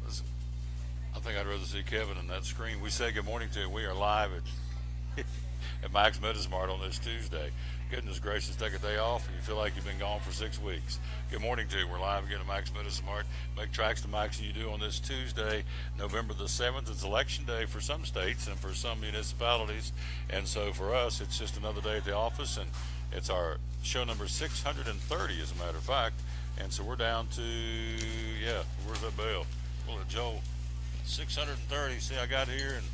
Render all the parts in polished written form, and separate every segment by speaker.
Speaker 1: Listen, I think I'd rather see Kevin in that screen. We say good morning to you. We are live at Max Mart on this Tuesday. Goodness gracious, take a day off and you feel like you've been gone for 6 weeks. Good morning to you. We're live again at Max Mart. Make tracks to Max you do on this Tuesday, November the 7th. It's election day for some states and for some municipalities. And so for us, it's just another day at the office, and it's our show number 630, as a matter of fact. And so we're down to, where's that bell? Well, Joel, 630. See, I got here, and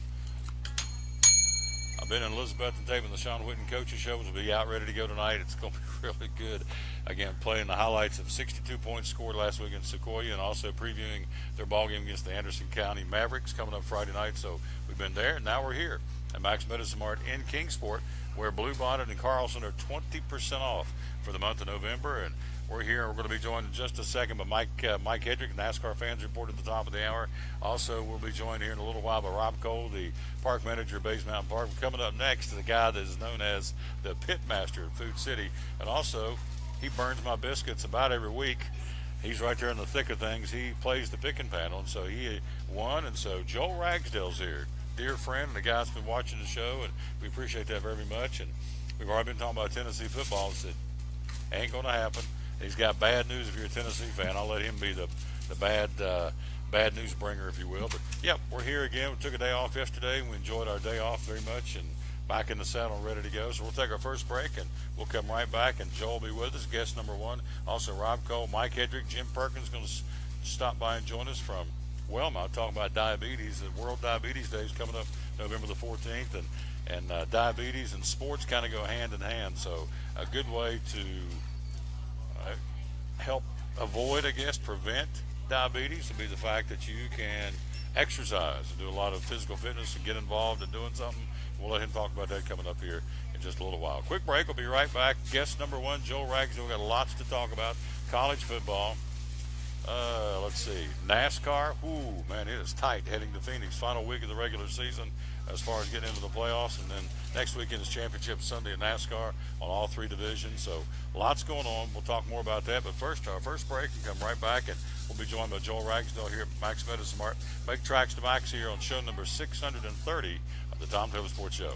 Speaker 1: I've been in Elizabeth and taping the Sean Whitten Coaches Show. We'll be out ready to go tonight. It's going to be really good. Again, playing the highlights of 62 points scored last week in Sequoia, and also previewing their ball game against the Anderson County Mavericks coming up Friday night. So we've been there, and now we're here at Max Mart in Kingsport, where Blue Bonnet and Carlson are 20% off for the month of November. And we're here. We're going to be joined in just a second by Mike Hedrick, NASCAR Fans Report at the top of the hour. Also, we'll be joined here in a little while by Rob Cole, the park manager of Bays Mountain Park. We're coming up next to the guy that is known as the Pit Master at Food City. And also, he burns my biscuits about every week. He's right there in the thick of things. He plays the picking panel, and so he won. And so Joel Ragsdale's here, dear friend, and the guy's been watching the show, and we appreciate that very much. And we've already been talking about Tennessee football. It ain't going to happen. He's got bad news if you're a Tennessee fan. I'll let him be the bad news bringer, if you will. But, we're here again. We took a day off yesterday, and we enjoyed our day off very much, and back in the saddle and ready to go. So we'll take our first break, and we'll come right back, and Joel will be with us, guest number one. Also, Rob Cole, Mike Hedrick, Jim Perkins going to stop by and join us from Wellmont, talking about diabetes. The World Diabetes Day is coming up November the 14th, and diabetes and sports kind of go hand in hand. So a good way to help avoid, prevent diabetes would be the fact that you can exercise and do a lot of physical fitness and get involved in doing something. We'll let him talk about that coming up here in just a little while. Quick break. We'll be right back. Guest number one, Joel Ragsdale. We've got lots to talk about. College football. Let's see. NASCAR. Ooh, man, it is tight heading to Phoenix. Final week of the regular season as far as getting into the playoffs. And then next weekend is Championship Sunday in NASCAR on all three divisions. So lots going on. We'll talk more about that. But first, our first break, and come right back. And we'll be joined by Joel Ragsdale here at Max Mart. Make tracks to Max here on show number 630 of the Tom Taylor Sports Show.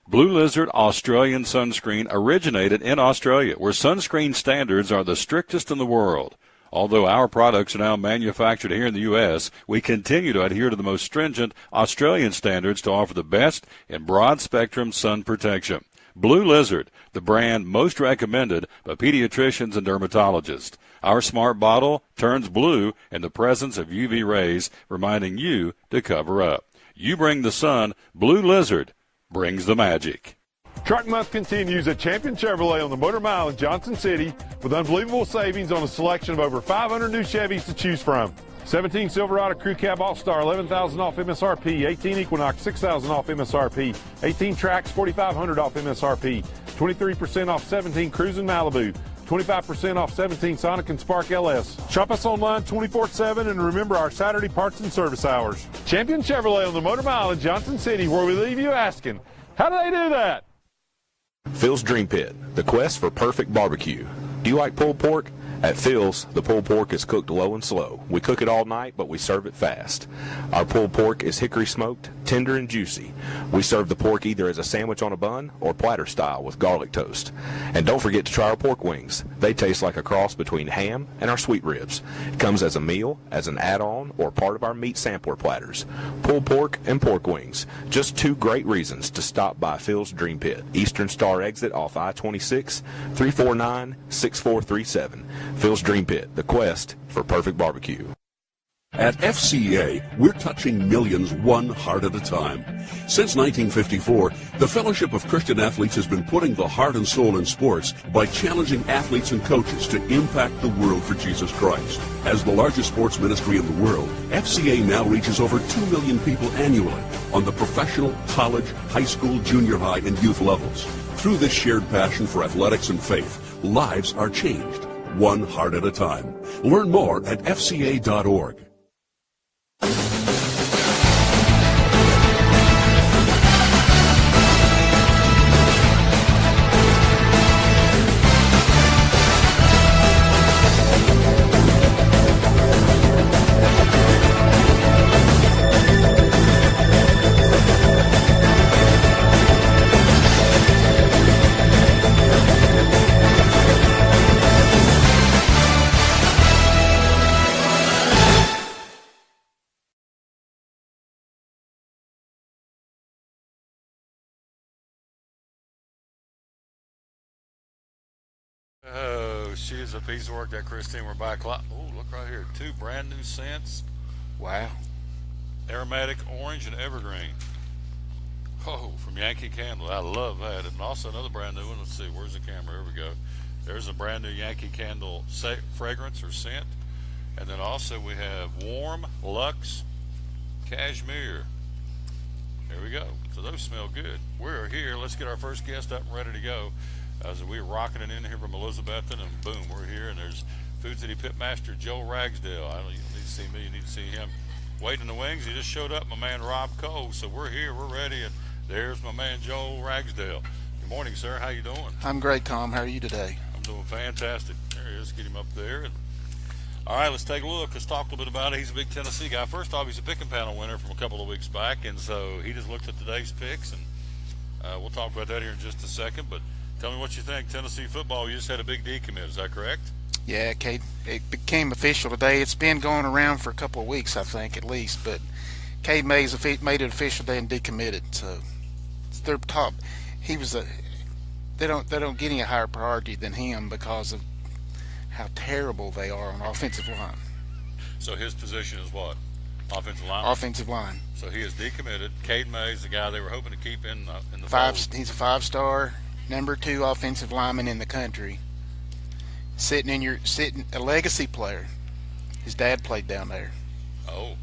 Speaker 2: Blue Lizard Australian Sunscreen originated in Australia, where sunscreen standards are the strictest in the world. Although our products are now manufactured here in the U.S., we continue to adhere to the most stringent Australian standards to offer the best in broad-spectrum sun protection. Blue Lizard, the brand most recommended by pediatricians and dermatologists. Our smart bottle turns blue in the presence of UV rays, reminding you to cover up. You bring the sun, Blue Lizard brings the magic.
Speaker 3: Truck Month continues at Champion Chevrolet on the Motor Mile in Johnson City with unbelievable savings on a selection of over 500 new Chevys to choose from. 17 Silverado Crew Cab All-Star, $11,000 off MSRP. 18 Equinox, $6,000 off MSRP. 18 Trax, $4,500 off MSRP. 23% off 17 Cruisin' Malibu. 25% off 17 Sonic and Spark LS. Shop us online 24/7 and remember our Saturday parts and service hours. Champion Chevrolet on the Motor Mile in Johnson City, where we leave you asking, how do they do that?
Speaker 4: Phil's Dream Pit, the quest for perfect barbecue. Do you like pulled pork? At Phil's, the pulled pork is cooked low and slow. We cook it all night, but we serve it fast. Our pulled pork is hickory smoked, tender and juicy. We serve the pork either as a sandwich on a bun or platter style with garlic toast. And don't forget to try our pork wings. They taste like a cross between ham and our sweet ribs. It comes as a meal, as an add-on, or part of our meat sampler platters. Pulled pork and pork wings. Just two great reasons to stop by Phil's Dream Pit. Eastern Star exit off I-26, 349-6437. Phil's Dream Pit, the quest for perfect barbecue.
Speaker 5: At FCA, we're touching millions one heart at a time. Since 1954, the Fellowship of Christian Athletes has been putting the heart and soul in sports by challenging athletes and coaches to impact the world for Jesus Christ. As the largest sports ministry in the world, FCA now reaches over 2 million people annually on the professional, college, high school, junior high, and youth levels. Through this shared passion for athletics and faith, lives are changed, one heart at a time. Learn more at fca.org.
Speaker 1: is a piece of work, that Christine. We're back. Oh, look right here. 2 brand new scents.
Speaker 6: Wow.
Speaker 1: Aromatic orange and evergreen. Oh, from Yankee Candle. I love that. And also another brand new one. Let's see. Where's the camera? Here we go. There's a brand new Yankee Candle fragrance or scent. And then also we have Warm Luxe Cashmere. There we go. So those smell good. We're here. Let's get our first guest up and ready to go. As we're rocking it in here from Elizabethton, and boom, we're here. And there's Food City Pitmaster Joe Ragsdale. I don't you don't need to see me. You need to see him. Waiting in the wings. He just showed up, my man Rob Cole. So we're here. We're ready. And there's my man Joe Ragsdale. Good morning, sir. How you doing?
Speaker 6: I'm great, Tom. How are you today?
Speaker 1: I'm doing fantastic. There he is. Get him up there. And all right, let's take a look. Let's talk a little bit about it. He's a big Tennessee guy. First off, he's a picking panel winner from a couple of weeks back, and so he just looked at today's picks, and we'll talk about that here in just a second. But tell me what you think. Tennessee football, you just had a big decommit. Is that correct?
Speaker 6: Yeah, Kate, it became official today. It's been going around for a couple of weeks, I think, at least. But Cade Mays made it official today and decommitted. So it's their top. He was a. They don't get any higher priority than him because of how terrible they are on offensive line.
Speaker 1: So his position is what? Offensive line?
Speaker 6: Offensive line.
Speaker 1: So he is decommitted. Cade Mays, the guy they were hoping to keep in the
Speaker 6: Five.
Speaker 1: fold.
Speaker 6: He's a 5-star, number 2 offensive lineman in the country. Sitting a legacy player. His dad played down there.
Speaker 1: Oh.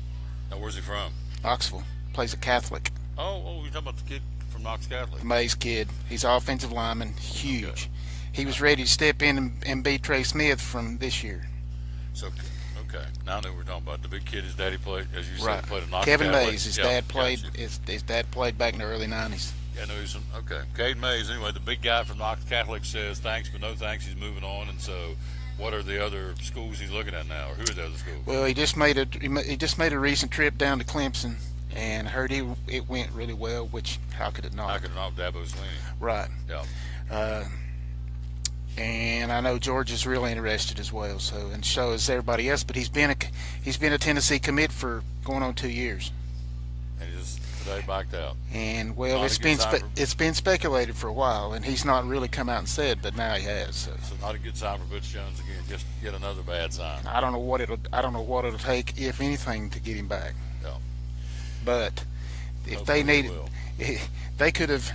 Speaker 1: Now where's he from?
Speaker 6: Knoxville. Plays at Catholic.
Speaker 1: Oh, you're talking about the kid from Knox Catholic.
Speaker 6: The Mays kid. He's an offensive lineman. Huge.
Speaker 1: Okay.
Speaker 6: He was ready to step in and be Trey Smith from this year.
Speaker 1: So, okay. Now I know what we're talking about. The big kid, his daddy played, as you
Speaker 6: Right.
Speaker 1: said, played at Knox
Speaker 6: Kevin
Speaker 1: Catholic.
Speaker 6: Mays. His
Speaker 1: Yeah,
Speaker 6: dad played.
Speaker 1: gotcha.
Speaker 6: His dad played back in the early '90s.
Speaker 1: Yeah, no, he's okay. Cade Mays, anyway, the big guy from Knox Catholic says thanks, but no thanks. He's moving on, and so what are the other schools he's looking at now, or who are the other schools?
Speaker 6: Well, he just made a recent trip down to Clemson, and heard it went really well. Which how could it not?
Speaker 1: I could not Dabo Swinney.
Speaker 6: Right.
Speaker 1: Yeah.
Speaker 6: And I know George is really interested as well. So and so is everybody else. But he's been a Tennessee commit for going on 2 years.
Speaker 1: And he just today backed out.
Speaker 6: And well,
Speaker 1: Not a good sign
Speaker 6: it's been speculated for a while, and he's not really come out and said, but now he has. So
Speaker 1: not a good sign for Butch Jones again. Just yet another bad sign.
Speaker 6: I don't know what it'll take, if anything, to get him back.
Speaker 1: Yeah.
Speaker 6: But if
Speaker 1: Hopefully
Speaker 6: they needed,
Speaker 1: will.
Speaker 6: they could have.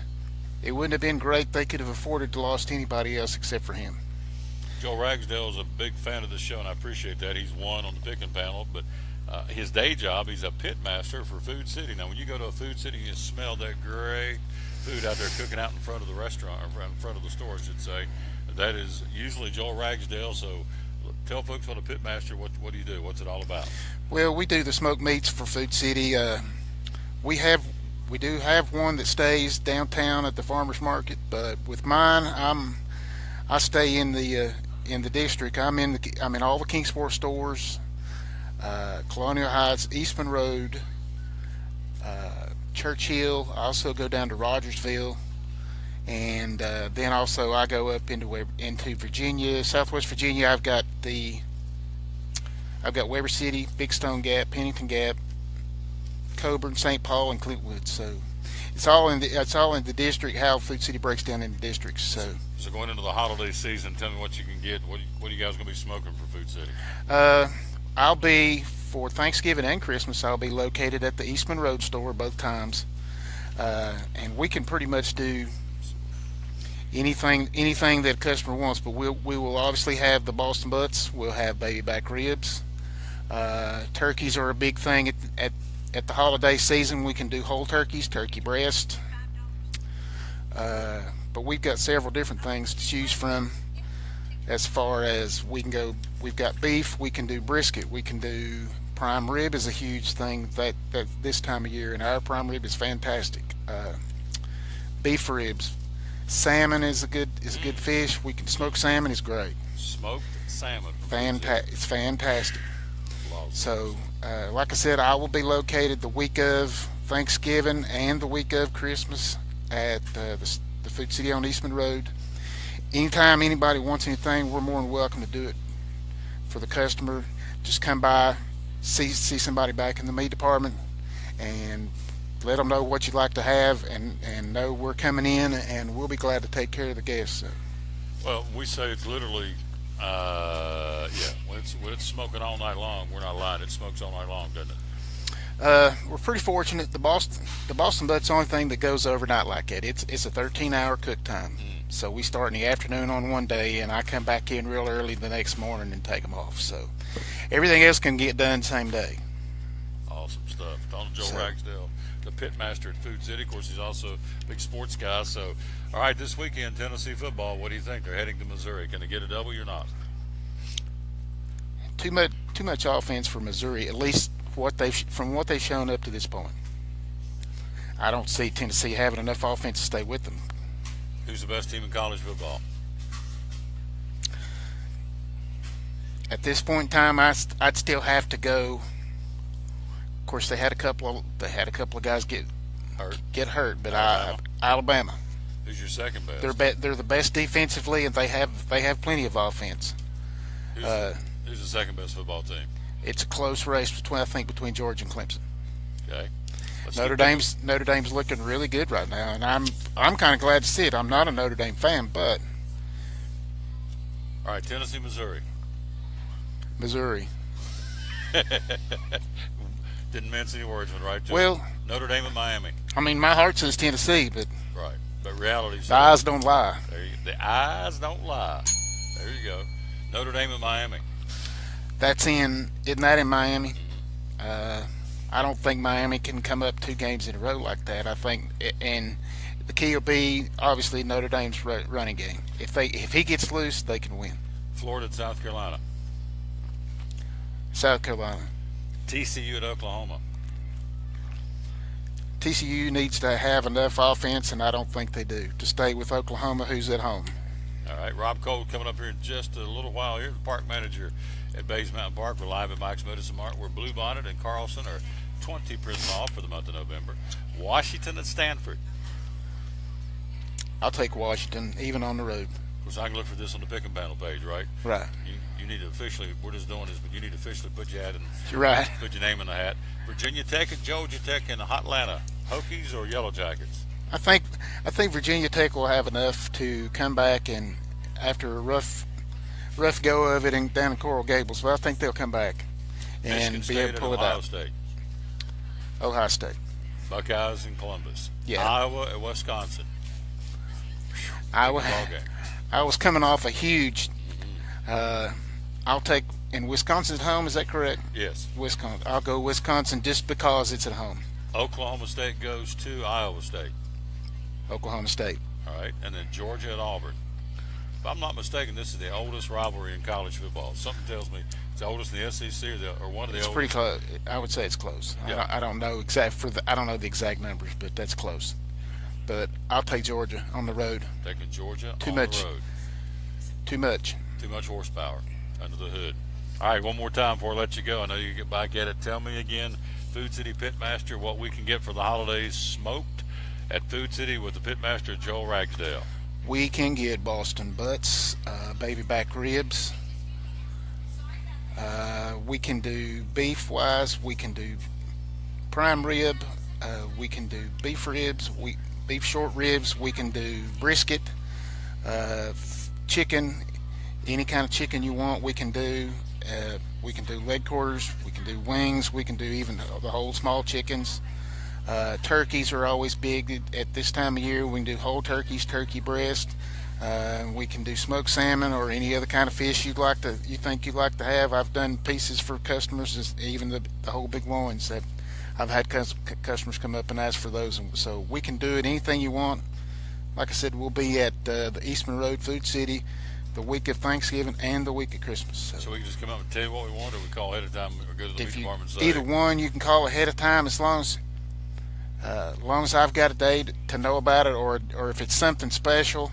Speaker 6: It wouldn't have been great. They could have afforded to lost anybody else except for him.
Speaker 1: Joe Ragsdale is a big fan of the show, and I appreciate that. He's one on the picking panel, but his day job, he's a pit master for Food City. Now, when you go to a Food City, you smell that great food out there cooking out in front of the restaurant, or in front of the store, I should say. That is usually Joe Ragsdale. So tell folks on a pit master, what do you do? What's it all about?
Speaker 6: Well, we do the smoked meats for Food City. We do have one that stays downtown at the farmers market, but with mine, I stay in the district. I'm in all the Kingsport stores, Colonial Heights, Eastman Road, Churchill. I also go down to Rogersville, and then also I go up into Virginia, Southwest Virginia. I've got Weber City, Big Stone Gap, Pennington Gap, Coburn, St. Paul, and Clintwood. So it's all in the district. How Food City breaks down into districts. So
Speaker 1: going into the holiday season, tell me what you can get. What are you guys going to be smoking for Food City?
Speaker 6: I'll be, for Thanksgiving and Christmas, I'll be located at the Eastman Road store both times, and we can pretty much do anything that a customer wants. But we will obviously have the Boston butts. We'll have baby back ribs. Turkeys are a big thing at the holiday season. We can do whole turkeys, turkey breast. But we've got several different things to choose from. As far as we can go, we've got beef. We can do brisket. We can do prime rib is a huge thing that this time of year, and our prime rib is fantastic. Beef ribs, salmon is a good fish. We can smoke salmon is great.
Speaker 1: Smoked salmon.
Speaker 6: It's fantastic. So, like I said, I will be located the week of Thanksgiving and the week of Christmas at the Food City on Eastman Road. Anytime anybody wants anything, we're more than welcome to do it for the customer. Just come by, see somebody back in the meat department, and let them know what you'd like to have, and know we're coming in, and we'll be glad to take care of the guests. So.
Speaker 1: Well, we say it's literally Yeah. When it's smoking all night long, we're not lying. It smokes all night long, doesn't it?
Speaker 6: We're pretty fortunate. The Boston Butt's the only thing that goes overnight like that. It's a 13-hour cook time. So we start in the afternoon on one day, and I come back in real early the next morning and take them off. So everything else can get done the same day.
Speaker 1: Awesome stuff. Talking to Joe Ragsdale, the pit master at Food City. Of course, he's also a big sports guy. So, all right, this weekend, Tennessee football, what do you think? They're heading to Missouri. Can they get a W or not?
Speaker 6: Too much offense for Missouri, at least from what they've shown up to this point. I don't see Tennessee having enough offense to stay with them.
Speaker 1: Who's the best team in college football?
Speaker 6: At this point in time, I'd still have to go. Of course, they had a couple of guys get hurt, but Alabama.
Speaker 1: Who's your second best?
Speaker 6: They're the best defensively, and they have plenty of offense.
Speaker 1: Who's the second best football team?
Speaker 6: It's a close race between Georgia and Clemson.
Speaker 1: Okay.
Speaker 6: Notre Dame's looking really good right now, and I'm kind of glad to see it. I'm not a Notre Dame fan, but
Speaker 1: all right, Tennessee, Missouri. Didn't mince any words, went right to
Speaker 6: well,
Speaker 1: it. Notre Dame and Miami.
Speaker 6: I mean, my heart says Tennessee, but
Speaker 1: right. But reality says
Speaker 6: the eyes don't lie.
Speaker 1: The eyes don't lie. There you go. Notre Dame and Miami.
Speaker 6: Isn't that in Miami? I don't think Miami can come up 2 games in a row like that. I think, and the key will be obviously Notre Dame's running game. If he gets loose, they can win.
Speaker 1: Florida and South Carolina.
Speaker 6: South Carolina.
Speaker 1: TCU at Oklahoma.
Speaker 6: TCU needs to have enough offense, and I don't think they do, to stay with Oklahoma, who's at home.
Speaker 1: All right, Rob Cole coming up here in just a little while. Here, the park manager at Bays Mountain Park. We're live at Mike's Medicine Mart, where Blue Bonnet and Carlson are 20% off for the month of November. Washington and Stanford.
Speaker 6: I'll take Washington, even on the road.
Speaker 1: Of course, I can look for this on the pick and panel page, right?
Speaker 6: Right.
Speaker 1: You need to officially, we're just doing this, but you need to officially put your hat in.
Speaker 6: Right.
Speaker 1: Put your name in the hat. Virginia Tech and Georgia Tech and Hotlanta. Hokies or Yellow Jackets?
Speaker 6: I think Virginia Tech will have enough to come back, and after a rough go of it down in Coral Gables, but I think they'll come back and
Speaker 1: Michigan
Speaker 6: be able to
Speaker 1: State
Speaker 6: pull
Speaker 1: and
Speaker 6: it
Speaker 1: Ohio
Speaker 6: out.
Speaker 1: State.
Speaker 6: Ohio State.
Speaker 1: Buckeyes and Columbus.
Speaker 6: Yeah.
Speaker 1: Iowa and Wisconsin.
Speaker 6: I
Speaker 1: Ball
Speaker 6: was coming off a huge. I'll take, and Wisconsin's at home. Is that correct?
Speaker 1: Yes.
Speaker 6: Wisconsin. I'll go Wisconsin just because it's at home.
Speaker 1: Oklahoma State goes to Iowa State.
Speaker 6: Oklahoma State.
Speaker 1: All right, and then Georgia at Auburn. If I'm not mistaken, this is the oldest rivalry in college football. Something tells me it's the oldest in the SEC or one of the oldest.
Speaker 6: It's pretty close. I would say it's close.
Speaker 1: Yeah.
Speaker 6: I don't know I don't know the exact numbers, but that's close. But I'll take Georgia on the road.
Speaker 1: Taking Georgia
Speaker 6: Too
Speaker 1: on
Speaker 6: much.
Speaker 1: the road.
Speaker 6: Too much.
Speaker 1: Too much horsepower under the hood. All right, one more time before I let you go. I know you get back at it. Tell me again, Food City Pitmaster, what we can get for the holidays smoked at Food City with the Pitmaster, Joel Ragsdale.
Speaker 6: We can get Boston butts, baby back ribs. We can do beef-wise. We can do prime rib. We can do beef ribs. Beef short ribs. We can do brisket, chicken, any kind of chicken you want. We can do. We can do leg quarters. We can do wings. We can do even the whole small chickens. Turkeys are always big at this time of year. We can do whole turkeys, turkey breast. We can do smoked salmon or any other kind of fish you think you'd like to have. I've done pieces for customers, even the whole big loins. That I've had customers come up and ask for those. So we can do it, anything you want. Like I said, we'll be at the Eastman Road, Food City, the week of Thanksgiving and the week of Christmas.
Speaker 1: So we can just come up and tell you what we want, or we call ahead of time, or go to the meat department and say.
Speaker 6: Either one, you can call ahead of time as long as I've got a day to know about it, or if it's something special,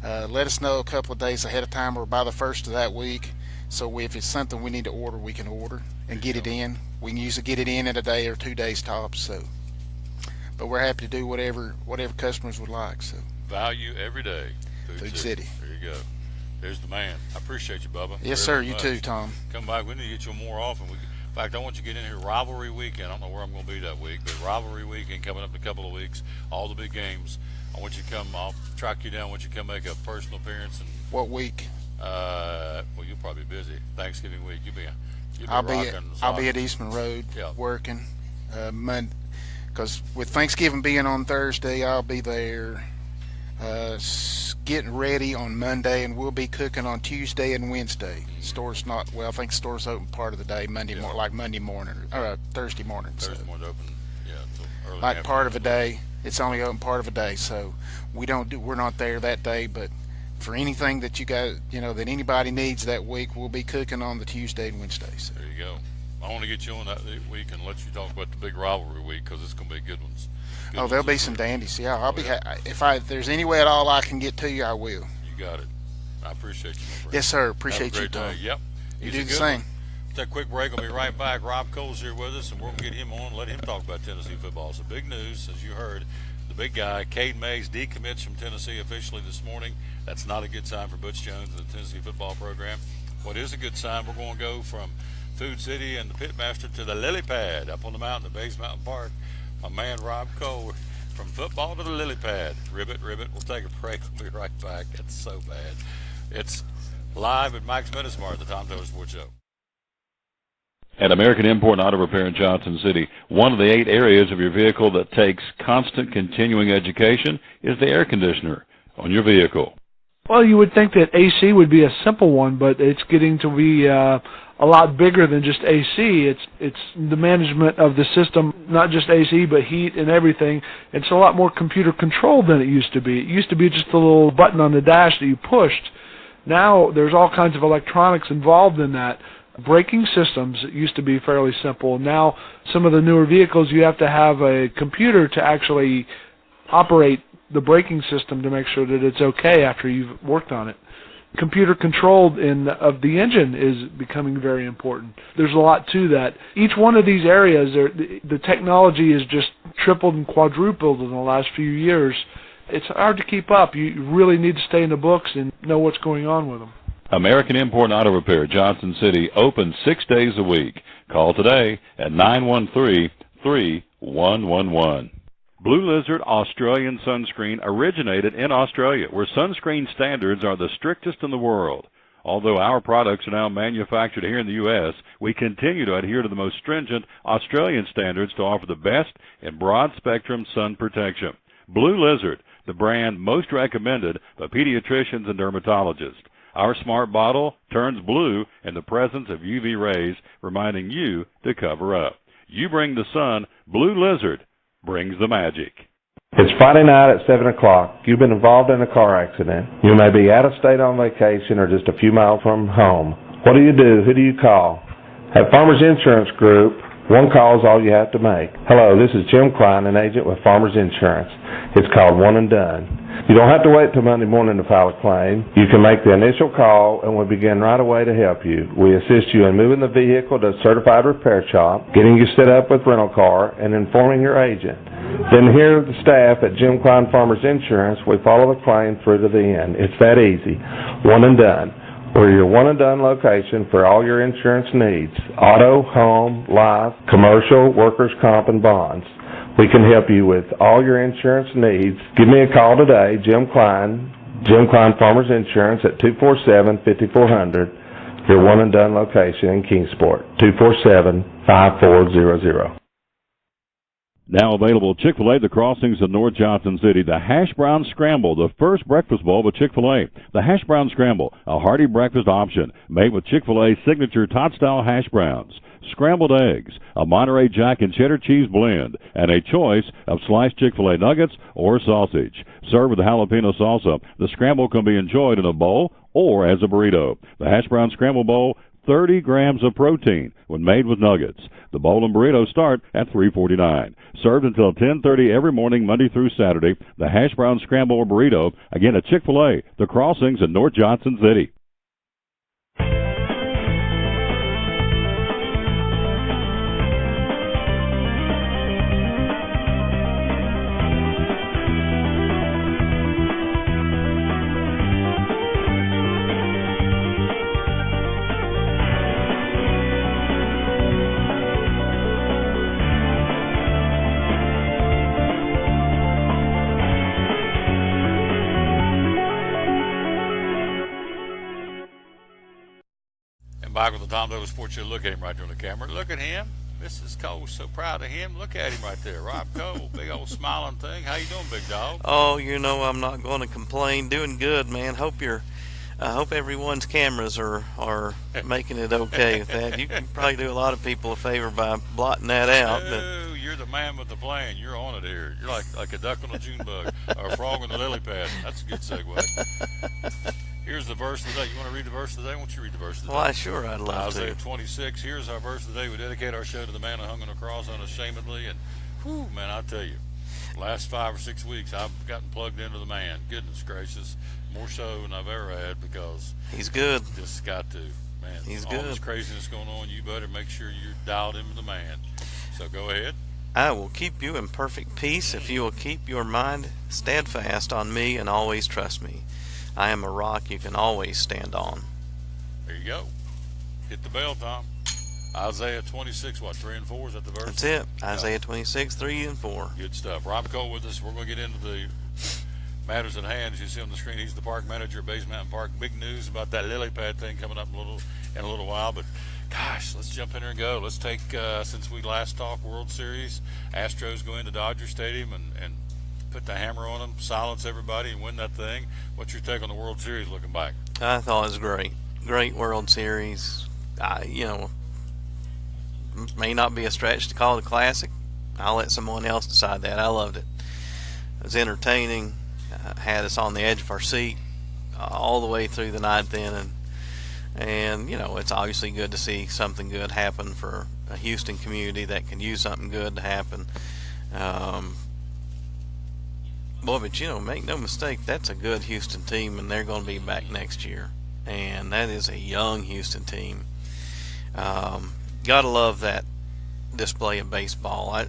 Speaker 6: let us know a couple of days ahead of time or by the first of that week. So if it's something we need to order, we can order and get it in. We can usually get it in a day or 2 days tops. So, but we're happy to do whatever customers would like. So
Speaker 1: value every day.
Speaker 6: Food City.
Speaker 1: There you go. There's the man. I appreciate you, Bubba.
Speaker 6: Yes, sir. You too, Tom.
Speaker 1: Come back. We need to get you more often. In fact, I want you to get in here rivalry weekend. I don't know where I'm going to be that week, but rivalry weekend coming up in a couple of weeks. All the big games. I want you to come. I'll track you down. I want you to come make a personal appearance. And
Speaker 6: what week?
Speaker 1: Well, you'll probably be busy. Thanksgiving week, you'll be
Speaker 6: I'll
Speaker 1: rocking
Speaker 6: be at Eastman Road
Speaker 1: Yeah.
Speaker 6: working Monday, because with Thanksgiving being on Thursday, I'll be there getting ready on Monday, and we'll be cooking on Tuesday and Wednesday. Store's not well. I think the store's open part of the day, like Monday morning or Thursday morning.
Speaker 1: Thursday morning open, till early
Speaker 6: Like part of a
Speaker 1: afternoon.
Speaker 6: day. It's only open part of a day, so we're not there that day. But for anything that you guys, that anybody needs that week, we'll be cooking on the Tuesday and Wednesday. So.
Speaker 1: There you go. I want to get you on that week and let you talk about the big rivalry week, because it's going to be good ones.
Speaker 6: Oh, there'll be some dandies. Yeah, I'll be. If there's any way at all I can get to you, I will.
Speaker 1: You got it. I appreciate you, my friend.
Speaker 6: Yes, sir.
Speaker 1: Have
Speaker 6: Appreciate
Speaker 1: a
Speaker 6: you,
Speaker 1: great
Speaker 6: Tom.
Speaker 1: day. Yep.
Speaker 6: You
Speaker 1: He's
Speaker 6: do
Speaker 1: a
Speaker 6: the
Speaker 1: good
Speaker 6: same.
Speaker 1: one. Take a quick break. We'll be right back. Rob Cole's here with us, and we're going to get him on and let him talk about Tennessee football. So big news, as you heard. The big guy, Cade Mays, decommits from Tennessee officially this morning. That's not a good sign for Butch Jones and the Tennessee football program. What is a good sign, we're going to go from Food City and the Pitmaster to the Lily Pad up on the mountain at Bays Mountain Park. My man Rob Cole, from football to the Lily Pad. Ribbit. We'll take a break. We'll be right back. It's so bad. It's live at Mike's Minute Mart, the Tom Taylor Sports Show.
Speaker 2: At American Import and Auto Repair in Johnson City, one of the 8 areas of your vehicle that takes constant continuing education is the air conditioner on your vehicle.
Speaker 7: Well, you would think that AC would be a simple one, but it's getting to be a lot bigger than just AC. It's the management of the system, not just AC, but heat and everything. It's a lot more computer controlled than it used to be. It used to be just a little button on the dash that you pushed. Now there's all kinds of electronics involved in that. Braking systems used to be fairly simple. Now some of the newer vehicles, you have to have a computer to actually operate the braking system to make sure that it's okay after you've worked on it. Computer controlled of the engine is becoming very important. There's a lot to that. Each one of these areas, the technology is just tripled and quadrupled in the last few years. It's hard to keep up. You really need to stay in the books and know what's going on with them.
Speaker 2: American Import and Auto Repair, Johnson City, open 6 days a week. Call today at 913-3111. Blue Lizard Australian Sunscreen originated in Australia, where sunscreen standards are the strictest in the world. Although our products are now manufactured here in the U.S., we continue to adhere to the most stringent Australian standards to offer the best in broad-spectrum sun protection. Blue Lizard, the brand most recommended by pediatricians and dermatologists. Our smart bottle turns blue in the presence of UV rays, reminding you to cover up. You bring the sun, Blue Lizard brings the magic.
Speaker 8: It's Friday night at 7 o'clock. You've been involved in a car accident. You may be out of state on vacation or just a few miles from home. What do? Who do you call? At Farmers Insurance Group, one call is all you have to make. Hello, this is Jim Klein, an agent with Farmers Insurance. It's called One and Done. You don't have to wait till Monday morning to file a claim. You can make the initial call and we'll begin right away to help you. We assist you in moving the vehicle to a certified repair shop, getting you set up with rental car, and informing your agent. Then here at the staff at Jim Klein Farmers Insurance, we follow the claim through to the end. It's that easy. One and Done. We're your one and done location for all your insurance needs. Auto, home, life, commercial, workers' comp, and bonds. We can help you with all your insurance needs. Give me a call today, Jim Klein Farmers Insurance at 247-5400, your one and done location in Kingsport, 247-5400.
Speaker 2: Now available Chick-fil-A, the Crossings in North Johnson City. The Hash Brown Scramble, the first breakfast bowl with Chick-fil-A. The Hash Brown Scramble, a hearty breakfast option made with Chick-fil-A's signature tot-style hash browns, scrambled eggs, a Monterey Jack and cheddar cheese blend, and a choice of sliced Chick-fil-A nuggets or sausage. Served with jalapeno salsa, the scramble can be enjoyed in a bowl or as a burrito. The Hash Brown Scramble Bowl, 30 grams of protein when made with nuggets. The bowl and burrito start at $3.49. Served until 10:30 every morning, Monday through Saturday. The Hash Brown Scramble or burrito, again at Chick-fil-A, the Crossings in North Johnson City.
Speaker 1: Michael, the Tom Dover Sports Show. Look at him right there on the camera. Look at him. Mrs. Cole, so proud of him. Look at him right there. Rob Cole, big old smiling thing. How you doing, big dog?
Speaker 9: Oh, I'm not going to complain. Doing good, man. I hope everyone's cameras are making it okay with that. You can probably do a lot of people a favor by blotting that out.
Speaker 1: Oh, you're the man with the plan. You're on it here. You're like a duck on a June bug or a frog on the lily pad. That's a good segue. Here's the verse of the day. You want to read the verse of the day? Why don't you read the verse of the day?
Speaker 9: Why, sure, I'd love
Speaker 1: Isaiah
Speaker 9: to.
Speaker 1: 26. Here's our verse of the day. We dedicate our show to the man who hung on the cross unashamedly. And, whew, man, I'll tell you, last 5 or 6 weeks, I've gotten plugged into the man. Goodness gracious. More so than I've ever had because
Speaker 9: he's good.
Speaker 1: Just got to, man.
Speaker 9: He's
Speaker 1: all
Speaker 9: good.
Speaker 1: This craziness going on, you better make sure you're dialed in with the man. So go ahead.
Speaker 9: I will keep you in perfect peace if you will keep your mind steadfast on me and always trust me. I am a rock you can always stand on.
Speaker 1: There you go. Hit the bell, Tom. Isaiah 26, 3 and 4? Is that the verse?
Speaker 9: That's it. Isaiah 26, 3 and 4.
Speaker 1: Good stuff. Rob Cole with us. We're going to get into the matters at hand. As you see on the screen, he's the park manager at Bays Mountain Park. Big news about that lily pad thing coming up in a little while. But, gosh, let's jump in there and go. Let's take, since we last talked World Series, Astros go into Dodger Stadium and put the hammer on them, silence everybody, and win that thing. What's your take on the World Series looking back?
Speaker 9: I thought it was great. Great World Series. May not be a stretch to call it a classic. I'll let someone else decide that. I loved it. It was entertaining. Had us on the edge of our seat all the way through the ninth inning. And, it's obviously good to see something good happen for a Houston community that can use something good to happen. But make no mistake, that's a good Houston team, and they're going to be back next year. And that is a young Houston team. Gotta love that display of baseball.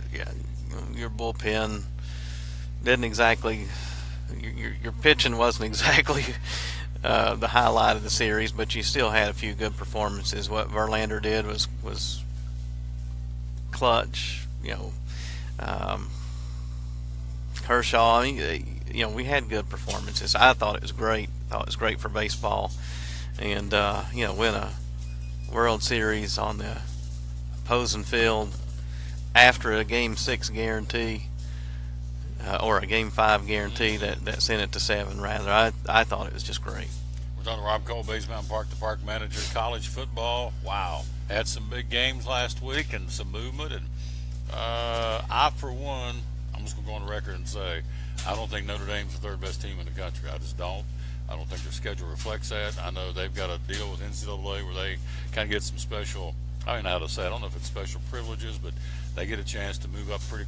Speaker 9: Your bullpen didn't exactly. Your pitching wasn't exactly the highlight of the series, but you still had a few good performances. What Verlander did was clutch. Kershaw. We had good performances. I thought it was great. Thought it was great for baseball, and win a World Series on the opposing field after a Game 6 guarantee. Or a Game 5 guarantee that sent it to 7, rather. I thought it was just great.
Speaker 1: We're talking to Rob Cole, Bays Mountain Park, the park manager. College football, wow. Had some big games last week and some movement. And I, for one, I'm just going to go on the record and say, I don't think Notre Dame's the third best team in the country. I just don't. I don't think their schedule reflects that. I know they've got a deal with NCAA where they kind of get some special, I don't know how to say, I don't know if it's special privileges, but they get a chance to move up pretty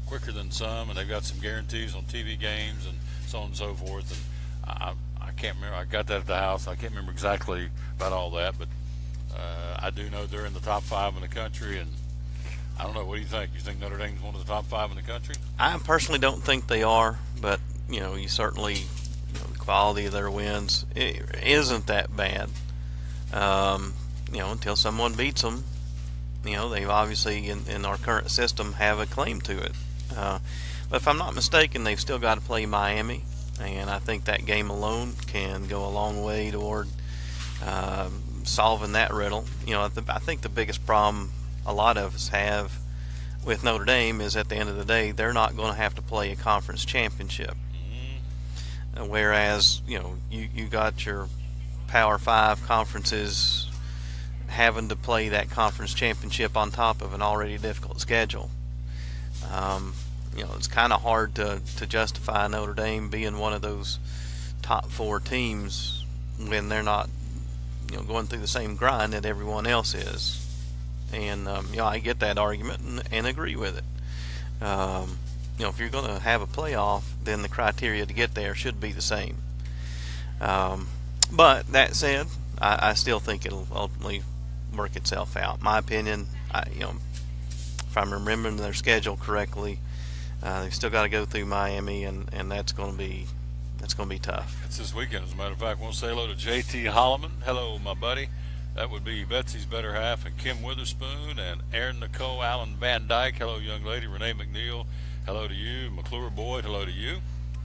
Speaker 1: quicker than some, and they've got some guarantees on TV games and so on and so forth. And I can't remember. I got that at the house. I can't remember exactly about all that, but I do know they're in the top 5 in the country. And I don't know. What do you think? You think Notre Dame's one of the top 5 in the country?
Speaker 9: I personally don't think they are, but you certainly the quality of their wins isn't that bad. Until someone beats them, they obviously in our current system have a claim to it. But if I'm not mistaken, they've still got to play Miami, and I think that game alone can go a long way toward solving that riddle. I think the biggest problem a lot of us have with Notre Dame is at the end of the day, they're not going to have to play a conference championship. Whereas, you got your Power 5 conferences having to play that conference championship on top of an already difficult schedule. It's kind of hard to justify Notre Dame being one of those top 4 teams when they're not, going through the same grind that everyone else is. And, I get that argument and agree with it. If you're going to have a playoff, then the criteria to get there should be the same. But that said, I still think it'll ultimately work itself out. My opinion, if I'm remembering their schedule correctly, they've still got to go through Miami, and that's going to be tough.
Speaker 1: It's this weekend, as a matter of fact. We'll say hello to J.T. Holloman. Hello, my buddy. That would be Betsy's better half, and Kim Witherspoon, and Aaron Nicole, Alan Van Dyke. Hello, young lady. Renee McNeil. Hello to you. McClure Boyd. Hello to you.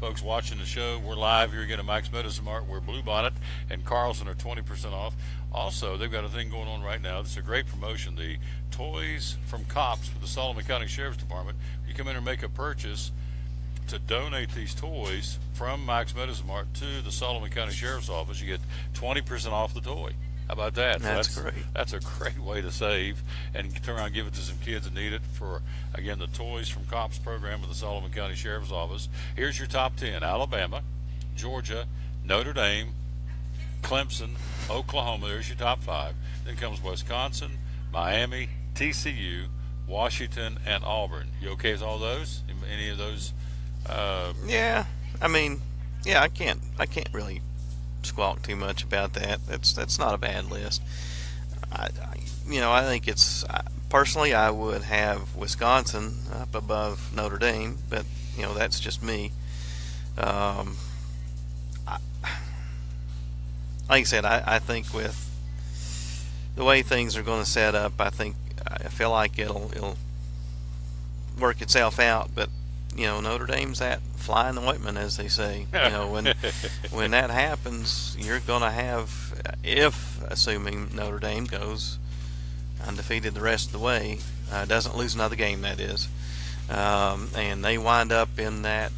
Speaker 1: folks watching the show, we're live here again at Mike's Medicine Mart, where Bluebonnet and Carlson are 20% off. Also, they've got a thing going on right now. It's a great promotion. The Toys from Cops for the Sullivan County Sheriff's Department. You come in and make a purchase to donate these toys from Mike's Medicine Mart to the Sullivan County Sheriff's Office. You get 20% off the toy. How about that?
Speaker 9: That's great.
Speaker 1: That's a great way to save and turn around and give it to some kids that need it for, again, the Toys from Cops program of the Sullivan County Sheriff's Office. Here's your top 10. Alabama, Georgia, Notre Dame, Clemson, Oklahoma. There's your top 5. Then comes Wisconsin, Miami, TCU, Washington, and Auburn. You okay with all those? Any of those?
Speaker 9: Yeah. I mean, yeah, I can't really squawk too much about that. That's not a bad list. I think it's personally I would have Wisconsin up above Notre Dame, but that's just me. Like I said, I think with the way things are going to set up, I feel like it'll work itself out. But Notre Dame's that fly in the ointment, as they say. When that happens, you're going to have, assuming Notre Dame goes undefeated the rest of the way, doesn't lose another game, that is, and they wind up in that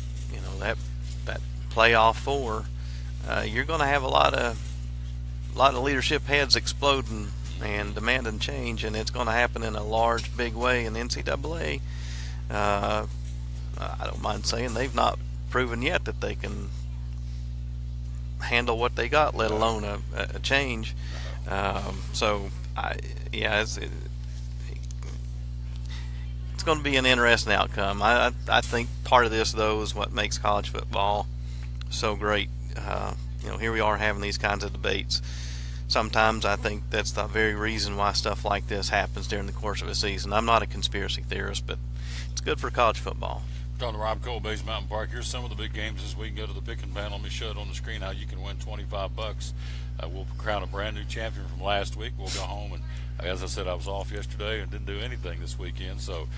Speaker 9: playoff 4, you're going to have a lot of leadership heads exploding and demanding change, and it's going to happen in a large, big way. And the NCAA, I don't mind saying, they've not proven yet that they can handle what they got, let alone a change. It's going to be an interesting outcome. I think part of this, though, is what makes college football so great. Here we are having these kinds of debates. Sometimes I think that's the very reason why stuff like this happens during the course of a season. I'm not a conspiracy theorist, but it's good for college football.
Speaker 1: On the Rob Cole Bays Mountain Park. Here's some of the big games this week. Go to the pick and panel. Let me show it on the screen how you can win $25. We'll crown a brand new champion from last week. We'll go home, and as I said, I was off yesterday and didn't do anything this weekend, so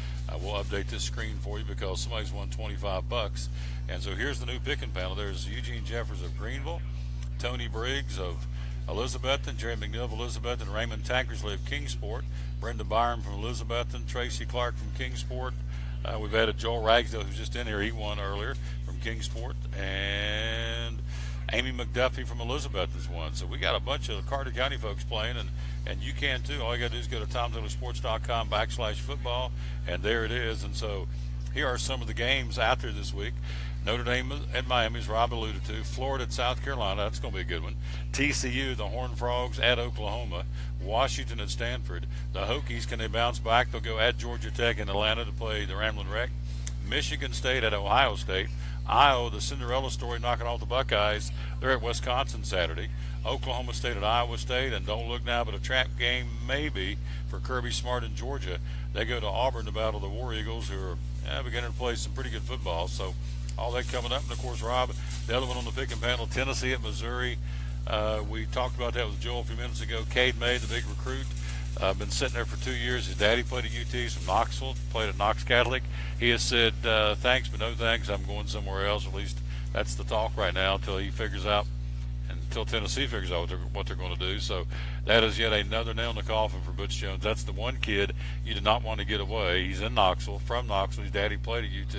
Speaker 1: we'll update this screen for you because somebody's won $25. And so here's the new pick and panel. There's Eugene Jeffers of Greenville, Tony Briggs of Elizabethton, Jerry McNeil of Elizabethton, Raymond Tankersley of Kingsport, Brenda Byron from Elizabethton, Tracy Clark from Kingsport. We've added Joel Ragsdale, who's just in here. He won earlier from Kingsport. And Amy McDuffie from Elizabethton's won. So we got a bunch of Carter County folks playing, and you can too. All you got to do is go to TomTaylorSports.com/football, and there it is. And so here are some of the games out there this week. Notre Dame at Miami, as Rob alluded to. Florida at South Carolina. That's going to be a good one. TCU, the Horned Frogs, at Oklahoma. Washington at Stanford. The Hokies, can they bounce back? They'll go at Georgia Tech in Atlanta to play the Ramblin' Wreck. Michigan State at Ohio State. Iowa, the Cinderella story, knocking off the Buckeyes. They're at Wisconsin Saturday. Oklahoma State at Iowa State. And don't look now, but a trap game maybe for Kirby Smart in Georgia. They go to Auburn to battle the War Eagles, who are beginning to play some pretty good football. So all that coming up. And, of course, Rob, the other one on the pick and panel, Tennessee at Missouri. We talked about that with Joel a few minutes ago. Cade May, the big recruit, been sitting there for 2 years. His daddy played at UT. He's from Knoxville, played at Knox Catholic. He has said, thanks, but no thanks. I'm going somewhere else. At least that's the talk right now until he figures out, until Tennessee figures out what they're going to do. So that is yet another nail in the coffin for Butch Jones. That's the one kid you did not want to get away. He's in Knoxville, from Knoxville. His daddy played at UT.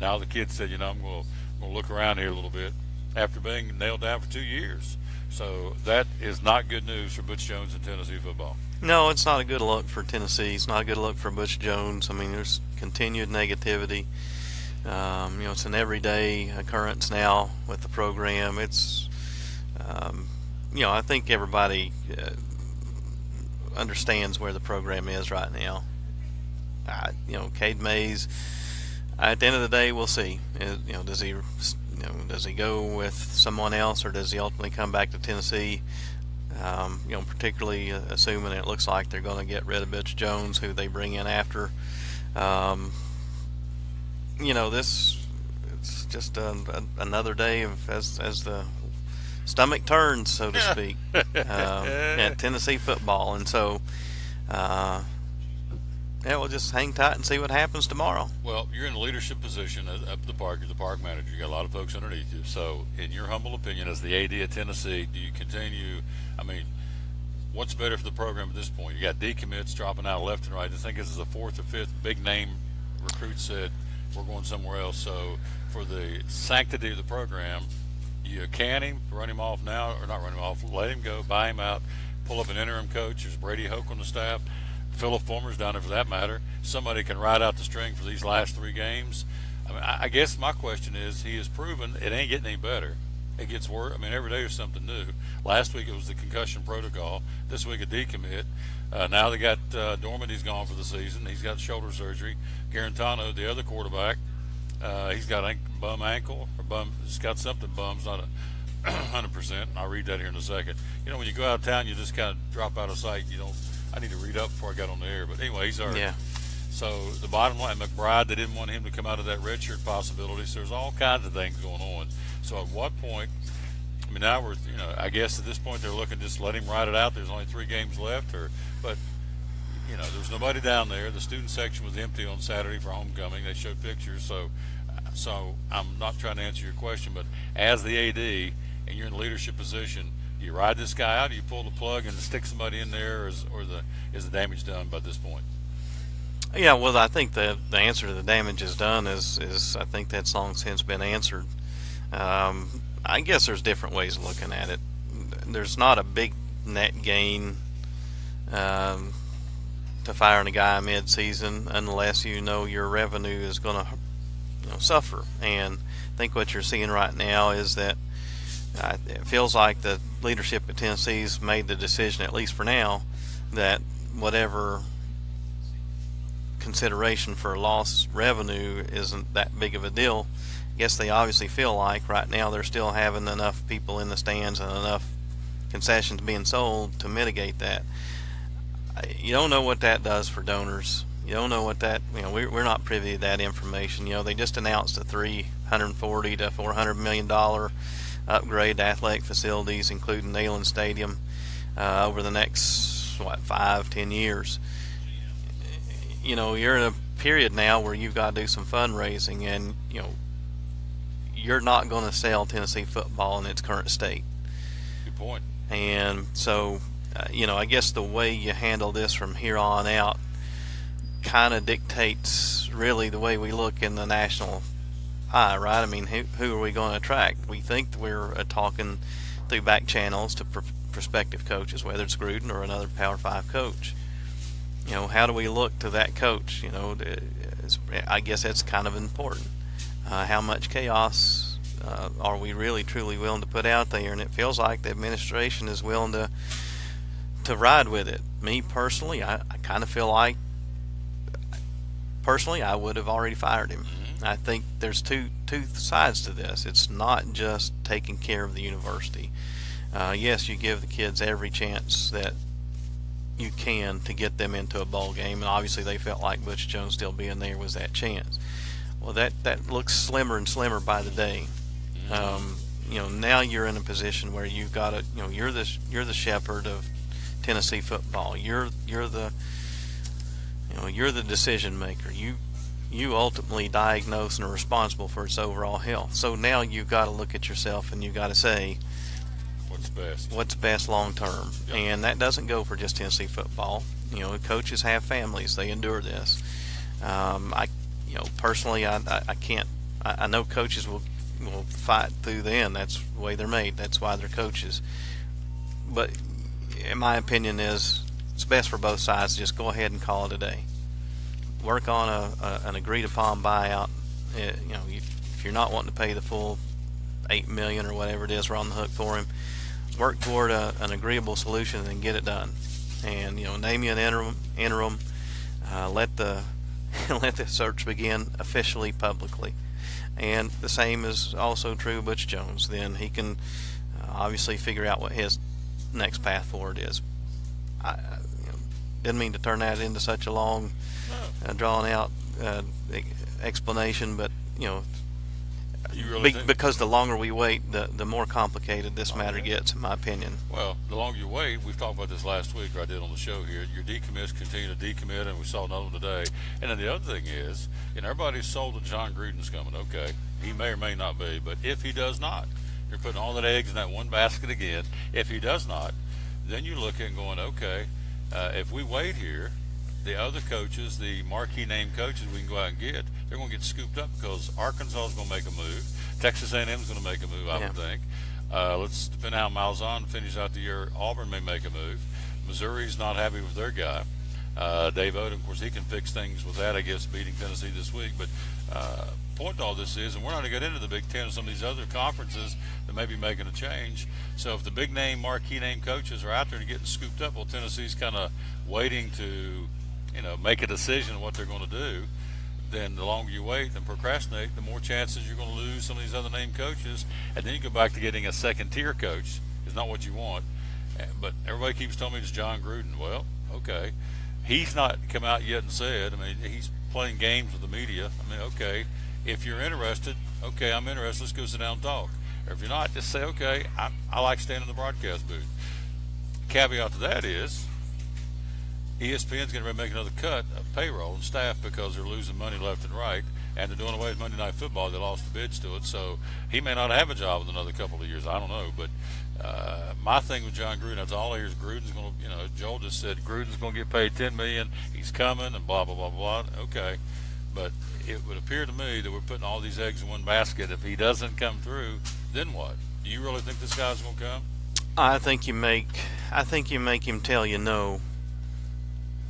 Speaker 1: Now the kid said, I'm going to look around here a little bit after being nailed down for 2 years. So that is not good news for Butch Jones and Tennessee football.
Speaker 9: No, it's not a good look for Tennessee. It's not a good look for Butch Jones. I mean, there's continued negativity. It's an everyday occurrence now with the program. It's, I think everybody understands where the program is right now. Cade Mays, at the end of the day, we'll see. Does he go with someone else, or does he ultimately come back to Tennessee? Particularly assuming it looks like they're going to get rid of Butch Jones, who they bring in after. It's just another day of as the stomach turns, so to speak, at Tennessee football. And so, yeah, we'll just hang tight and see what happens tomorrow.
Speaker 1: Well, you're in a leadership position up at the park. You're the park manager. You got a lot of folks underneath you. So, in your humble opinion, as the AD at Tennessee, do you continue? I mean, what's better for the program at this point? You got decommits dropping out left and right. I think this is the fourth or fifth big name recruit said we're going somewhere else. So, for the sanctity of the program, you can him, run him off now, or not run him off, let him go, buy him out, pull up an interim coach. There's Brady Hoke on the staff. Philip Fulmer's down there for that matter. Somebody can ride out the string for these last 3 games. I mean, I guess my question is, he has proven it ain't getting any better. It gets worse. I mean, every day there's something new. Last week it was the concussion protocol. This week a decommit. Now they got Dorman. He's gone for the season. He's got shoulder surgery. Garantano, the other quarterback, he's got bum ankle or bum. He's got something bums, not 100%. I'll read that here in a second. You know, when you go out of town, you just kind of drop out of sight. You don't. I need to read up before I got on the air. But anyway, he's hurt.
Speaker 9: Yeah.
Speaker 1: So the bottom line, McBride, they didn't want him to come out of that redshirt possibility. So there's all kinds of things going on. So at what point? I mean, now we're, I guess at this point they're looking just let him ride it out. There's only 3 games left, but there's nobody down there. The student section was empty on Saturday for homecoming. They showed pictures. So I'm not trying to answer your question, but as the AD and you're in a leadership position, do you ride this guy out, or you pull the plug and stick somebody in there, is the damage done by this point?
Speaker 9: Yeah, well, I think the answer to the damage is done is I think that's long since been answered. I guess there's different ways of looking at it. There's not a big net gain to firing a guy mid-season unless your revenue is going to suffer. And I think what you're seeing right now is that it feels like the leadership at Tennessee's made the decision, at least for now, that whatever consideration for lost revenue isn't that big of a deal. I guess they obviously feel like right now they're still having enough people in the stands and enough concessions being sold to mitigate that. You don't know what that does for donors. You don't know what that, we're not privy to that information. They just announced a $340 to $400 million upgrade to athletic facilities, including Neyland Stadium, over the next 5-10 years. You're in a period now where you've got to do some fundraising, and you're not going to sell Tennessee football in its current state.
Speaker 1: Good point.
Speaker 9: And so I guess the way you handle this from here on out kind of dictates really the way we look in the national eye, right? I mean, who are we going to attract? We think we're talking through back channels to prospective coaches, whether it's Gruden or another Power 5 coach. How do we look to that coach? I guess that's kind of important. How much chaos are we really truly willing to put out there? And it feels like the administration is willing to ride with it. Me personally, I kind of feel like I would have already fired him. I think there's two sides to this. It's not just taking care of the university. Yes, you give the kids every chance that you can to get them into a bowl game, and obviously they felt like Butch Jones still being there was that chance. Well, that looks slimmer and slimmer by the day. Now you're in a position where you've got to, you're the shepherd of Tennessee football. You're the decision maker. You ultimately diagnose and are responsible for its overall health. So now you've got to look at yourself and you've got to say, what's best long term? Yep. And that doesn't go for just Tennessee football. Coaches have families; they endure this. Personally, I can't. I know coaches will fight through the end. That's the way they're made. That's why they're coaches. But in my opinion, it's best for both sides to just go ahead and call it a day. Work on an agreed upon buyout. If you're not wanting to pay the full $8 million or whatever it is, we're on the hook for him. Work toward an agreeable solution and get it done. And name you an interim. Let the search begin officially, publicly. And the same is also true of Butch Jones. Then he can obviously figure out what his next path forward is. I didn't mean to turn that into such a long, drawn out explanation, but
Speaker 1: You You really think?
Speaker 9: Because the longer we wait, the more complicated this matter gets, in my opinion.
Speaker 1: Well, the longer you wait, we've talked about this last week, or I did on the show here, your decommits continue to decommit, and we saw another one today. And then the other thing is, everybody's sold that John Gruden's coming. Okay, he may or may not be, but if he does not, you're putting all that eggs in that one basket again. If he does not, then you look and going, okay, if we wait here, the other coaches, the marquee name coaches we can go out and get, they're going to get scooped up because Arkansas is going to make a move. Texas A&M is going to make a move, I would think. Let's depend on how Malzahn finishes out the year. Auburn may make a move. Missouri's not happy with their guy. Dave Odom, of course, he can fix things with that, I guess, beating Tennessee this week. But point to all this is, and we're not going to get into the Big Ten and some of these other conferences that may be making a change. So if the big name, marquee name coaches are out there and getting scooped up, well, Tennessee's kind of waiting to, make a decision on what they're going to do. Then the longer you wait and procrastinate, the more chances you're going to lose some of these other name coaches. And then you go back to getting a second-tier coach. Is not what you want. But everybody keeps telling me it's John Gruden. Well, okay. He's not come out yet and said, he's playing games with the media. Okay, if you're interested, okay, I'm interested. Let's go sit down and talk. Or if you're not, just say, okay, I like staying in the broadcast booth. Caveat to that is, ESPN's going to make another cut of payroll and staff because they're losing money left and right, and they're doing away with Monday Night Football. They lost the bids to it, so he may not have a job in another couple of years. I don't know, but my thing with John Gruden, that's all I hear is Gruden's going to, Joel just said Gruden's going to get paid $10 million. He's coming, and blah blah blah blah. Okay, but it would appear to me that we're putting all these eggs in one basket. If he doesn't come through, then what? Do you really think this guy's going to come?
Speaker 9: I think you make him tell you no.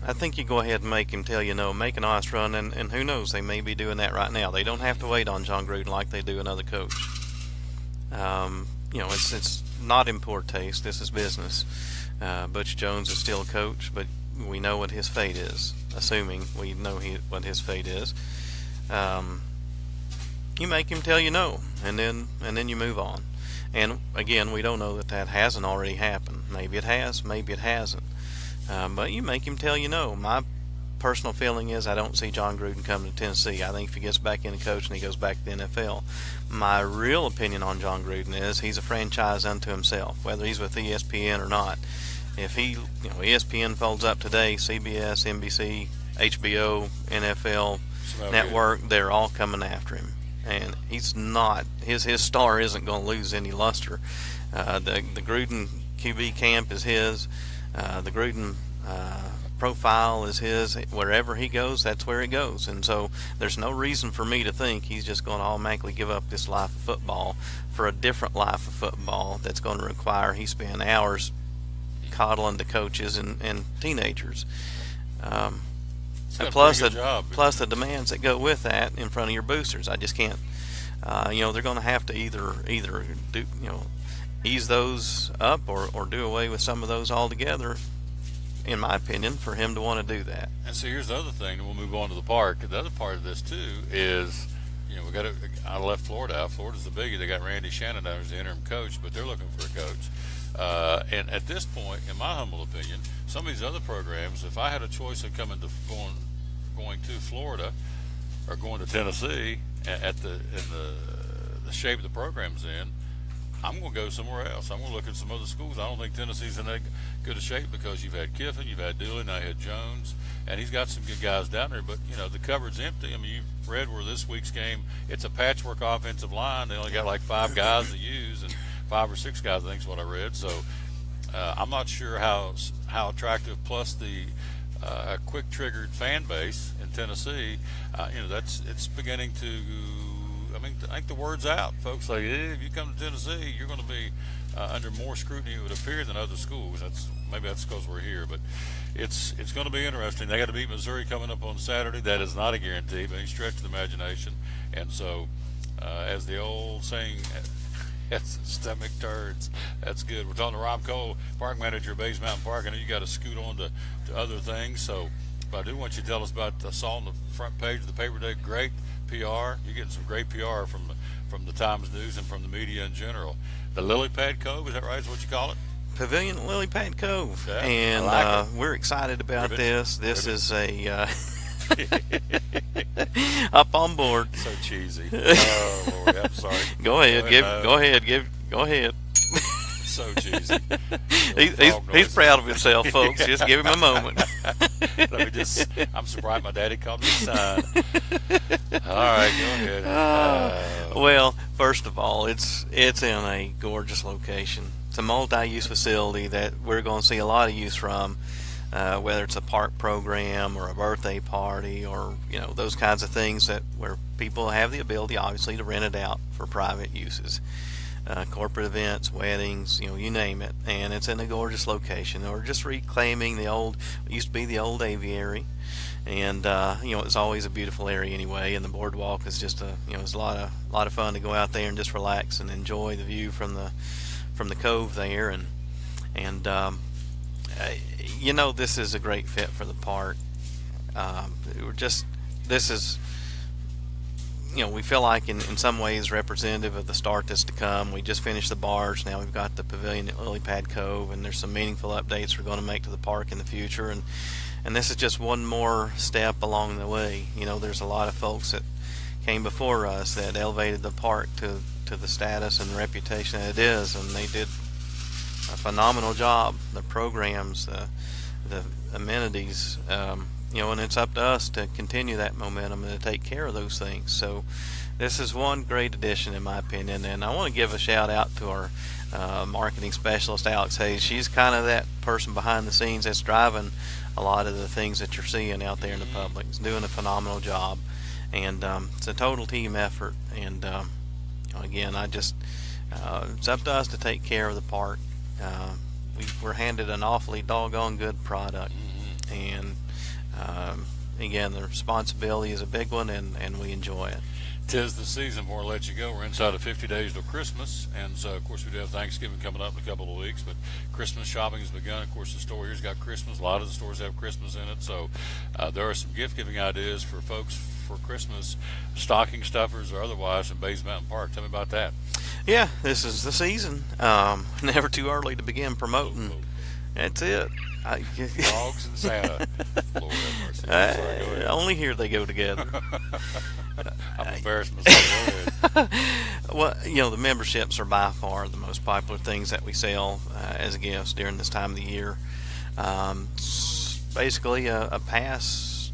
Speaker 9: I think you go ahead and make him tell you no, make an honest run, and who knows, they may be doing that right now. They don't have to wait on John Gruden like they do another coach. It's not in poor taste. This is business. Butch Jones is still a coach, but we know what his fate is, assuming we know what his fate is. You make him tell you no, and then you move on. And again, we don't know that hasn't already happened. Maybe it has, maybe it hasn't. But you make him tell you no. My personal feeling is I don't see John Gruden coming to Tennessee. I think if he gets back into coaching, he goes back to the NFL. My real opinion on John Gruden is he's a franchise unto himself, whether he's with ESPN or not. If ESPN folds up today, CBS, NBC, HBO, NFL, Network, they're all coming after him. And he's not, his star isn't going to lose any luster. The Gruden QB camp is his. The Gruden profile is his. Wherever he goes, that's where it goes. And so there's no reason for me to think he's just going to automatically give up this life of football for a different life of football that's going to require he spend hours coddling the coaches and teenagers. And plus the demands that go with that in front of your boosters. I just can't. They're going to have to either do ease those up or do away with some of those altogether, in my opinion, for him to want to do that.
Speaker 1: And so here's the other thing, and we'll move on to the park. The other part of this too is, I left Florida out. Florida's the biggie. They got Randy Shannon as the interim coach, but they're looking for a coach. And at this point, in my humble opinion, some of these other programs, if I had a choice of going to Florida or going to Tennessee in the shape of the program's in, I'm going to go somewhere else. I'm going to look at some other schools. I don't think Tennessee's in that good a shape because you've had Kiffin, you've had Dooley, now you had Jones, and he's got some good guys down there. But, the cupboard's empty. You've read where this week's game, it's a patchwork offensive line. They only got like 5 guys to use, and 5 or 6 guys, I think is what I read. So I'm not sure how attractive, plus the quick-triggered fan base in Tennessee, it's beginning to... I think the word's out. Folks like, if you come to Tennessee, you're going to be under more scrutiny, it would appear, than other schools. Maybe that's because we're here, but it's going to be interesting. They got to beat Missouri coming up on Saturday. That is not a guarantee, but any stretch of the imagination. And so, as the old saying, that's stomach turds. That's good. We're talking to Rob Cole, park manager of Bays Mountain Park. I know you got to scoot on to other things, so but I do want you to tell us about the Saw on the front page of the paper today. Great PR. You're getting some great PR from the Times News and from the media in general. The Lily Pad Cove, is that right? Is what you call it?
Speaker 9: Pavilion Lily Pad Cove.
Speaker 1: Yeah,
Speaker 9: and
Speaker 1: I like
Speaker 9: we're excited about this. This is a Up on board.
Speaker 1: So cheesy. Oh, Lord, I'm sorry.
Speaker 9: Go ahead.
Speaker 1: So cheesy.
Speaker 9: He's proud of himself, folks. Just give him a moment.
Speaker 1: I'm surprised my daddy called me a son. All right, go ahead.
Speaker 9: Well, first of all, it's in a gorgeous location. It's a multi-use facility that we're going to see a lot of use from, whether it's a park program or a birthday party or those kinds of things where people have the ability, obviously, to rent it out for private uses. Corporate events, weddings, you name it, and it's in a gorgeous location. We're just reclaiming it used to be the old aviary, and it's always a beautiful area anyway. And the boardwalk is just it's a lot of fun to go out there and just relax and enjoy the view from the cove there, and this is a great fit for the park. We feel like in some ways representative of the start that's to come. We just finished the barge. Now we've got the pavilion at Lily Pad Cove, and there's some meaningful updates we're going to make to the park in the future. And this is just one more step along the way. There's a lot of folks that came before us that elevated the park to the status and reputation that it is, and they did a phenomenal job. The programs, the amenities, and it's up to us to continue that momentum and to take care of those things. So this is one great addition in my opinion, and I want to give a shout out to our marketing specialist, Alex Hayes. She's kind of that person behind the scenes that's driving a lot of the things that you're seeing out there in the public. She's doing a phenomenal job, and it's a total team effort. And again, it's up to us to take care of the park. We're handed an awfully doggone good product, and again, the responsibility is a big one, and we enjoy it.
Speaker 1: 'Tis the season before I let you go. We're inside of 50 days till Christmas, and so of course we do have Thanksgiving coming up in a couple of weeks, but Christmas shopping has begun. Of course, the store here's got Christmas. A lot of the stores have Christmas in it, so there are some gift giving ideas for folks for Christmas, stocking stuffers or otherwise in Bays Mountain Park. Tell me about that.
Speaker 9: Yeah, this is the season. Never too early to begin promoting. That's it.
Speaker 1: Dogs and Santa. Lord have mercy. Sorry, go ahead.
Speaker 9: Only here they go together.
Speaker 1: I'm embarrassed myself. Go ahead.
Speaker 9: Well, the memberships are by far the most popular things that we sell as gifts during this time of the year. It's basically a pass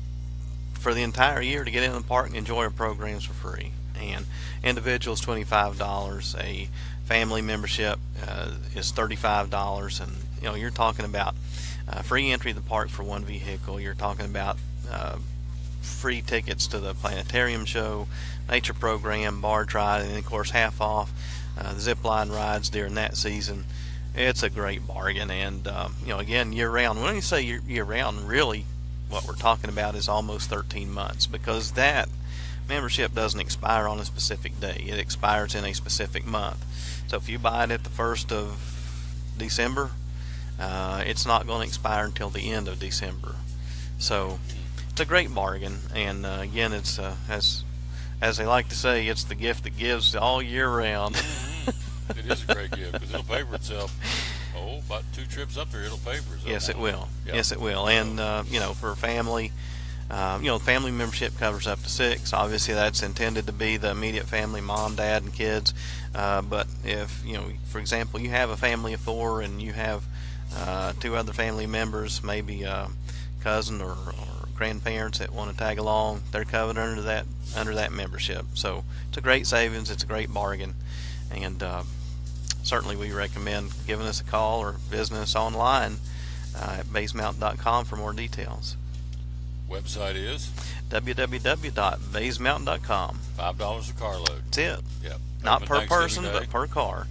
Speaker 9: for the entire year to get in the park and enjoy our programs for free. And individuals $25, a family membership is $35, and you're talking about free entry to the park for one vehicle. You're talking about free tickets to the planetarium show, nature program, barge ride, and of course half off the zip line rides during that season. It's a great bargain, and again, year round. When you say year round, really what we're talking about is almost 13 months, because that membership doesn't expire on a specific day. It expires in a specific month. So if you buy it at the 1st of December, it's not going to expire until the end of December. So it's a great bargain, and again, it's as they like to say, it's the gift that gives all year round.
Speaker 1: It is a great gift because it'll pay for itself. About 2 trips up there, it'll pay for itself.
Speaker 9: Yes, it will.
Speaker 1: Yeah.
Speaker 9: Yes, it will. And for family, family membership covers up to 6. Obviously, that's intended to be the immediate family, mom, dad, and kids. But if for example, you have a family of 4 and you have 2 other family members, maybe a cousin or grandparents that want to tag along, they're covered under that membership. So it's a great savings. It's a great bargain, and certainly we recommend giving us a call or visiting us online at baysmountain.com for more details.
Speaker 1: Website is
Speaker 9: www.baysmountain.com.
Speaker 1: $5 a carload.
Speaker 9: That's it.
Speaker 1: Yep.
Speaker 9: Not
Speaker 1: Open
Speaker 9: per person,
Speaker 1: Day.
Speaker 9: but per car.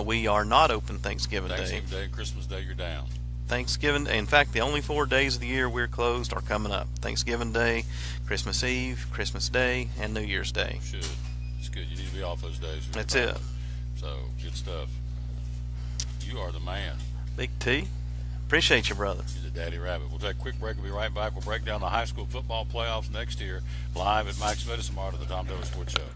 Speaker 9: We are not open Thanksgiving Day.
Speaker 1: Thanksgiving Day, Christmas Day, you're down.
Speaker 9: Thanksgiving, in fact, the only 4 days of the year we're closed are coming up. Thanksgiving Day, Christmas Eve, Christmas Day, and New Year's Day.
Speaker 1: Should. It's good. You need to be off those days.
Speaker 9: That's it.
Speaker 1: So, good stuff. You are the man.
Speaker 9: Big T. Appreciate you, brother.
Speaker 1: You're the daddy rabbit. We'll take a quick break. We'll be right back. We'll break down the high school football playoffs next year, live at Max Medicine Mart at the Tom Taylor Sports Show.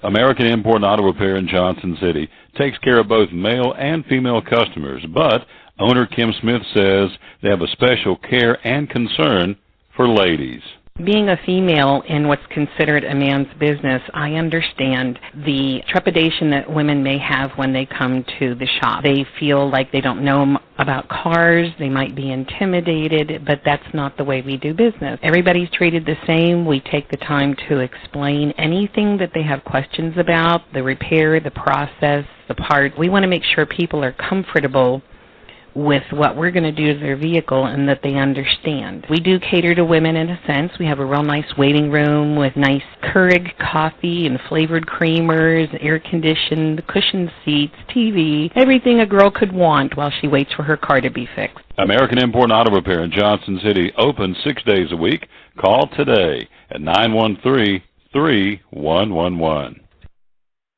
Speaker 2: American Import and Auto Repair in Johnson City takes care of both male and female customers, but owner Kim Smith says they have a special care and concern for ladies.
Speaker 10: Being a female in what's considered a man's business, I understand the trepidation that women may have when they come to the shop. They feel like they don't know about cars, they might be intimidated, but that's not the way we do business. Everybody's treated the same. We take the time to explain anything that they have questions about, the repair, the process, the part. We want to make sure people are comfortable with what we're going to do to their vehicle and that they understand. We do cater to women in a sense. We have a real nice waiting room with nice Keurig coffee and flavored creamers, air-conditioned, cushioned seats, TV, everything a girl could want while she waits for her car to be fixed.
Speaker 2: American Import Auto Repair in Johnson City, open 6 days a week. Call today at 913-3111.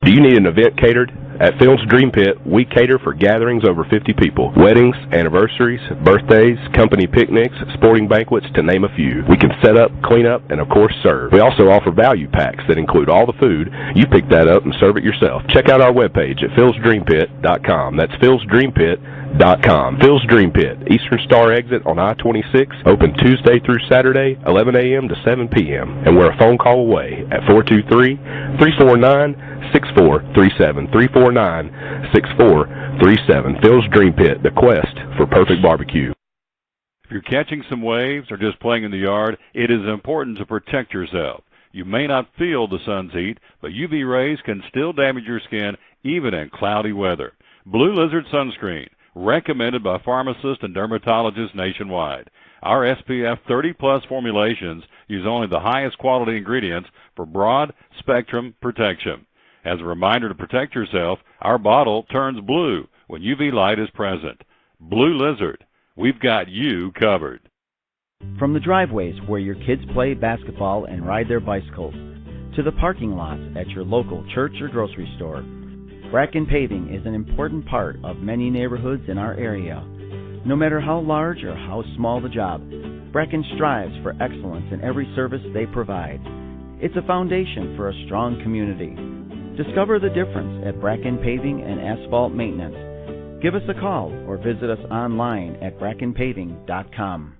Speaker 4: Do you need an event catered? At Phil's Dream Pit, we cater for gatherings over 50 people. Weddings, anniversaries, birthdays, company picnics, sporting banquets, to name a few. We can set up, clean up, and of course serve. We also offer value packs that include all the food. You pick that up and serve it yourself. Check out our webpage at philsdreampit.com. That's philsdreampit.com. Phil's Dream Pit, Eastern Star exit on I-26, open Tuesday through Saturday, 11 a.m. to 7 p.m. And we're a phone call away at 423-349-6437, 349-6437. Phil's Dream Pit, the quest for perfect barbecue.
Speaker 2: If you're catching some waves or just playing in the yard, it is important to protect yourself. You may not feel the sun's heat, but UV rays can still damage your skin even in cloudy weather. Blue Lizard Sunscreen, recommended by pharmacists and dermatologists nationwide. Our SPF 30-plus formulations use only the highest quality ingredients for broad spectrum protection. As a reminder to protect yourself, our bottle turns blue when UV light is present. Blue Lizard, we've got you covered.
Speaker 11: From the driveways where your kids play basketball and ride their bicycles, to the parking lots at your local church or grocery store, Bracken Paving is an important part of many neighborhoods in our area. No matter how large or how small the job, Bracken strives for excellence in every service they provide. It's a foundation for a strong community. Discover the difference at Bracken Paving and Asphalt Maintenance. Give us a call or visit us online at brackenpaving.com.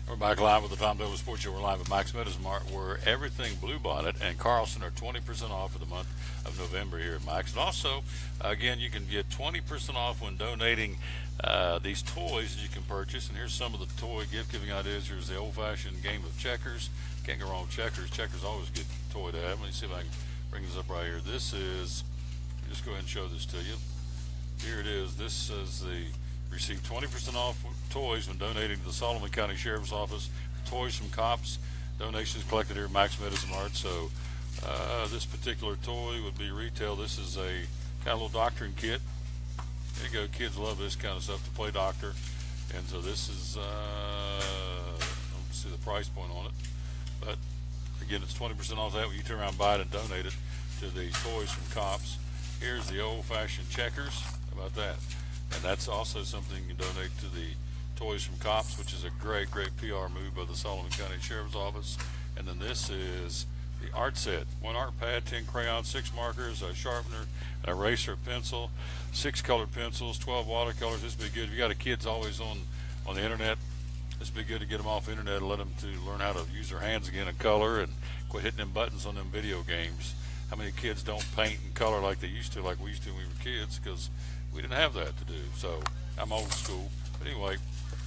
Speaker 1: We're back live with the Tom Dover Sports Show. We're live at Max Mart, where everything Bluebonnet and Carlson are 20% off for the month of November here at Max. And also, again, you can get 20% off when donating these toys that you can purchase. And here's some of the toy gift-giving ideas. Here's the old-fashioned game of checkers. Can't go wrong with checkers. Checkers always a good toy to have. Let me see if I can bring this up right here. This is, just go ahead and show this to you. Here it is. This is the receive 20% off toys when donating to the Sullivan County Sheriff's Office. Toys from cops. Donations collected here at Max Mart. So this particular toy would be retail. This is a kind of little doctoring kit. There you go. Kids love this kind of stuff to play doctor. And so this is, let's see the price point on it. But again, it's 20% off that when you turn around and buy it and donate it to the Toys from Cops. Here's the old-fashioned checkers. How about that? And that's also something you can donate to the Toys from Cops, which is a great, great PR move by the Sullivan County Sheriff's Office. And then this is the art set. 1 art pad, 10 crayons, 6 markers, a sharpener, an eraser, pencil, 6 colored pencils, 12 watercolors. This would be good. If you got a kids always on the internet, this would be good to get them off the internet and let them to learn how to use their hands again and color and quit hitting them buttons on them video games. How many kids don't paint and color like they used to, like we used to when we were kids, because we didn't have that to do. So I'm old school. But anyway,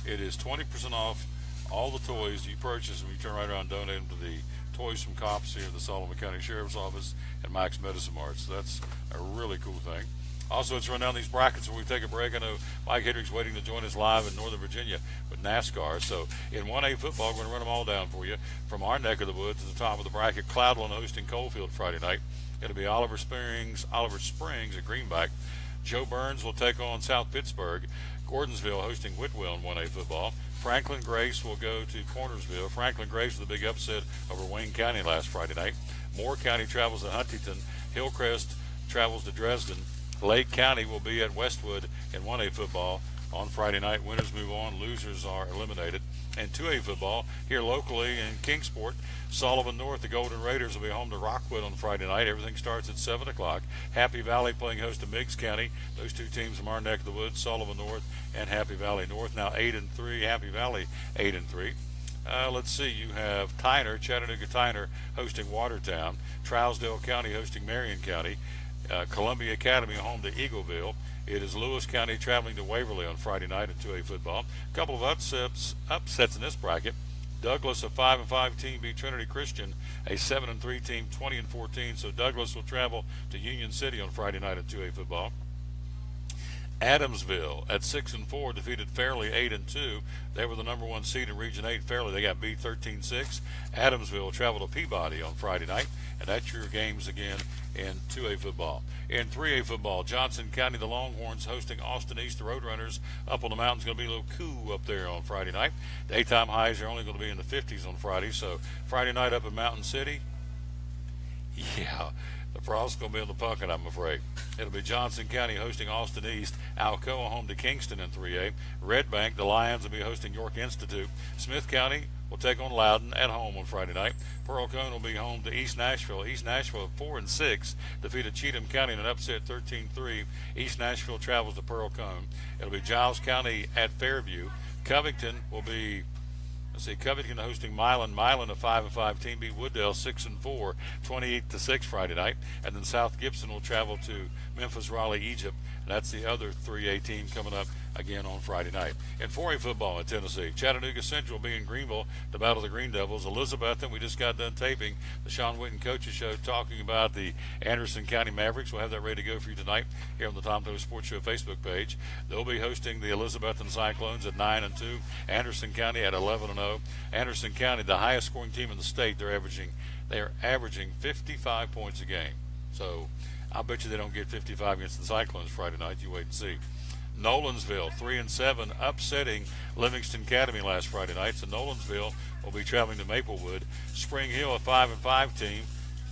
Speaker 1: it is 20% off all the toys you purchase when you turn right around and donate them to the Toys from Cops here at the Sullivan County Sheriff's Office and Max Mart. So that's a really cool thing. Also, let's run down these brackets before we take a break. I know Mike Hedrick's waiting to join us live in Northern Virginia with NASCAR. So in 1A football, we're going to run them all down for you. From our neck of the woods to the top of the bracket, Cloudland hosting Coalfield Friday night. It'll be Oliver Springs at Greenback. Joe Burns will take on South Pittsburgh. Gordonsville hosting Whitwell in 1A football. Franklin Grace will go to Cornersville. Franklin Grace with a big upset over Wayne County last Friday night. Moore County travels to Huntington. Hillcrest travels to Dresden. Lake County will be at Westwood in 1A football on Friday night. Winners move on, losers are eliminated. And 2A football here locally in Kingsport, Sullivan North, the Golden Raiders will be home to Rockwood on Friday night. Everything starts at 7 o'clock. Happy Valley playing host to Meigs County. Those two teams from our neck of the woods, Sullivan North and Happy Valley North, now 8-3. Happy Valley 8-3. Let's see, you have Chattanooga Tyner hosting Watertown. Trousdale County hosting Marion County. Columbia Academy home to Eagleville. It is Lewis County traveling to Waverly on Friday night in 2A football. A couple of upsets in this bracket. Douglas, a 5-5 team, beat Trinity Christian, a 7-3 team, 20-14. So Douglas will travel to Union City on Friday night in 2A football. Adamsville at 6-4 defeated Fairleigh 8-2. They were the number one seed in Region 8. Fairleigh, they got beat 13-6. Adamsville will travel to Peabody on Friday night, and that's your games again in 2A football. In 3A football, Johnson County, the Longhorns hosting Austin East. The Roadrunners up on the mountain's going to be a little cool up there on Friday night. Daytime highs are only going to be in the 50s on Friday, so Friday night up in Mountain City, yeah, the frost's going to be on the pumpkin, I'm afraid. It'll be Johnson County hosting Austin East. Alcoa home to Kingston in 3A. Red Bank, the Lions will be hosting York Institute. Smith County will take on Loudon at home on Friday night. Pearl Cone will be home to East Nashville. East Nashville 4-6 defeated Cheatham County in an upset 13-3. East Nashville travels to Pearl Cone. It'll be Giles County at Fairview. Covington will be Covington hosting Milan. Milan, a 5-5 team, beat Wooddale 6-4, 28-6 Friday night. And then South Gibson will travel to Memphis, Raleigh, Egypt. And that's the other 3A team coming up again on Friday night. In 4A football in Tennessee, Chattanooga Central will be in Greenville to battle the Green Devils. Elizabethton, we just got done taping the Sean Witten Coaches Show talking about the Anderson County Mavericks. We'll have that ready to go for you tonight here on the Tom Taylor Sports Show Facebook page. They'll be hosting the Elizabethton Cyclones at 9-2. Anderson County at 11-0. Anderson County, the highest scoring team in the state, they're averaging 55 points a game. So I bet you they don't get 55 against the Cyclones Friday night. You wait and see. Nolensville 3-7, upsetting Livingston Academy last Friday night. So Nolensville will be traveling to Maplewood. Spring Hill, a 5-5 team,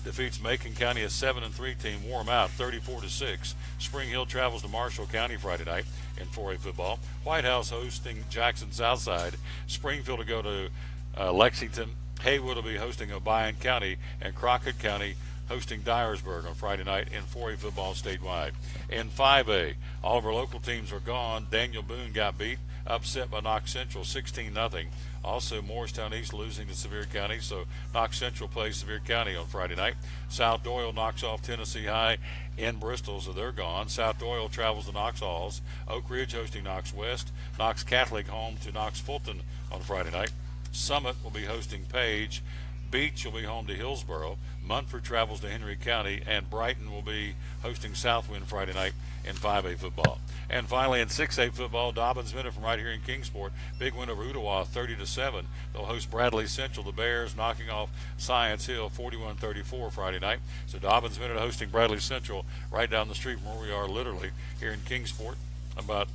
Speaker 1: defeats Macon County, a 7-3 team. Wore them out 34-6. Spring Hill travels to Marshall County Friday night in 4A football. White House hosting Jackson Southside. Springfield will go to Lexington. Haywood will be hosting Obion County, and Crockett County hosting Dyersburg on Friday night in 4A football statewide. In 5A, all of our local teams are gone. Daniel Boone got beat, upset by Knox Central 16-0. Also, Morristown East losing to Sevier County, so Knox Central plays Sevier County on Friday night. South Doyle knocks off Tennessee High in Bristol, so they're gone. South Doyle travels to Knox Halls. Oak Ridge hosting Knox West. Knox Catholic home to Knox Fulton on Friday night. Summit will be hosting Page. Beach will be home to Hillsboro. Munford travels to Henry County, and Brighton will be hosting Southwind Friday night in 5A football. And finally, in 6A football, Dobbins Minute from right here in Kingsport, big win over Ottawa, 30-7. They'll host Bradley Central, the Bears knocking off Science Hill, 41-34 Friday night. So Dobbins Minute hosting Bradley Central right down the street from where we are, literally here in Kingsport, about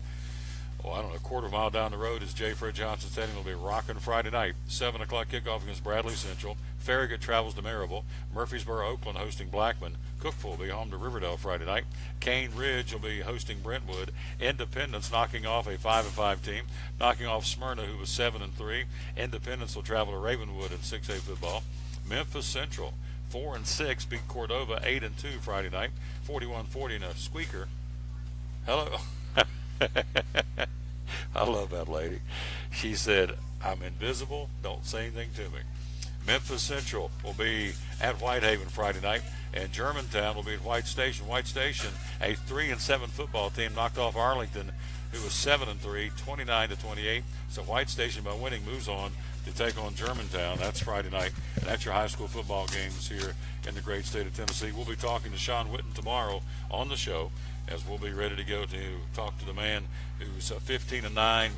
Speaker 1: a quarter mile down the road is J. Fred Johnson Stadium. Will be rocking Friday night. 7 o'clock kickoff against Bradley Central. Farragut travels to Maryville. Murfreesboro, Oakland hosting Blackman. Cookville will be home to Riverdale Friday night. Cane Ridge will be hosting Brentwood. Independence knocking off a 5-5 team, knocking off Smyrna, who was 7-3. Independence will travel to Ravenwood in 6A football. Memphis Central 4-6 beat Cordova 8-2 Friday night, 41-40 in a squeaker. Hello. I love that lady. She said, "I'm invisible. Don't say anything to me." Memphis Central will be at Whitehaven Friday night, and Germantown will be at White Station. White Station, a 3-7 football team, knocked off Arlington, who was 7-3, 29-28. So White Station, by winning, moves on to take on Germantown. That's Friday night, and that's your high school football games here in the great state of Tennessee. We'll be talking to Sean Witten tomorrow on the show. as we'll be ready to go to talk to the man who's 15-9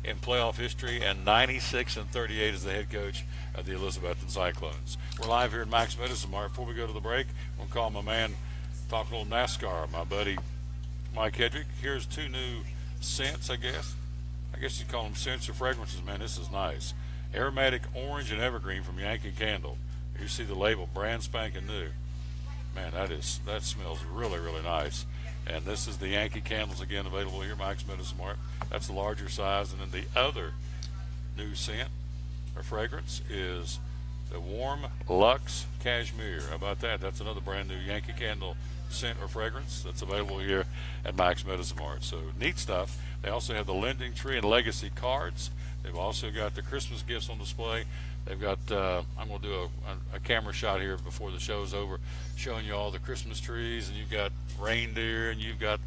Speaker 1: in playoff history and 96-38 as the head coach of the Elizabethton Cyclones. We're live here at Max Medicine Mart. Before we go to the break, we'll call my man, talk a little NASCAR, my buddy Mike Hedrick. Here's two new scents, I guess you'd call them scents or fragrances. Man, this is nice. Aromatic orange and evergreen from Yankee Candle. You see the label, brand spanking new. Man, that smells really, really nice. And this is the Yankee Candles, again, available here at Max Medicine Mart. That's the larger size. And then the other new scent or fragrance is the Warm Luxe Cashmere. How about that? That's another brand new Yankee Candle scent or fragrance that's available here at Max Medicine Mart. So neat stuff. They also have the Lending Tree and Legacy cards. They've also got the Christmas gifts on display. They've got, I'm going to do a camera shot here before the show's over, showing you all the Christmas trees, and you've got reindeer, and you've got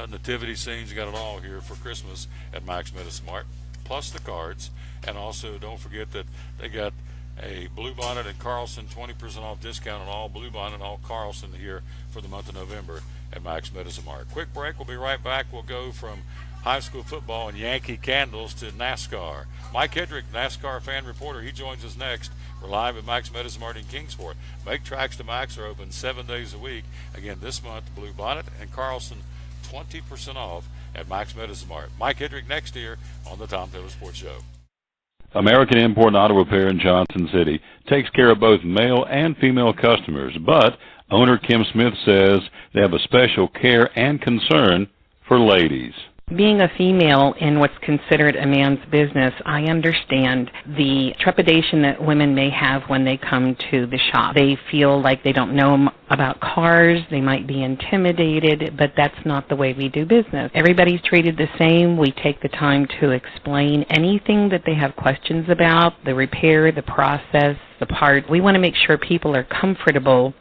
Speaker 1: nativity scenes. You got it all here for Christmas at Max Medicine Mart, plus the cards. And also, don't forget that they got a Blue Bonnet and Carlson 20% off discount on all Blue Bonnet and all Carlson here for the month of November at Max Medicine Mart. Quick break. We'll be right back. We'll go from high school football and Yankee Candles to NASCAR. Mike Hedrick, NASCAR fan reporter, he joins us next. We're live at Max Medicine Mart in Kingsport. Make Tracks to Max are open 7 days a week. Again, this month, Blue Bonnet and Carlson 20% off at Max Medicine Mart. Mike Hedrick next year on the Tom Taylor Sports Show.
Speaker 2: American Import and Auto Repair in Johnson City takes care of both male and female customers, but owner Kim Smith says they have a special care and concern for ladies.
Speaker 10: Being a female in what's considered a man's business, I understand the trepidation that women may have when they come to the shop. They feel like they don't know about cars, they might be intimidated, but that's not the way we do business. Everybody's treated the same. We take the time to explain anything that they have questions about, the repair, the process, the part. We want to make sure people are comfortable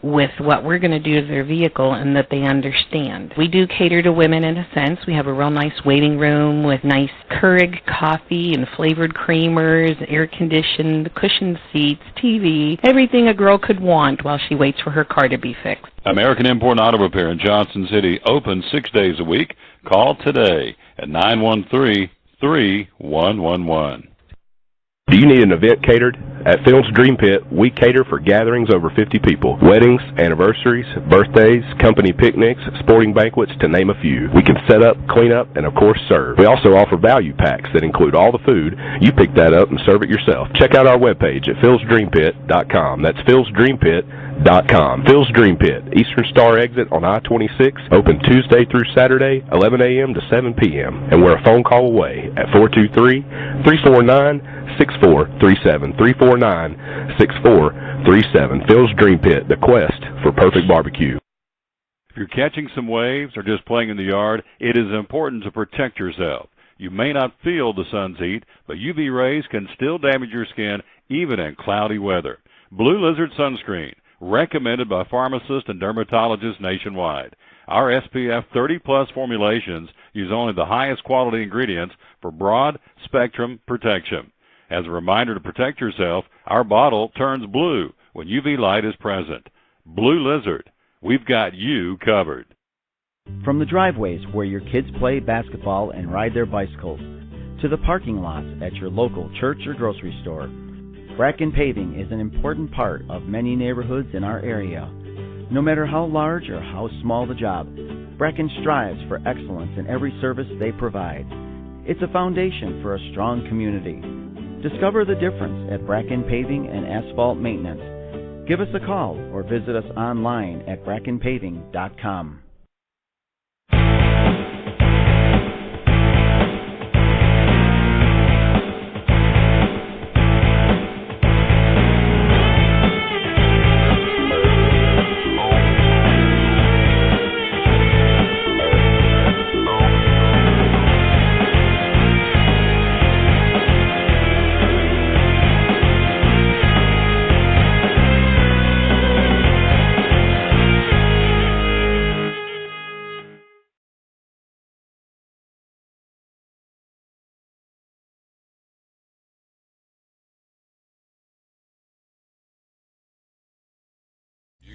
Speaker 10: with what we're going to do to their vehicle and that they understand. We do cater to women in a sense. We have a real nice waiting room with nice Keurig coffee and flavored creamers, air-conditioned, cushioned seats, TV, everything a girl could want while she waits for her car to be fixed.
Speaker 2: American Import and Auto Repair in Johnson City, open 6 days a week. Call today at 913-3111.
Speaker 4: Do you need an event catered? At Phil's Dream Pit, we cater for gatherings over 50 people, weddings, anniversaries, birthdays, company picnics, sporting banquets, to name a few. We can set up, clean up, and of course serve. We also offer value packs that include all the food. You pick that up and serve it yourself. Check out our webpage at philsdreampit.com. That's philsdreampit.com. Phil's Dream Pit, Eastern Star exit on I-26, open Tuesday through Saturday, 11 a.m. to 7 p.m. And we're a phone call away at 423-349-6437, 349-6437. Phil's Dream Pit, the quest for perfect barbecue.
Speaker 2: If you're catching some waves or just playing in the yard, it is important to protect yourself. You may not feel the sun's heat, but UV rays can still damage your skin even in cloudy weather. Blue Lizard Sunscreen, recommended by pharmacists and dermatologists nationwide. Our SPF 30-plus formulations use only the highest quality ingredients for broad spectrum protection. As a reminder to protect yourself, our bottle turns blue when UV light is present. Blue Lizard, we've got you covered.
Speaker 11: From the driveways where your kids play basketball and ride their bicycles, to the parking lots at your local church or grocery store, Bracken Paving is an important part of many neighborhoods in our area. No matter how large or how small the job, Bracken strives for excellence in every service they provide. It's a foundation for a strong community. Discover the difference at Bracken Paving and Asphalt Maintenance. Give us a call or visit us online at brackenpaving.com.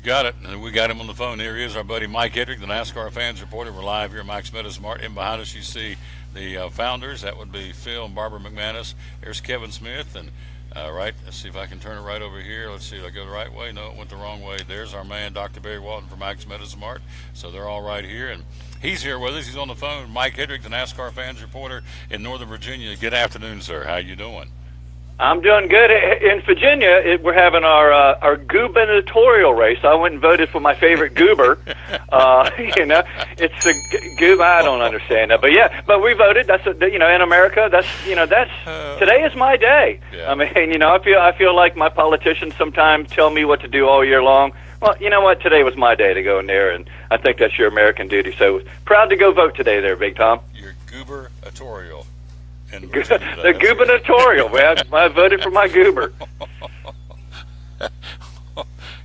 Speaker 1: You got it. And we got him on the phone. Here he is, our buddy Mike Hedrick, the NASCAR fans reporter. We're live here at Mike's Meadows Mart. In behind us, you see the founders. That would be Phil and Barbara McManus. There's Kevin Smith. And right, let's see if I can turn it right over here. Let's see if I go the right way. No, it went the wrong way. There's our man, Dr. Barry Walton from Mike's Meadows Mart. So they're all right here. And he's here with us. He's on the phone. Mike Hedrick, the NASCAR fans reporter in Northern Virginia. Good afternoon, sir. How you doing?
Speaker 12: I'm doing good. In Virginia, we're having our gubernatorial race. I went and voted for my favorite goober. It's a goob. I don't understand that, but we voted. That's in America. That's today is my day.
Speaker 1: Yeah.
Speaker 12: I mean, I feel like my politicians sometimes tell me what to do all year long. Well, you know what? Today was my day to go in there, and I think that's your American duty. So proud to go vote today, there, Big Tom.
Speaker 1: Your gubernatorial.
Speaker 12: The gubernatorial, man. I voted for my goober.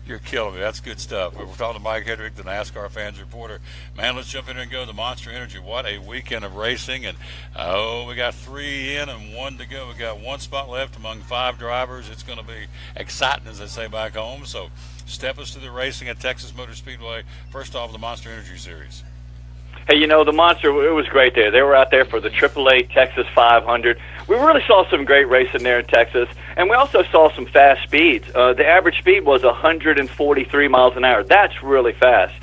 Speaker 1: You're killing me. That's good stuff. We're talking to Mike Hedrick, the NASCAR fans reporter. Man, let's jump in and go. The Monster Energy. What a weekend of racing. And, we got 3 in and 1 to go. We got 1 spot left among 5 drivers. It's going to be exciting, as they say back home. So step us through the racing at Texas Motor Speedway. First off, the Monster Energy Series.
Speaker 12: Hey, the Monster, it was great there. They were out there for the AAA Texas 500. We really saw some great racing there in Texas, and we also saw some fast speeds. The average speed was 143 miles an hour. That's really fast.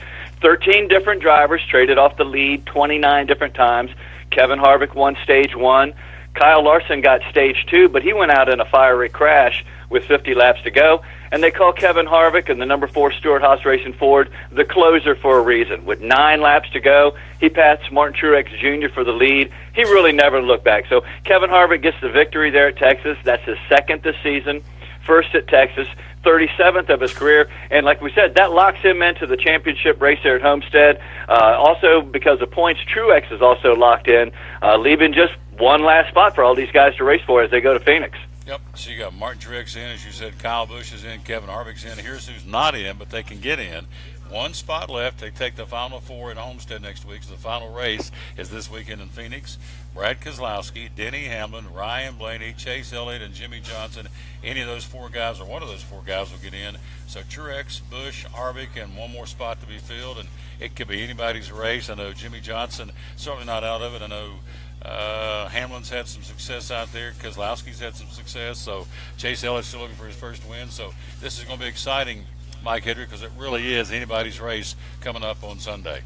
Speaker 12: 13 different drivers traded off the lead 29 different times. Kevin Harvick won Stage 1. Kyle Larson got Stage 2, but he went out in a fiery crash with 50 laps to go. And they call Kevin Harvick and the number 4 Stewart-Haas Racing Ford the closer for a reason. With 9 laps to go, he passed Martin Truex Jr. for the lead. He really never looked back. So Kevin Harvick gets the victory there at Texas. That's his 2nd this season, 1st at Texas, 37th of his career. And like we said, that locks him into the championship race there at Homestead. Also, because of points, Truex is also locked in, leaving just one last spot for all these guys to race for as they go to Phoenix.
Speaker 1: Yep. So you got Martin Truex in, as you said. Kyle Busch is in. Kevin Harvick's in. Here's who's not in, but they can get in. 1 spot left. They take the final 4 at Homestead next week. So the final race is this weekend in Phoenix. Brad Keselowski, Denny Hamlin, Ryan Blaney, Chase Elliott, and Jimmy Johnson. Any of those 4 guys or one of those 4 guys will get in. So Truex, Busch, Harvick, and 1 more spot to be filled. And it could be anybody's race. I know Jimmy Johnson certainly not out of it. I know Hamlin's had some success out there. Keselowski's had some success. So Chase Elliott's still looking for his first win. So this is going to be exciting, Mike Hedrick, because it really is anybody's race coming up on Sunday.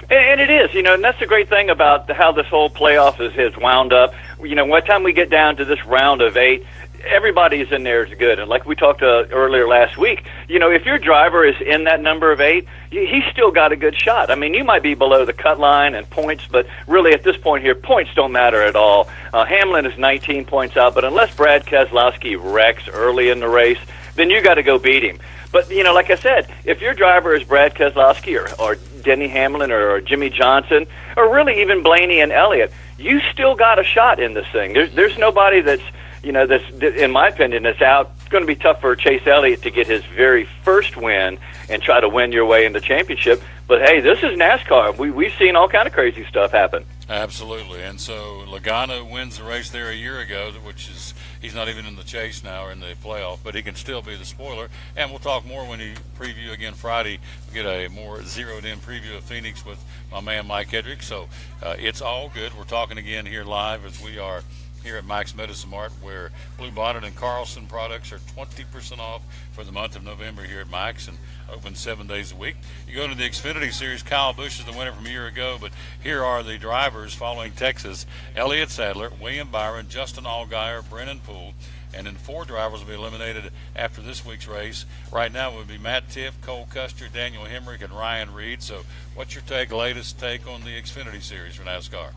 Speaker 12: And it is, and that's the great thing about how this whole playoff has wound up. By the time we get down to this round of 8, everybody's in there is good. And like we talked earlier last week, if your driver is in that number of 8, he's still got a good shot. I mean, you might be below the cut line and points, but really at this point here, points don't matter at all. Hamlin is 19 points out, but unless Brad Keselowski wrecks early in the race, then you got to go beat him. But, like I said, if your driver is Brad Keselowski or Denny Hamlin or Jimmy Johnson or really even Blaney and Elliott, you still got a shot in this thing. There's nobody that's, that's, in my opinion, that's out. It's going to be tough for Chase Elliott to get his very first win and try to win your way in the championship. But, hey, this is NASCAR. We've seen all kind of crazy stuff happen.
Speaker 1: Absolutely. And so Logano wins the race there a year ago, which is he's not even in the chase now or in the playoff, but he can still be the spoiler. And we'll talk more when he preview again Friday. We'll get a more zeroed-in preview of Phoenix with my man Mike Hedrick. So it's all good. We're talking again here live as we are here at Mike's Medicine Mart, where Blue Bonnet and Carlson products are 20% off for the month of November here at Mike's and open 7 days a week. You go to the Xfinity Series, Kyle Busch is the winner from a year ago, but here are the drivers following Texas: Elliott Sadler, William Byron, Justin Allgaier, Brennan Poole, and then 4 drivers will be eliminated after this week's race. Right now it would be Matt Tiff, Cole Custer, Daniel Hemrick, and Ryan Reed. So what's your latest take on the Xfinity Series for NASCAR?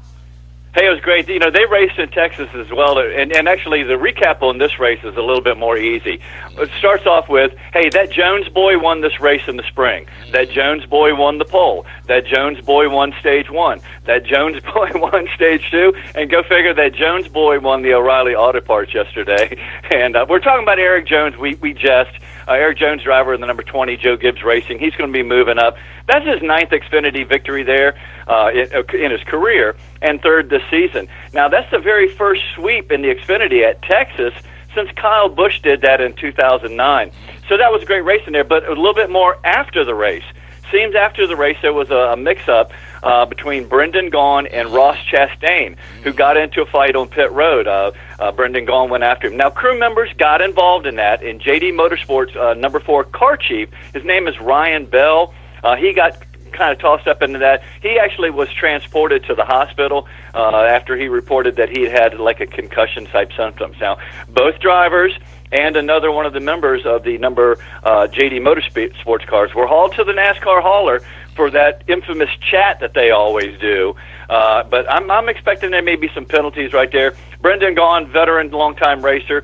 Speaker 12: Hey, it was great. They raced in Texas as well, and actually the recap on this race is a little bit more easy. It starts off with, hey, that Jones boy won this race in the spring. That Jones boy won the pole. That Jones boy won Stage 1. That Jones boy won Stage 2. And go figure, that Jones boy won the O'Reilly Auto Parts yesterday. And we're talking about Eric Jones. We jest. Eric Jones, driver in the number 20, Joe Gibbs Racing. He's going to be moving up. That's his 9th Xfinity victory there in his career, and 3rd this season. Now, that's the very first sweep in the Xfinity at Texas since Kyle Busch did that in 2009. So that was a great race in there, but a little bit more after the race. Seems after the race there was a mix-up between Brendan Gaughan and Ross Chastain, who got into a fight on pit road. Brendan Gaughan went after him. Now, crew members got involved in that. In JD Motorsports, number 4 car chief, his name is Ryan Bell. He got kind of tossed up into that. He actually was transported to the hospital after he reported that he had like a concussion-type symptoms. Now, both drivers and another one of the members of the number JD Motorsports cars were hauled to the NASCAR hauler for that infamous chat that they always do. But I'm expecting there may be some penalties right there. Brendan Gaughan, veteran, longtime racer,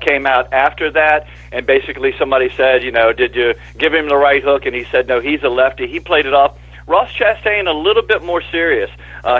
Speaker 12: came out after that, and basically somebody said, did you give him the right hook? And he said, no, he's a lefty. He played it off. Ross Chastain, a little bit more serious.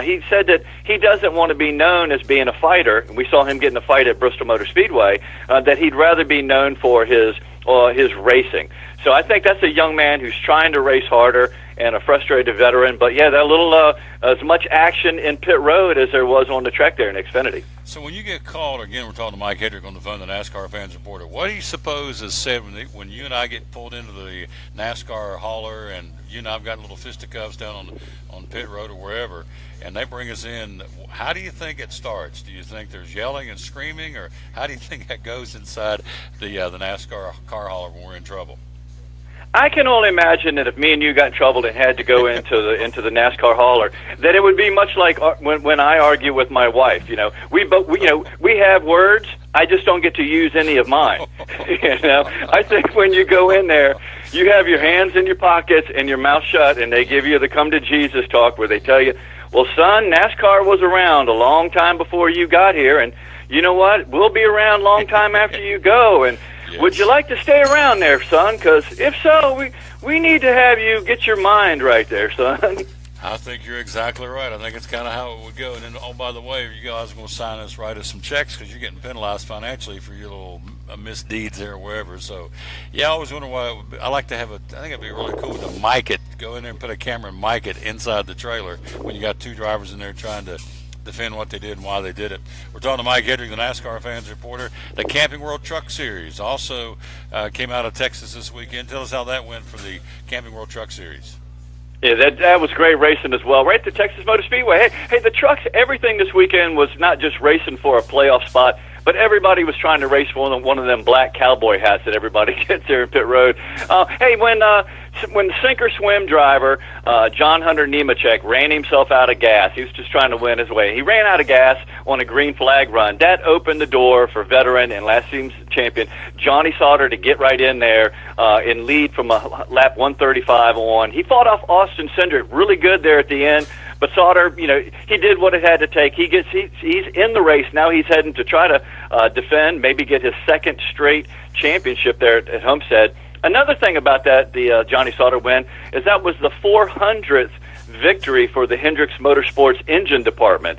Speaker 12: He said that he doesn't want to be known as being a fighter. We saw him get in a fight at Bristol Motor Speedway. That he'd rather be known for his racing. So I think that's a young man who's trying to race harder and a frustrated veteran. But yeah, that little as much action in pit road as there was on the track there in Xfinity.
Speaker 1: So when you get called, again, we're talking to Mike Hedrick on the phone, the NASCAR fans reporter. What do you suppose is said when you and I get pulled into the NASCAR hauler and you and I've got little fisticuffs down on pit road or wherever, and they bring us in? How do you think it starts? Do you think there's yelling and screaming, or how do you think that goes inside the NASCAR car hauler when we're in trouble?
Speaker 12: I can only imagine that if me and you got in trouble and had to go into the NASCAR hauler, that it would be much like when I argue with my wife. We have words. I just don't get to use any of mine. I think when you go in there, you have your hands in your pockets and your mouth shut, and they give you the come to Jesus talk where they tell you, well, son, NASCAR was around a long time before you got here, and you know what? We'll be around a long time after you go, and yes. Would you like to stay around there, son? Because if so, we need to have you get your mind right there, son.
Speaker 1: I think you're exactly right. I think it's kind of how it would go. And then, oh, by the way, you guys are going to sign us, write us some checks because you're getting penalized financially for your little misdeeds there or wherever. So, yeah, I always wonder why. I like to have I think it'd be really cool to mic it, go in there and put a camera and mic it inside the trailer when you got two drivers in there trying to defend what they did and why they did it. We're talking to Mike Hedrick, the NASCAR fans reporter. The Camping World Truck Series also came out of Texas this weekend. Tell us how that went for the Camping World Truck Series.
Speaker 12: Yeah, that was great racing as well. Right to Texas Motor Speedway. Hey, the trucks, everything this weekend was not just racing for a playoff spot, but everybody was trying to race for one of them black cowboy hats that everybody gets there in pit road. Hey, when the sink or swim driver, John Hunter Nemechek, ran himself out of gas, he was just trying to win his way. He ran out of gas on a green flag run. That opened the door for veteran and last season's champion Johnny Sauter to get right in there in lead from a lap 135 on. He fought off Austin Cindric really good there at the end. But Sauter, he did what it had to take. He's in the race now. He's heading to try to defend, maybe get his second straight championship there at Homestead. Another thing about that, the Johnny Sauter win, is that was the 400th victory for the Hendricks Motorsports engine department.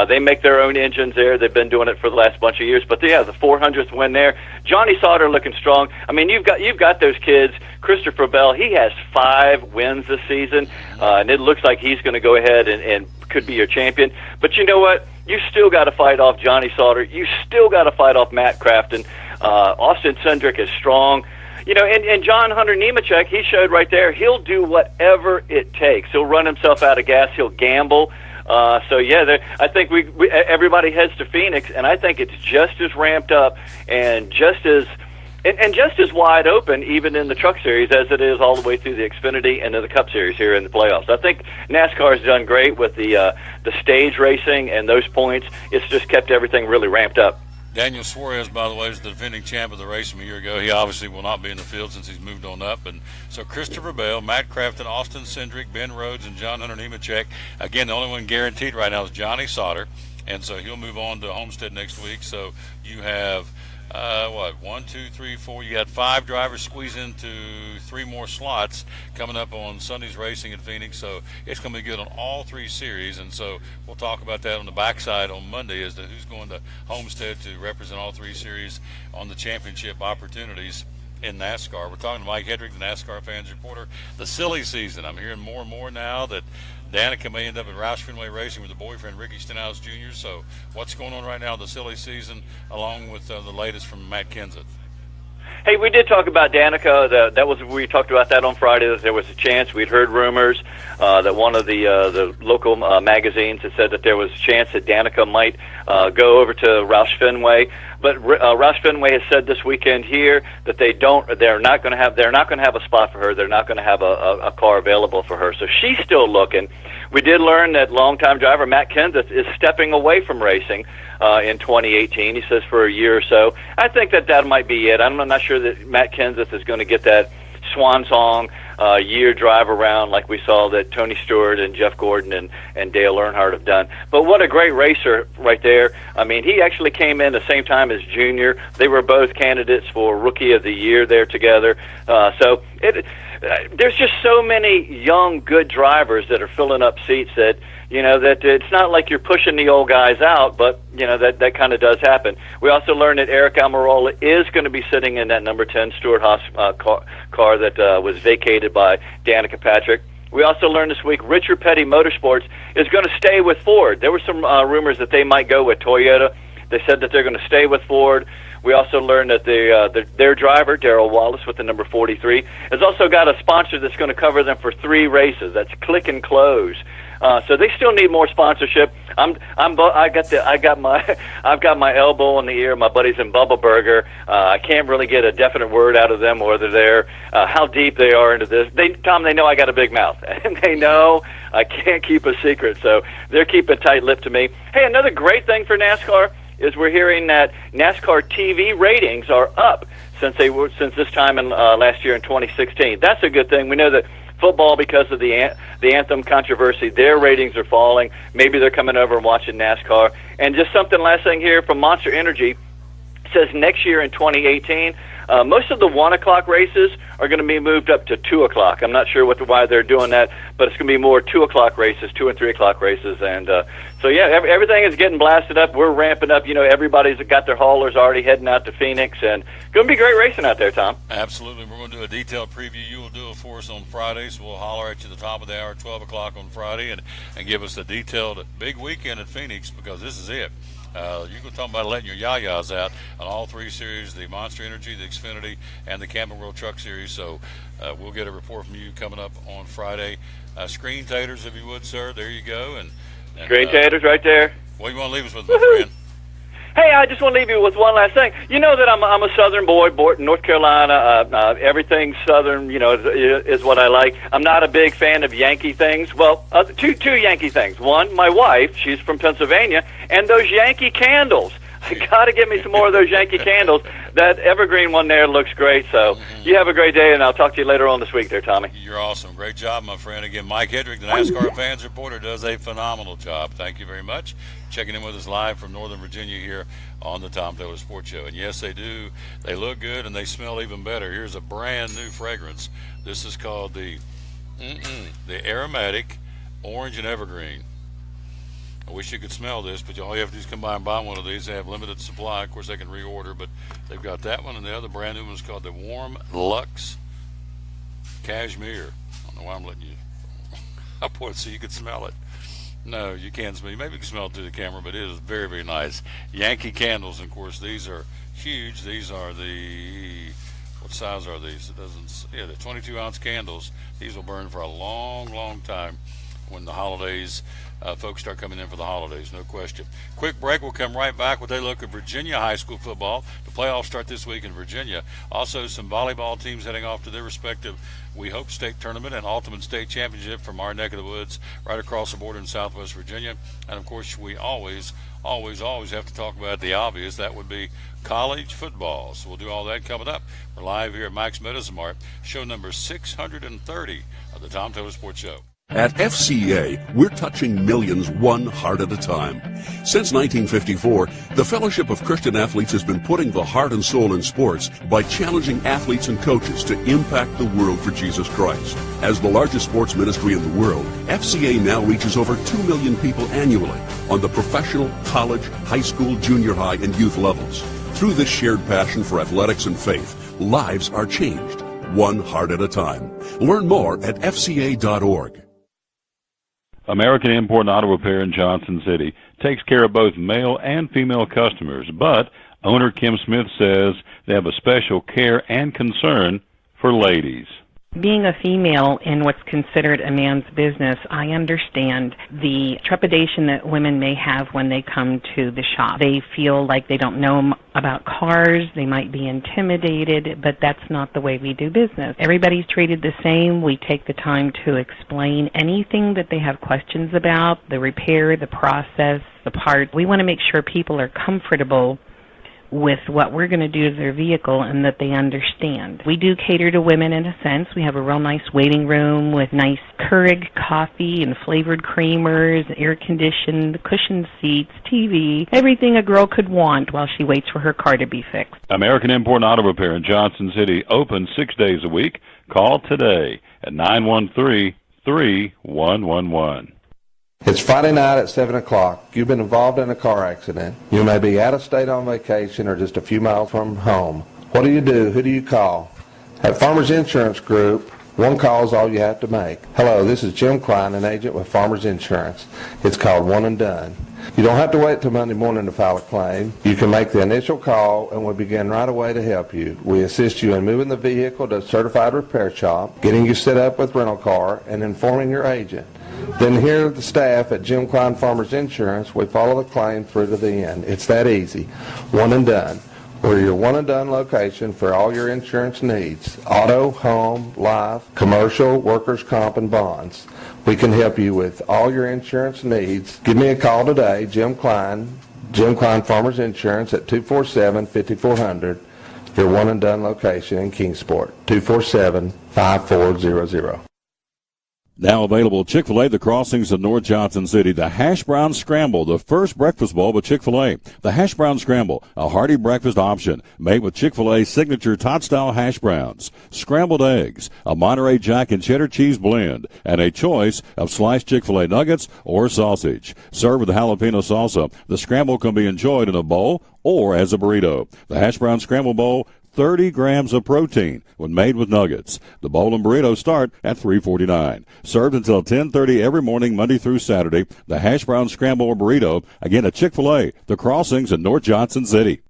Speaker 12: They make their own engines there. They've been doing it for the last bunch of years. But yeah, the 400th win there. Johnny Sauter looking strong. I mean, you've got those kids. Christopher Bell, he has 5 wins this season, and it looks like he's going to go ahead and could be your champion. But you know what? You still got to fight off Johnny Sauter. You still got to fight off Matt Crafton. Austin Cindric is strong. And John Hunter Nemechek, he showed right there, he'll do whatever it takes. He'll run himself out of gas. He'll gamble. I think everybody heads to Phoenix, and I think it's just as ramped up and just as wide open, even in the Truck Series, as it is all the way through the Xfinity and the Cup Series here in the playoffs. I think NASCAR has done great with the stage racing and those points. It's just kept everything really ramped up.
Speaker 1: Daniel Suarez, by the way, is the defending champ of the race from a year ago. He obviously will not be in the field since he's moved on up. And so Christopher Bell, Matt Crafton, Austin Cindric, Ben Rhodes, and John Hunter Nemechek. Again, the only one guaranteed right now is Johnny Sauter. And so he'll move on to Homestead next week. So you have, 1, 2, 3, 4. You got 5 drivers squeeze into 3 more slots coming up on Sunday's racing in Phoenix. So it's going to be good on all 3 series. And so we'll talk about that on the backside on Monday as to who's going to Homestead to represent all 3 series on the championship opportunities in NASCAR. We're talking to Mike Hedrick, the NASCAR fans reporter. The silly season. I'm hearing more and more now that Danica may end up at Roush Fenway Racing with her boyfriend Ricky Stenhouse Jr. So what's going on right now in the silly season, along with the latest from Matt Kenseth?
Speaker 12: Hey, we did talk about Danica. We talked about that on Friday, that there was a chance. We'd heard rumors that one of the local magazines had said that there was a chance that Danica might go over to Roush Fenway. But Roush Fenway has said this weekend here that they're not going to have a spot for her. They're not going to have a car available for her. So she's still looking. We did learn that longtime driver Matt Kenseth is stepping away from racing in 2018. He says for a year or so. I think that might be it. I'm not sure that Matt Kenseth is going to get that swan song year drive around like we saw that Tony Stewart and Jeff Gordon and Dale Earnhardt have done. But what a great racer right there. I mean, he actually came in the same time as Junior. They were both candidates for Rookie of the Year there together. There's just so many young, good drivers that are filling up seats that, that it's not like you're pushing the old guys out, but, that kind of does happen. We also learned that Eric Almirola is going to be sitting in that number 10 Stewart-Haas car that was vacated by Danica Patrick. We also learned this week Richard Petty Motorsports is going to stay with Ford. There were some rumors that they might go with Toyota. They said that they're going to stay with Ford. We also learned that their driver, Darrell Wallace, with the number 43, has also got a sponsor that's going to cover them for 3 races. That's Click and Close. So they still need more sponsorship. I've got my elbow in the ear of my buddies in Bubba Burger. I can't really get a definite word out of them, whether they're how deep they are into this. They know I got a big mouth, and they know I can't keep a secret. So they're keeping tight-lipped to me. Hey, another great thing for NASCAR is we're hearing that NASCAR TV ratings are up since this time in last year in 2016. That's a good thing. We know that football, because of the anthem controversy, their ratings are falling. Maybe they're coming over and watching NASCAR. And just something last thing here from Monster Energy. It says next year in 2018, most of the 1 o'clock races are going to be moved up to 2 o'clock. I'm not sure why they're doing that, but it's going to be more 2 o'clock races, 2 and 3 o'clock races. And so, yeah, everything is getting blasted up. We're ramping up. Everybody's got their haulers already heading out to Phoenix, and going to be great racing out there, Tom.
Speaker 1: Absolutely. We're going to do a detailed preview. You will do it for us on Friday, so we'll holler at you at the top of the hour, 12 o'clock on Friday, and give us a detailed big weekend at Phoenix, because this is it. You can talk about letting your yayas out on all 3 series, the Monster Energy, the Xfinity, and the Camping World Truck Series. So we'll get a report from you coming up on Friday. Screen taters, if you would, sir. There you go. And
Speaker 12: Screen taters right there.
Speaker 1: What do you want to leave us with, my friend?
Speaker 12: Hey, I just want to leave you with one last thing. You know that I'm a Southern boy, born in North Carolina. Everything Southern, is what I like. I'm not a big fan of Yankee things. Well, two Yankee things. One, my wife, she's from Pennsylvania, and those Yankee candles. I got to get me some more of those Yankee candles. That evergreen one there looks great. So you have a great day, and I'll talk to you later on this week there, Tommy.
Speaker 1: You're awesome. Great job, my friend. Again, Mike Hedrick, the NASCAR fans reporter, does a phenomenal job. Thank you very much. Checking in with us live from Northern Virginia here on the Tom Taylor Sports Show. And yes, they do. They look good, and they smell even better. Here's a brand new fragrance. This is called the Aromatic Orange and Evergreen. I wish you could smell this, but all you have to do is come by and buy one of these. They have limited supply. Of course, they can reorder, but they've got that one, and the other brand new one is called the Warm Luxe Cashmere. I don't know why I'm letting you I put it so you can smell it. No, you can't smell it. Maybe you can smell it through the camera, but it is very, very nice. Yankee candles, and of course, these are huge. These are what size are these? They're 22-ounce candles. These will burn for a long, long time when the holidays, folks start coming in for the holidays, no question. Quick break. We'll come right back with a look at Virginia high school football. The playoffs start this week in Virginia. Also, some volleyball teams heading off to their respective, we hope, state tournament and ultimate state championship from our neck of the woods right across the border in Southwest Virginia. And, of course, we always have to talk about the obvious. That would be college football. So we'll do all that coming up. We're live here at Max Meadows Mart, show number 630 of the Tom Taylor Sports Show.
Speaker 5: At FCA, we're touching millions one heart at a time. Since 1954, the Fellowship of Christian Athletes has been putting the heart and soul in sports by challenging athletes and coaches to impact the world for Jesus Christ. As the largest sports ministry in the world, FCA now reaches over 2 million people annually on the professional, college, high school, junior high, and youth levels. Through this shared passion for athletics and faith, lives are changed, one heart at a time. Learn more at fca.org.
Speaker 2: American Import and Auto Repair in Johnson City takes care of both male and female customers, but owner Kim Smith says they have a special care and concern for ladies.
Speaker 10: Being a female in what's considered a man's business, I understand the trepidation that women may have when they come to the shop. They feel like they don't know about cars, they might be intimidated, but that's not the way we do business. Everybody's treated the same. We take the time to explain anything that they have questions about, the repair, the process, the part. We want to make sure people are comfortable with what we're going to do to their vehicle and that they understand. We do cater to women in a sense. We have a real nice waiting room with nice Keurig coffee and flavored creamers, air-conditioned, cushioned seats, TV, everything a girl could want while she waits for her car to be fixed.
Speaker 2: American Import and Auto Repair in Johnson City, open 6 days a week. Call today at 913-3111.
Speaker 8: It's Friday night at 7 o'clock. You've been involved in a car accident. You may be out of state on vacation or just a few miles from home. What do you do? Who do you call? At Farmers Insurance Group, one call is all you have to make. Hello, this is Jim Klein, an agent with Farmers Insurance. It's called One and Done. You don't have to wait till Monday morning to file a claim. You can make the initial call and we'll begin right away to help you. We assist you in moving the vehicle to a certified repair shop, getting you set up with rental car, and informing your agent. Then here at the staff at Jim Klein Farmers Insurance, we follow the claim through to the end. It's that easy. One and Done. We're your one and done location for all your insurance needs. Auto, home, life, commercial, workers' comp, and bonds. We can help you with all your insurance needs. Give me a call today, Jim Klein Farmers Insurance at 247-5400. Your one and done location in Kingsport, 247-5400.
Speaker 2: Now available at Chick-fil-A, the crossings of North Johnson City. The Hash Brown Scramble, the first breakfast bowl with Chick-fil-A. The Hash Brown Scramble, a hearty breakfast option made with Chick-fil-A's signature tot-style hash browns, scrambled eggs, a Monterey Jack and cheddar cheese blend, and a choice of sliced Chick-fil-A nuggets or sausage. Served with jalapeno salsa, the scramble can be enjoyed in a bowl or as a burrito. The Hash Brown Scramble Bowl, 30 grams of protein when made with nuggets. The bowl and burrito start at $3.49. Served until 10:30 every morning, Monday through Saturday. The Hash Brown Scramble or burrito, again at Chick-fil-A, the crossings in North Johnson City.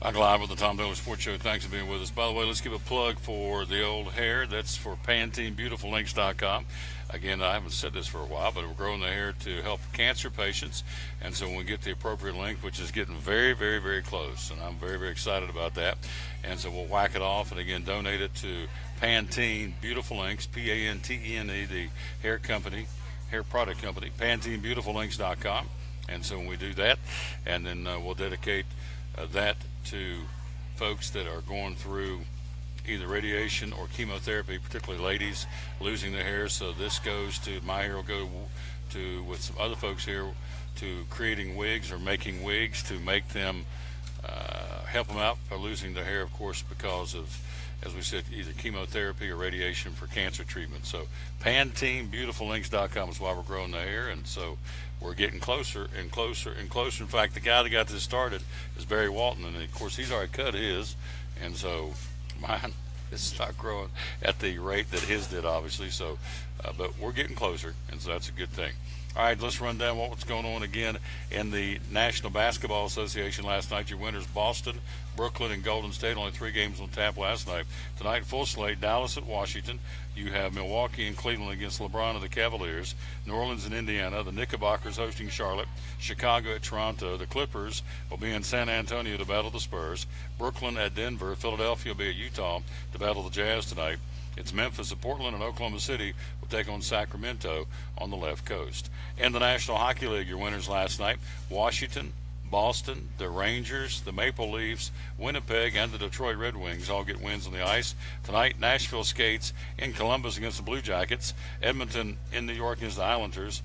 Speaker 1: Back live with the Tom Dillon Sports Show. Thanks for being with us. By the way, let's give a plug for the old hair. That's for PanteneBeautifulLinks.com. Again, I haven't said this for a while, but we're growing the hair to help cancer patients. And so when we get the appropriate length, which is getting very, very, very close, and I'm very, very excited about that. And so we'll whack it off and, again, donate it to Pantene Beautiful Links, P-A-N-T-E-N-E, the hair company, hair product company, PanteneBeautifulLinks.com. And so when we do that, and then we'll dedicate that to folks that are going through either radiation or chemotherapy, particularly ladies losing their hair. So this goes to, my hair will go to, with some other folks here, to creating wigs or making wigs to make them, help them out by losing their hair, of course, because of, as we said, either chemotherapy or radiation for cancer treatment. So PanteneBeautifulLinks.com is why we're growing the hair, and so we're getting closer and closer and closer. In fact, the guy that got this started is Barry Walton, and of course he's already cut his, and so mine is not growing at the rate that his did, obviously. So, but we're getting closer, and so that's a good thing. All right, let's run down what's going on again in the National Basketball Association last night. Your winners, Boston, Brooklyn, and Golden State. Only 3 games on tap last night. Tonight, full slate, Dallas at Washington. You have Milwaukee and Cleveland against LeBron and the Cavaliers. New Orleans and Indiana. The Knickerbockers hosting Charlotte. Chicago at Toronto. The Clippers will be in San Antonio to battle the Spurs. Brooklyn at Denver. Philadelphia will be at Utah to battle the Jazz tonight. It's Memphis at Portland, and Oklahoma City will take on Sacramento on the left coast. In the National Hockey League, your winners last night, Washington, Boston, the Rangers, the Maple Leafs, Winnipeg, and the Detroit Red Wings all get wins on the ice. Tonight, Nashville skates in Columbus against the Blue Jackets. Edmonton in New York against the Islanders.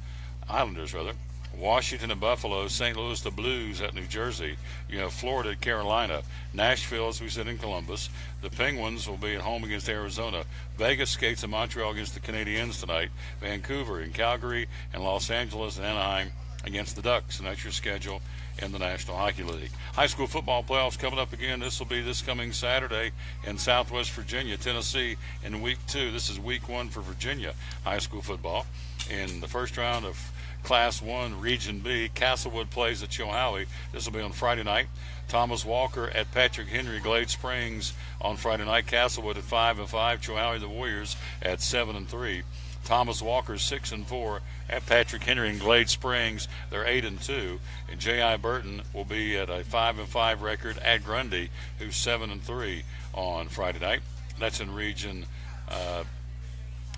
Speaker 1: Washington and Buffalo, St. Louis the Blues at New Jersey. You have Florida at Carolina. Nashville, as we said, in Columbus. The Penguins will be at home against Arizona. Vegas skates in Montreal against the Canadiens tonight. Vancouver in Calgary, and Los Angeles and Anaheim against the Ducks. And that's your schedule in the National Hockey League. High school football playoffs coming up again. This will be this coming Saturday in Southwest Virginia, Tennessee in week 2. This is week 1 for Virginia high school football. In the first round of Class 1 Region B, Castlewood plays at Chilhowie. This will be on Friday night. Thomas Walker at Patrick Henry Glade Springs on Friday night. Castlewood at 5-5. Chilhowie the Warriors at 7-3. Thomas Walker 6-4 at Patrick Henry and Glade Springs. They're 8-2. And J.I. Burton will be at a 5-5 record at Grundy, who's 7-3 on Friday night. That's in Region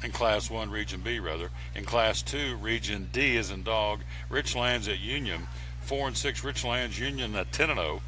Speaker 1: in Class 1, Region B, rather. In Class 2, Region D is in dog. Richlands at Union, 4-6. Richlands, Union at 10-0.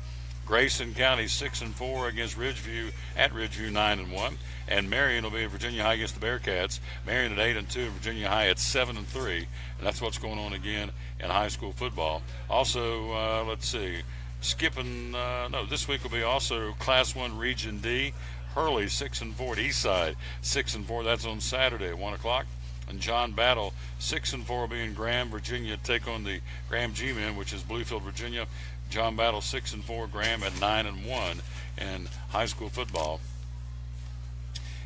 Speaker 1: Grayson County 6-4 against Ridgeview at Ridgeview 9-1. And Marion will be at Virginia High against the Bearcats. Marion at 8-2, Virginia High at 7-3. And that's what's going on again in high school football. Also, let's see, this week will be also Class 1 Region D. Hurley 6-4 at Eastside, 6-4. That's on Saturday at 1 o'clock. And John Battle 6-4 will be in Graham, Virginia, take on the Graham G-Men, which is Bluefield, Virginia. John Battle 6-4, Graham at 9-1 in high school football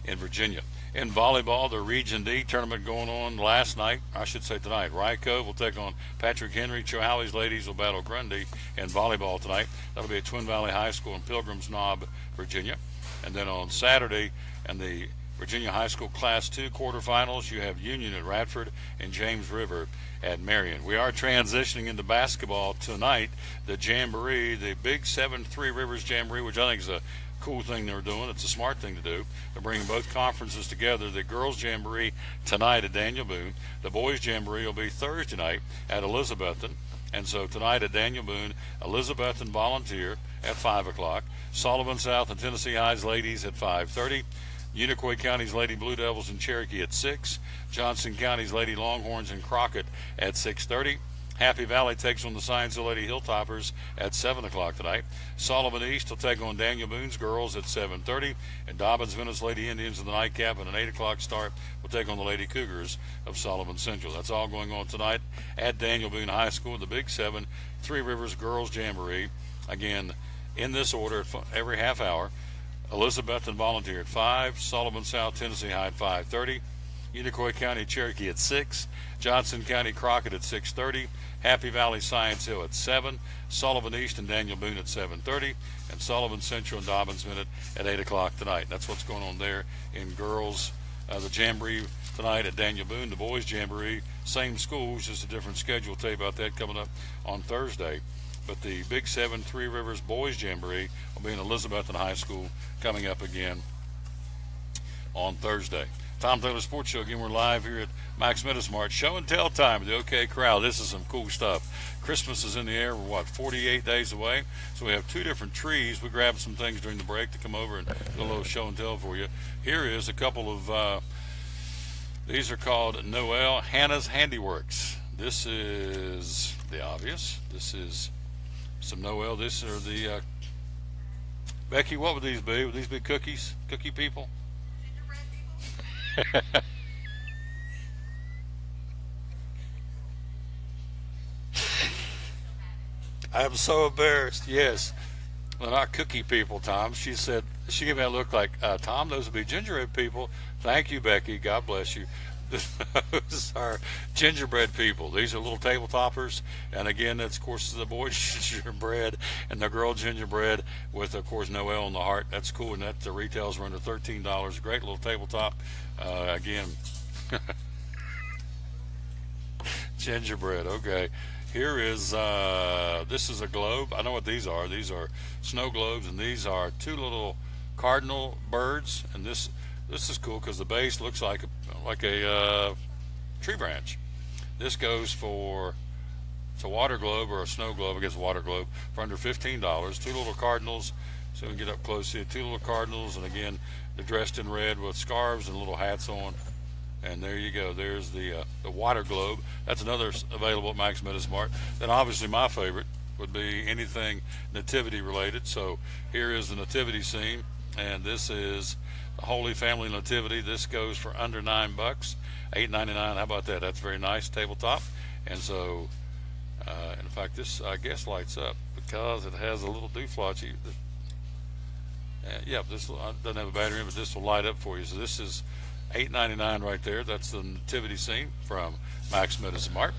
Speaker 1: in Virginia. In volleyball, the Region D tournament going on tonight. Rye Cove will take on Patrick Henry. Chilhowie's ladies will battle Grundy in volleyball tonight. That'll be at Twin Valley High School in Pilgrims Knob, Virginia. And then on Saturday, in the Virginia High School Class 2 quarterfinals, you have Union at Radford and James River at Marion. We are transitioning into basketball tonight. The Jamboree, the Big 7 Three Rivers Jamboree, which I think is a cool thing they're doing. It's a smart thing to do. They're bringing both conferences together. The girls' Jamboree tonight at Daniel Boone. The boys' Jamboree will be Thursday night at Elizabethton. And so tonight at Daniel Boone, Elizabethton Volunteer at 5 o'clock. Sullivan South and Tennessee High's ladies at 5:30. Unicoi County's Lady Blue Devils in Cherokee at 6. Johnson County's Lady Longhorns in Crockett at 6:30. Happy Valley takes on the Science Hill Lady Hilltoppers at 7 o'clock tonight. Sullivan East will take on Daniel Boone's girls at 7:30. And Dobbins Venice Lady Indians in the nightcap at an 8 o'clock start will take on the Lady Cougars of Sullivan Central. That's all going on tonight at Daniel Boone High School, the Big 7 Three Rivers Girls Jamboree. Again, in this order, every half hour. Elizabethton Volunteer at 5, Sullivan South Tennessee High at 5:30, Unicoi County Cherokee at 6, Johnson County Crockett at 6:30, Happy Valley Science Hill at 7, Sullivan East and Daniel Boone at 7:30, and Sullivan Central and Dobbins Minute at 8 o'clock tonight. That's what's going on there in girls. The Jamboree tonight at Daniel Boone, the boys Jamboree, same schools, just a different schedule. I'll tell you about that coming up on Thursday. But the Big 7 Three Rivers Boys Jamboree will be in Elizabethton High School coming up again on Thursday. Tom Taylor Sports Show. Again, we're live here at Max Mart. Show and tell time with the OK Crowd. This is some cool stuff. Christmas is in the air. We're, 48 days away? So we have 2 different trees. We grabbed some things during the break to come over and do a little show and tell for you. Here is a couple of, these are called Noel Hannah's Handiworks. This is the obvious. This is some Noel. This are the Becky, what would these be? Would these be cookies? Cookie people? I'm so embarrassed. Yes. Well, not cookie people, Tom. She said, she gave me a look like, Tom, those would be gingerbread people. Thank you, Becky. God bless you. Those are gingerbread people. These are little table toppers, and again, that's of course the boy gingerbread and the girl gingerbread with, of course, Noel on the heart. That's cool, and that the retails are under $13. Great little tabletop. Again, gingerbread. Okay, here is this is a globe. I know what these are. These are snow globes, and these are 2 little cardinal birds, and this. this is cool because the base looks like a tree branch. This goes for, it's a water globe or a snow globe, I guess a water globe, for under $15. Two little cardinals, so we can get up close, see it. Two little cardinals, and again, they're dressed in red with scarves and little hats on. And there you go. There's the water globe. That's another available at Max Medismart. Then obviously my favorite would be anything nativity related. So here is the nativity scene, and this is the Holy Family Nativity. This goes for under $9, $8.99. How about that? That's very nice tabletop. And so, in fact, this I guess lights up because it has a little dooflotchy. Yeah, this doesn't have a battery in, but this will light up for you. So this is $8.99 right there. That's the nativity scene from Max Medismart.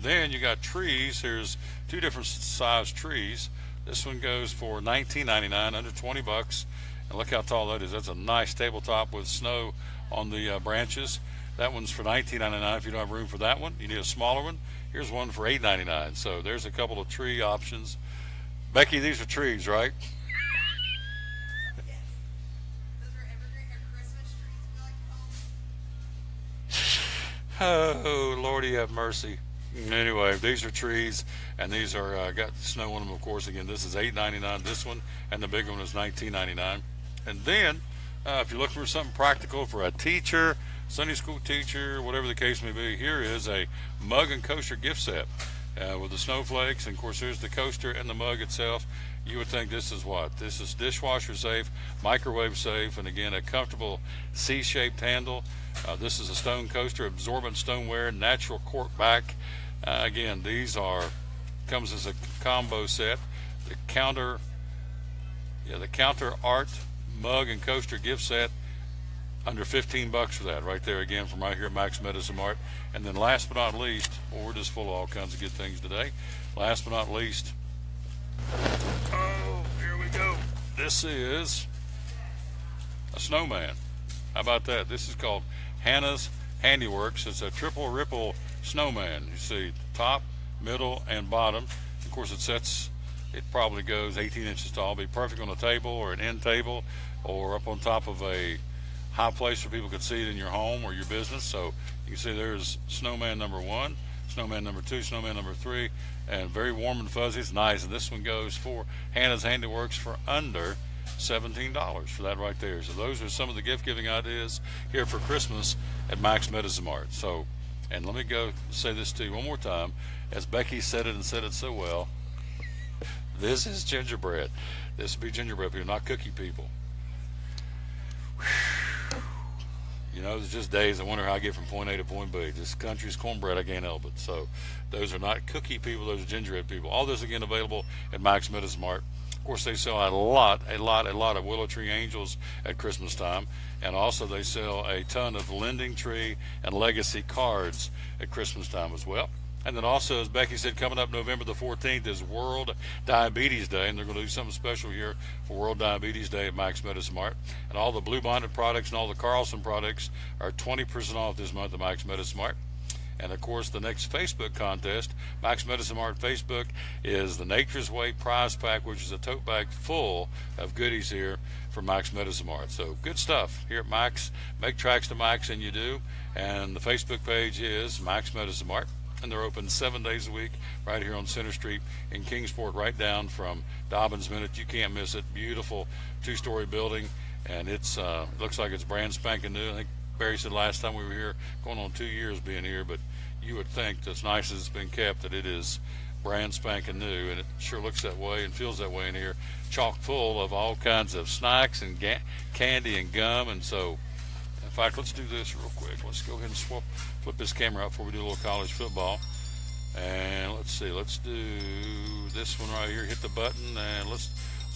Speaker 1: Then you got trees. Here's two different size trees. This one goes for $19.99, under $20. And look how tall that is. That's a nice tabletop with snow on the branches. That one's for $19.99. If you don't have room for that one, you need a smaller one. Here's one for $8.99. So there's a couple of tree options. Becky, these are trees, right? Oh, Lordy have mercy. Anyway, these are trees, and these are got snow on them, of course. Again, this is $8.99, this one, and the big one is $19.99. And then, if you're looking for something practical for a teacher, Sunday school teacher, whatever the case may be, here is a mug and coaster gift set with the snowflakes. And, of course, here's the coaster and the mug itself. You would think this is what? This is dishwasher safe, microwave safe, and, again, a comfortable C-shaped handle. This is a stone coaster, absorbent stoneware, natural cork back. Again, these comes as a combo set. The counter art mug and coaster gift set, under $15 for that right there, again, from right here at Max Medismart. And then last but not least, we're just full of all kinds of good things today. Last but not least, oh, here we go. This is a snowman. How about that? This is called Hannah's Handiworks. It's a triple ripple snowman. You see top, middle, and bottom. Of course, it probably goes 18 inches tall. Be perfect on a table or an end table or up on top of a high place where people could see it in your home or your business. So you can see there's snowman number 1, snowman number 2, snowman number 3, and very warm and fuzzy. It's nice. And this one goes for Hannah's Handiworks for under $17 for that right there. So those are some of the gift giving ideas here for Christmas at Max Medismart. So, and let me go say this to you one more time, as Becky said it and said it so well. This is gingerbread. This would be gingerbread people, not cookie people. You know, there's just days I wonder how I get from point A to point B. This country's cornbread, I can't help it. So those are not cookie people, those are gingerbread people. All this again available at Max Medismart. Of course, they sell a lot of willow tree angels at Christmas time, and also they sell a ton of lending tree and legacy cards at Christmas time as well. And then also, as Becky said, coming up November the 14th is World Diabetes Day, and they're going to do something special here for World Diabetes Day at Max Medismart. And all the Blue Bonnet products and all the Carlson products are 20% off this month at Max Medismart. And, of course, the next Facebook contest, Max Medismart Facebook, is the Nature's Way prize pack, which is a tote bag full of goodies here for Max Medismart. So good stuff here at Max. Make tracks to Max, and you do. And the Facebook page is Max Medismart. And they're open 7 days a week right here on Center Street in Kingsport, right down from Dobbins Minute. You can't miss it. Beautiful 2-story building, and it's looks like it's brand spanking new. I think Barry said last time we were here, going on 2 years being here, but you would think, as nice as it's been kept, that it is brand spanking new, and it sure looks that way and feels that way in here. Chock full of all kinds of snacks and candy and gum. And so, in fact, let's do this real quick. Let's go ahead and flip this camera out before we do a little college football. And let's see, let's do this one right here. Hit the button, and let's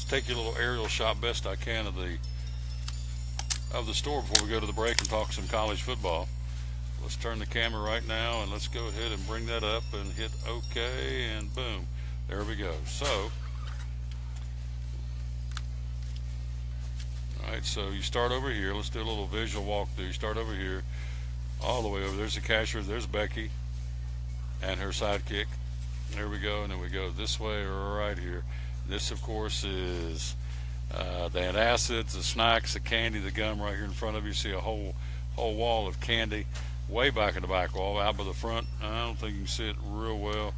Speaker 1: take you a little aerial shot best I can of the store before we go to the break and talk some college football. Let's turn the camera right now, and let's go ahead and bring that up and hit OK, and boom, there we go. So, all right, so you start over here. Let's do a little visual walkthrough. You start over here, all the way over. There's the cashier. There's Becky and her sidekick. There we go, and then we go this way right here. This, of course, is the antacids, the snacks, the candy, the gum right here in front of you. You see a whole wall of candy way back in the back wall. Out by the front, I don't think you can see it real well.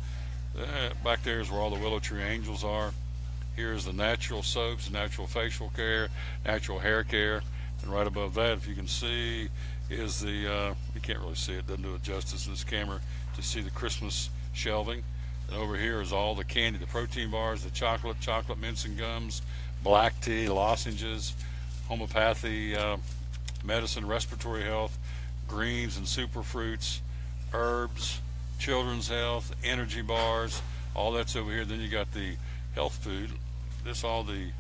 Speaker 1: Back there is where all the Willow Tree Angels are. Here's the natural soaps, natural facial care, natural hair care. And right above that, if you can see, is the, you can't really see it, doesn't do it justice in this camera, to see the Christmas shelving. And over here is all the candy, the protein bars, the chocolate mints and gums, black tea, lozenges, homeopathy, medicine, respiratory health, greens and superfruits, herbs, children's health, energy bars, all that's over here. Then you got the health food. This all the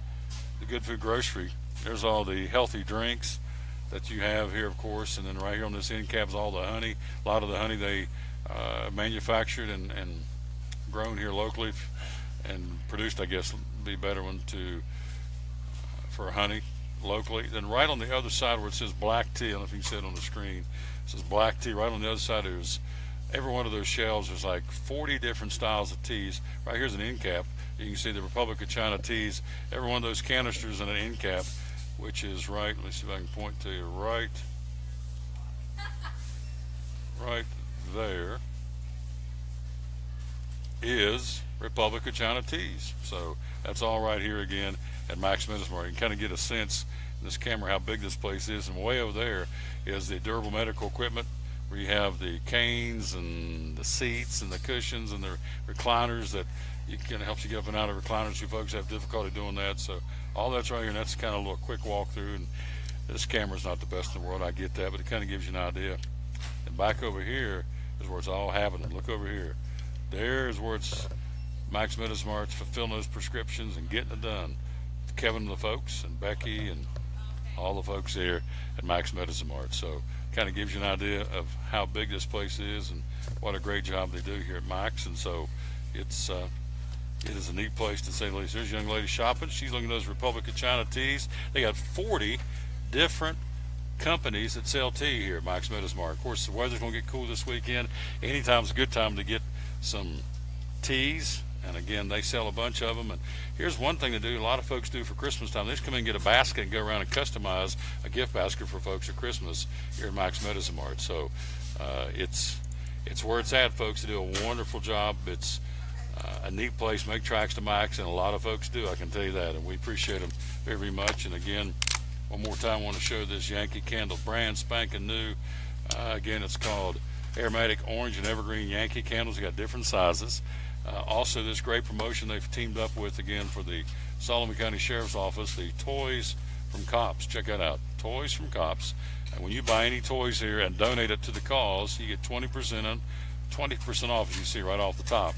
Speaker 1: good food grocery. There's all the healthy drinks that you have here, of course, and then right here on this end cap is all the honey. A lot of the honey they manufactured and grown here locally and produced, I guess, would be a better one to for honey locally. Then right on the other side where it says black tea, I don't know if you can see it on the screen, it says black tea. Right on the other side is every one of those shelves. There's like 40 different styles of teas. Right here's an end cap. You can see the Republic of China teas. Every one of those canisters in an end cap, which is right, let me see if I can point to you, right there is Republic of China teas. So that's all right here again at Max Medicine. You can kind of get a sense in this camera how big this place is. And way over there is the durable medical equipment, where you have the canes and the seats and the cushions and the recliners that you can help you get up and out of recliners. You folks have difficulty doing that, so all that's right here, and that's kind of a little quick walkthrough. And this camera's not the best in the world, I get that, but it kind of gives you an idea. And back over here is where it's all happening. Look over here. There's where it's Max Medicine Mart's fulfilling those prescriptions and getting it done. Kevin and the folks and Becky and all the folks here at Max Medicine Mart. So kind of gives you an idea of how big this place is and what a great job they do here at Max. And so it is a neat place to say the least. There's a young lady shopping. She's looking at those Republic of China teas. They got 40 different companies that sell tea here at Max Medicine Mart. Of course, the weather's going to get cool this weekend. Anytime's a good time to get some teas. And again, they sell a bunch of them. And here's one thing to do. A lot of folks do for Christmas time. They just come in and get a basket and go around and customize a gift basket for folks at Christmas here at Max Medicine Mart. So it's where it's at, folks. They do a wonderful job. It's a neat place. Make tracks to Max, and a lot of folks do, I can tell you that. And we appreciate them very, very much. And again, one more time, I want to show this Yankee Candle, brand spanking new. Again, it's called Aromatic Orange and Evergreen Yankee Candles. They got different sizes. Also, this great promotion they've teamed up with, again, for the Sullivan County Sheriff's Office, the Toys from Cops. Check that out, Toys from Cops. And when you buy any toys here and donate it to the cause, you get 20% off, as you see right off the top.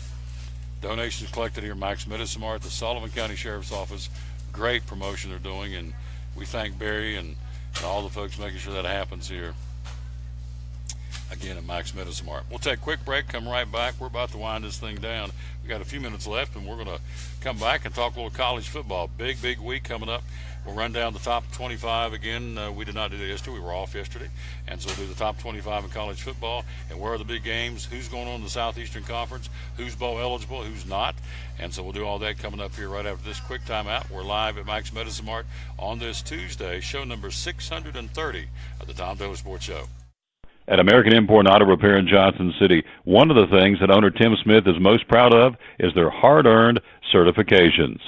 Speaker 1: Donations collected here at Max Medicine Mart, the Sullivan County Sheriff's Office. Great promotion they're doing, and we thank Barry and all the folks making sure that happens here. Again at Max Medicine Mart. We'll take a quick break, come right back. We're about to wind this thing down. We got a few minutes left, and we're going to come back and talk a little college football. Big week coming up. We'll run down the top 25 again. We did not do that yesterday. We were off yesterday. And so we'll do the top 25 in college football. And where are the big games? Who's going on in the Southeastern Conference? Who's bowl eligible? Who's not? And so we'll do all that coming up here right after this quick timeout. We're live at Max Medicine Mart on this Tuesday, show number 630 of the Tom Taylor Sports Show.
Speaker 2: At American Import and Auto Repair in Johnson City, one of the things that owner Tim Smith is most proud of is their hard-earned certifications.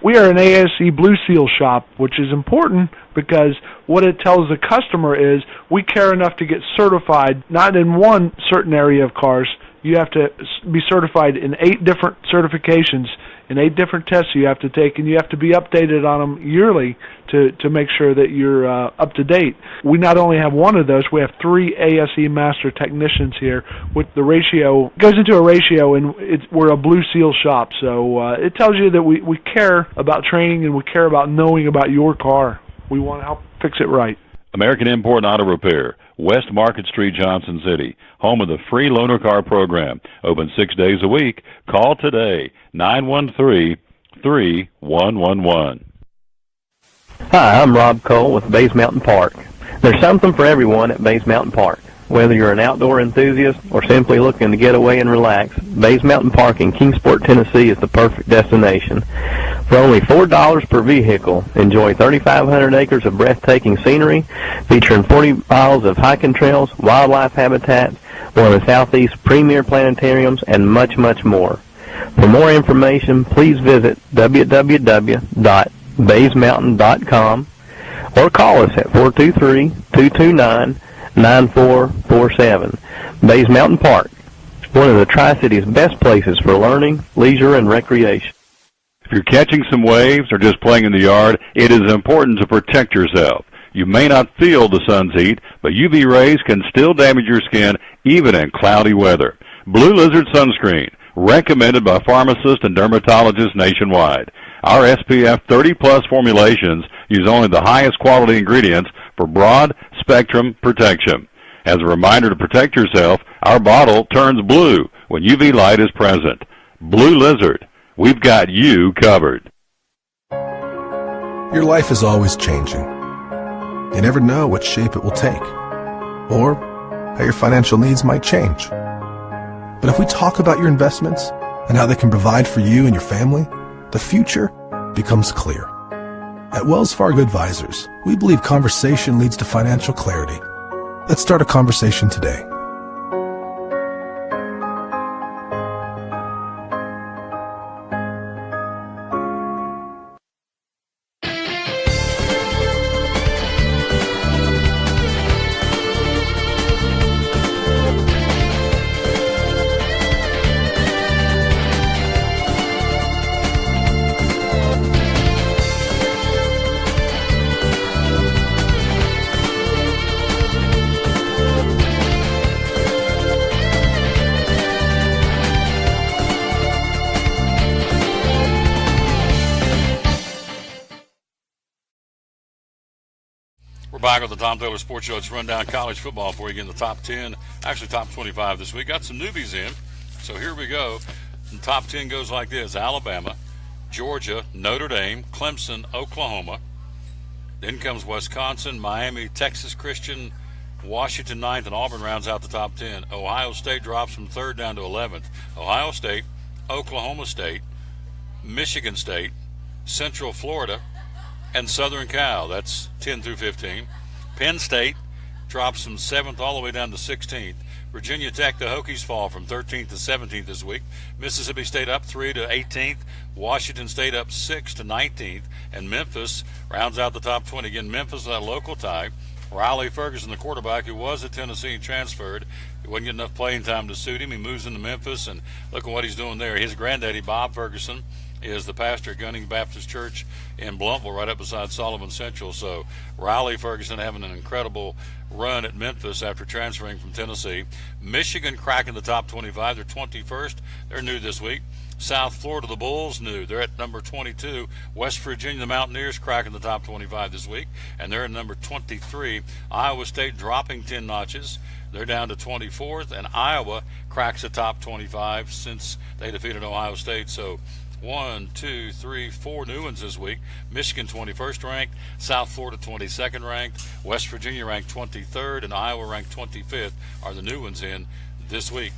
Speaker 7: We are an ASE Blue Seal shop, which is important because what it tells the customer is we care enough to get certified, not in one certain area of cars. You have to be certified in 8 different certifications, in 8 different tests you have to take, and you have to be updated on them yearly to make sure that you're up to date. We not only have one of those, we have 3 ASE Master Technicians here with the ratio, goes into a ratio, and we're a Blue Seal shop. So it tells you that we care about training and we care about knowing about your car. We want to help fix it right.
Speaker 2: American Import and Auto Repair, West Market Street, Johnson City, home of the free loaner car program. Open 6 days a week. Call today, 913-3111.
Speaker 13: Hi, I'm Rob Cole with Bays Mountain Park. There's something for everyone at Bays Mountain Park. Whether you're an outdoor enthusiast or simply looking to get away and relax, Bays Mountain Park in Kingsport, Tennessee is the perfect destination. For only $4 per vehicle, enjoy 3,500 acres of breathtaking scenery, featuring 40 miles of hiking trails, wildlife habitat, one of the Southeast's premier planetariums, and much, much more. For more information, please visit www.baysmountain.com or call us at 423-229-9447. Bays Mountain Park, one of the Tri-City's best places for learning, leisure, and recreation.
Speaker 2: If you're catching some waves or just playing in the yard, it is important to protect yourself. You may not feel the sun's heat, but UV rays can still damage your skin even in cloudy weather. Blue Lizard Sunscreen, recommended by pharmacists and dermatologists nationwide. Our SPF 30-plus formulations use only the highest quality ingredients for broad spectrum protection. As a reminder to protect yourself, our bottle turns blue when UV light is present. Blue Lizard, we've got you covered.
Speaker 14: Your life is always changing. You never know what shape it will take, or how your financial needs might change. But if we talk about your investments and how they can provide for you and your family, the future becomes clear. At Wells Fargo Advisors, we believe conversation leads to financial clarity. Let's start a conversation today.
Speaker 1: Back with the Tom Taylor Sports Show. Let's run down college football before you get in the top 10, actually top 25 this week. Got some newbies in, so here we go. The top 10 goes like this: Alabama, Georgia, Notre Dame, Clemson, Oklahoma. Then comes Wisconsin, Miami, Texas Christian, Washington 9th, and Auburn rounds out the top 10. Ohio State drops from 3rd down to 11th. Ohio State, Oklahoma State, Michigan State, Central Florida, and Southern Cal. That's 10 through 15. Penn State drops from 7th all the way down to 16th. Virginia Tech, the Hokies fall from 13th to 17th this week. Mississippi State up 3 to 18th. Washington State up 6 to 19th. And Memphis rounds out the top 20. Again, Memphis, that local tie. Riley Ferguson, the quarterback, who was at Tennessee and transferred. He wasn't getting enough playing time to suit him. He moves into Memphis, and look at what he's doing there. His granddaddy, Bob Ferguson, is the pastor at Gunning Baptist Church in Blumpville, right up beside Sullivan Central. So Riley Ferguson having an incredible run at Memphis after transferring from Tennessee. Michigan cracking the top 25. They're 21st. They're new this week. South Florida, the Bulls, new. They're at number 22. West Virginia, the Mountaineers, cracking the top 25 this week, and they're at number 23. Iowa State dropping 10 notches. They're down to 24th, and Iowa cracks the top 25 since they defeated Ohio State. So 1, 2, 3, 4 new ones this week. Michigan 21st ranked, South Florida 22nd ranked, West Virginia ranked 23rd, and Iowa ranked 25th are the new ones in this week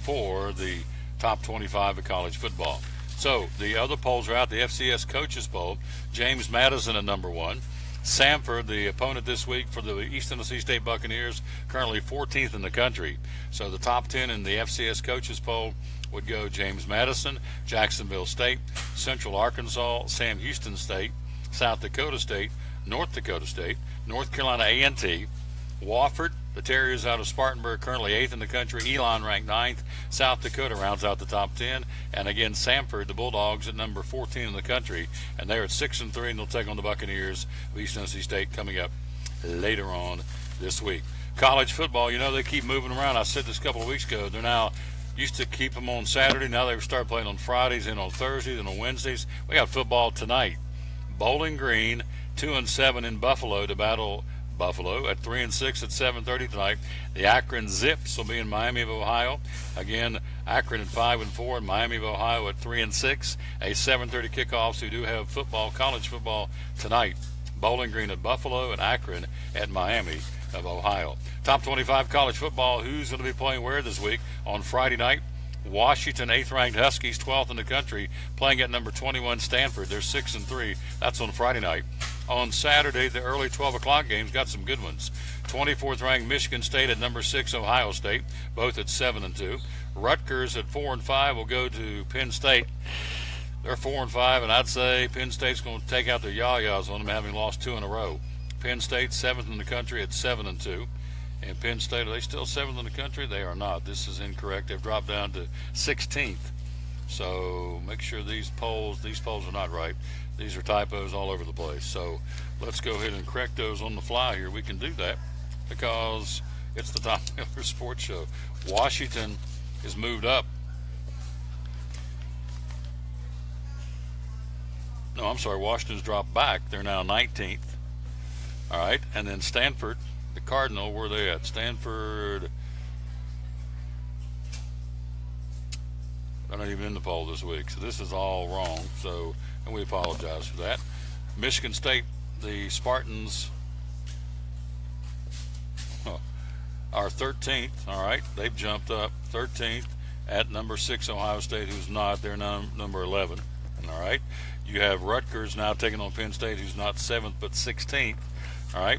Speaker 1: for the top 25 of college football. So the other polls are out. The FCS coaches poll, James Madison at number 1. Samford, the opponent this week for the East Tennessee State Buccaneers, currently 14th in the country. So the top 10 in the FCS coaches poll would go James Madison, Jacksonville State, Central Arkansas, Sam Houston State, South Dakota State, North Dakota State, North Carolina A&T, Wofford, the Terriers out of Spartanburg, currently 8th in the country. Elon ranked 9th. South Dakota rounds out the top 10. And again, Samford, the Bulldogs, at number 14 in the country. And they're at 6-3, and they'll take on the Buccaneers of East Tennessee State coming up later on this week. College football, you know, they keep moving around. I said this a couple of weeks ago. They're now used to keep them on Saturday. Now they start playing on Fridays and on Thursdays and on Wednesdays. We got football tonight. Bowling Green, 2-7 in Buffalo to battle Buffalo at 3-6 at 7:30 tonight. The Akron Zips will be in Miami of Ohio. Again, Akron at 5-4 and Miami of Ohio at 3-6. A 7:30 kickoff. So you do have football, college football tonight. Bowling Green at Buffalo and Akron at Miami of Ohio. Top 25 college football. Who's going to be playing where this week? On Friday night, Washington, 8th-ranked Huskies, 12th in the country, playing at number 21 Stanford. They're 6-3. That's on Friday night. On Saturday, the early 12 o'clock games got some good ones. 24th-ranked Michigan State at number 6 Ohio State, both at 7-2. Rutgers at 4-5 will go to Penn State. They're 4-5, and I'd say Penn State's going to take out their yah-yahs on them, having lost 2 in a row. Penn State 7th in the country at 7-2. And Penn State, are they still 7th in the country? They are not. This is incorrect. They've dropped down to 16th. So make sure these polls are not right. These are typos all over the place. So let's go ahead and correct those on the fly here. We can do that because it's the Tom Miller Sports Show. Washington is moved up. No, I'm sorry. Washington's dropped back. They're now 19th. All right. And then Stanford, the Cardinal, where are they at? Stanford, they're not even in the poll this week. So this is all wrong. So, and we apologize for that. Michigan State, the Spartans are 13th. All right. They've jumped up 13th at number 6 Ohio State, who's not. They're now number 11. All right. You have Rutgers now taking on Penn State, who's not 7th but 16th. All right.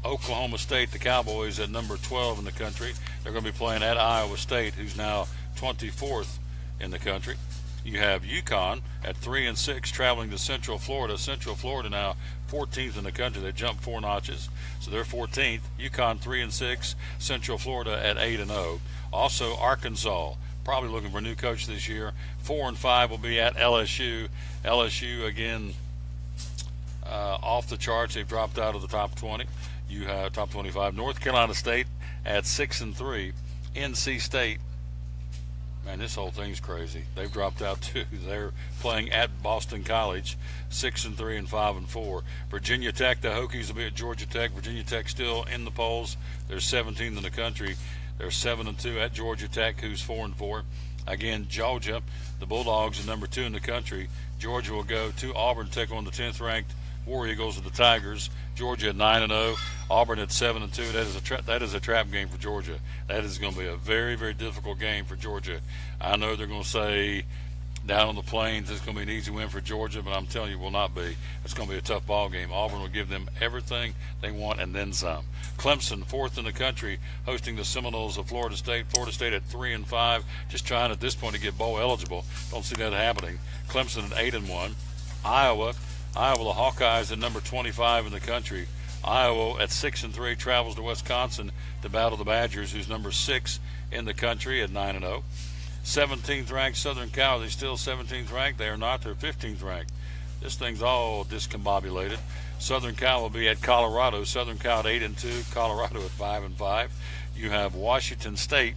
Speaker 1: Oklahoma State, the Cowboys, at number 12 in the country. They're going to be playing at Iowa State, who's now 24th in the country. You have UConn at 3-6 traveling to Central Florida. Central Florida now 14th in the country. They jumped 4 notches, so they're 14th. UConn 3-6. Central Florida at 8-0. Also Arkansas, probably looking for a new coach this year. 4-5 will be at LSU. LSU again off the charts. They've dropped out of the top 20. You have top 25. North Carolina State at 6-3. NC State, man, this whole thing's crazy. They've dropped out too. They're playing at Boston College, 6-3 and 5-4. Virginia Tech, the Hokies will be at Georgia Tech. Virginia Tech still in the polls. They're 17th in the country. They're 7-2 at Georgia Tech, who's 4-4. Again, Georgia, the Bulldogs are number 2 in the country. Georgia will go to Auburn to take on the 10th-ranked War Eagles of the Tigers. Georgia at 9-0, Auburn at 7-2. That is a trap game for Georgia. That is going to be a very, very difficult game for Georgia. I know they're going to say down on the plains it's going to be an easy win for Georgia, but I'm telling you, it will not be. It's going to be a tough ball game. Auburn will give them everything they want and then some. Clemson, 4th in the country, hosting the Seminoles of Florida State. Florida State at 3-5, just trying at this point to get bowl eligible. Don't see that happening. Clemson at 8-1. Iowa, the Hawkeyes at number 25 in the country. Iowa at 6-3 travels to Wisconsin to battle the Badgers, who's number 6 in the country at 9-0. 17th ranked Southern Cal. Are they still 17th ranked? They are not. They're 15th ranked. This thing's all discombobulated. Southern Cal will be at Colorado. Southern Cal at 8-2. Colorado at 5-5. You have Washington State.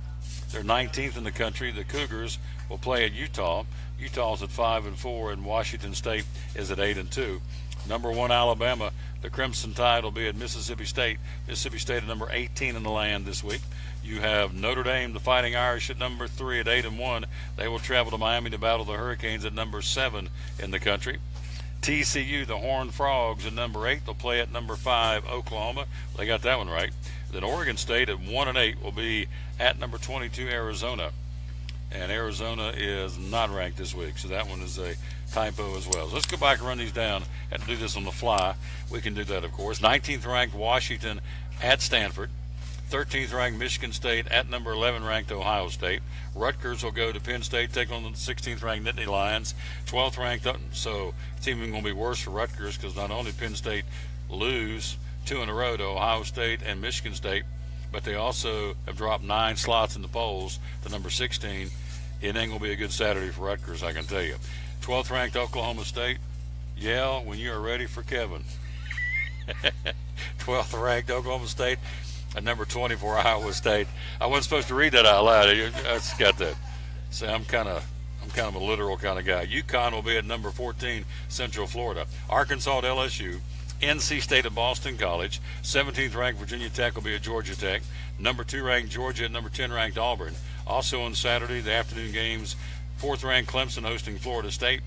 Speaker 1: They're 19th in the country. The Cougars will play at Utah. Utah's at 5-4, and Washington State is at 8-2. Number 1 Alabama, the Crimson Tide will be at Mississippi State. Mississippi State at number 18 in the land this week. You have Notre Dame, the Fighting Irish, at number 3 at 8-1. They will travel to Miami to battle the Hurricanes at number 7 in the country. TCU, the Horned Frogs, at number 8. They'll play at number 5, Oklahoma. They got that one right. Then Oregon State at 1-8 will be at number 22, Arizona. And Arizona is not ranked this week, so that one is a typo as well. So let's go back and run these down. Had to do this on the fly. We can do that, of course. 19th ranked Washington at Stanford. 13th ranked Michigan State at number 11 ranked Ohio State. Rutgers will go to Penn State, take on the 16th ranked Nittany Lions. 12th ranked, so it's even going to be worse for Rutgers because not only Penn State lose 2 in a row to Ohio State and Michigan State, but they also have dropped 9 slots in the polls to number 16. It ain't going to be a good Saturday for Rutgers, I can tell you. 12th ranked Oklahoma State. Yell when you are ready for Kevin. 12th ranked Oklahoma State at number 24 Iowa State. I wasn't supposed to read that out loud. I just got that. See, I'm kind of a literal kind of guy. UConn will be at number 14 Central Florida. Arkansas at LSU. NC State at Boston College. 17th ranked Virginia Tech will be at Georgia Tech. Number 2 ranked Georgia at number 10 ranked Auburn. Also on Saturday, the afternoon games, 4th ranked Clemson hosting Florida State.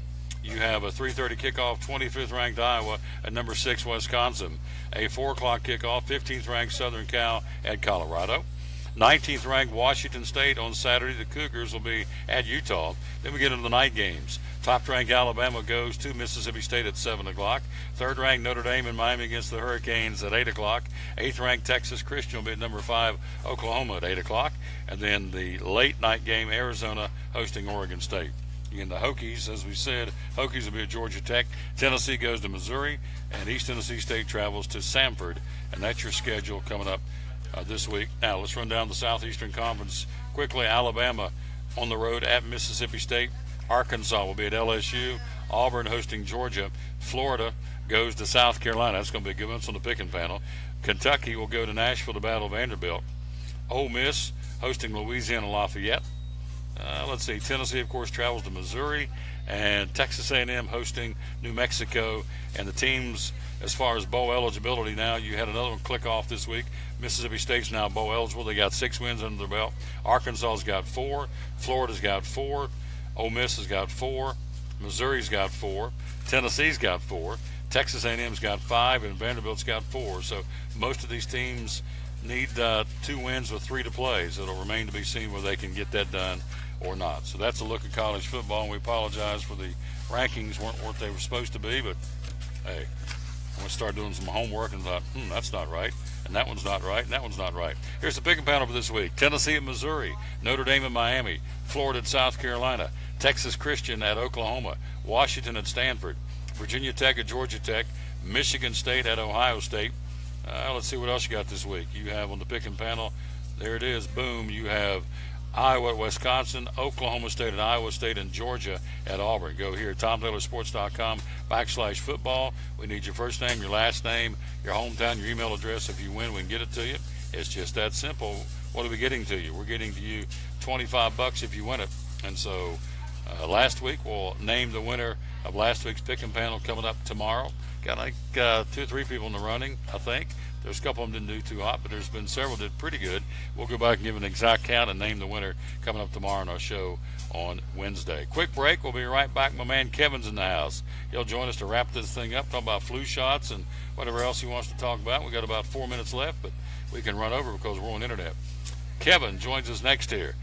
Speaker 1: You have a 3:30 kickoff, 25th ranked Iowa at number 6 Wisconsin. A 4 o'clock kickoff, 15th ranked Southern Cal at Colorado. 19th ranked Washington State on Saturday. The Cougars will be at Utah. Then we get into the night games. Top-ranked Alabama goes to Mississippi State at 7 o'clock. Third-ranked Notre Dame and Miami against the Hurricanes at 8 o'clock. Eighth-ranked Texas Christian will be at number 5 Oklahoma at 8 o'clock. And then the late-night game, Arizona hosting Oregon State. Again, the Hokies, as we said, Hokies will be at Georgia Tech. Tennessee goes to Missouri, and East Tennessee State travels to Samford. And that's your schedule coming up this week. Now, let's run down the Southeastern Conference quickly. Alabama on the road at Mississippi State. Arkansas will be at LSU. Auburn hosting Georgia. Florida goes to South Carolina. That's going to be a good one on the picking panel. Kentucky will go to Nashville to battle Vanderbilt. Ole Miss hosting Louisiana Lafayette. Let's see. Tennessee, of course, travels to Missouri. And Texas A&M hosting New Mexico. And the teams, as far as bowl eligibility now, you had another one click off this week. Mississippi State's now bowl eligible. They got 6 wins under their belt. Arkansas's got 4. Florida's got 4. Ole Miss has got 4. Missouri's got 4. Tennessee's got 4. Texas A&M's got 5, and Vanderbilt's got 4. So most of these teams need 2 wins with 3 to play. So it'll remain to be seen whether they can get that done or not. So that's a look at college football, and we apologize for the rankings weren't what they were supposed to be. But hey, I'm going to start doing some homework and thought, that's not right. And that one's not right, and that one's not right. Here's the pick and panel for this week. Tennessee at Missouri, Notre Dame at Miami, Florida at South Carolina, Texas Christian at Oklahoma, Washington at Stanford, Virginia Tech at Georgia Tech, Michigan State at Ohio State. Let's see what else you got this week. You have on the pick and panel, there it is, boom, you have Iowa at Wisconsin, Oklahoma State at Iowa State, and Georgia at Auburn. Go here, TomTaylorSports.com/football. We need your first name, your last name, your hometown, your email address. If you win, we can get it to you. It's just that simple. What are we getting to you? We're getting to you $25 if you win it. And so last week, we'll name the winner of last week's pick and panel coming up tomorrow. Got like 2 or 3 people in the running, I think. There's a couple of them didn't do too hot, but there's been several that did pretty good. We'll go back and give an exact count and name the winner coming up tomorrow on our show on Wednesday. Quick break. We'll be right back. My man Kevin's in the house. He'll join us to wrap this thing up, talk about flu shots and whatever else he wants to talk about. We've got about 4 minutes left, but we can run over because we're on internet. Kevin joins us next here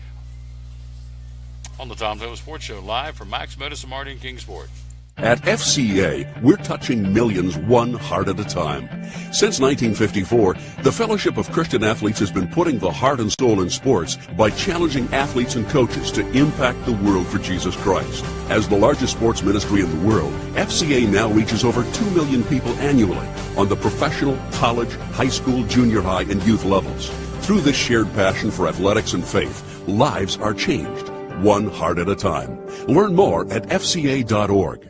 Speaker 1: on the Tom Taylor Sports Show, live from Max Medicine Marty and Kingsport.
Speaker 5: At FCA, we're touching millions one heart at a time. Since 1954, the Fellowship of Christian Athletes has been putting the heart and soul in sports by challenging athletes and coaches to impact the world for Jesus Christ. As the largest sports ministry in the world, FCA now reaches over 2 million people annually on the professional, college, high school, junior high, and youth levels. Through this shared passion for athletics and faith, lives are changed, one heart at a time. Learn more at fca.org.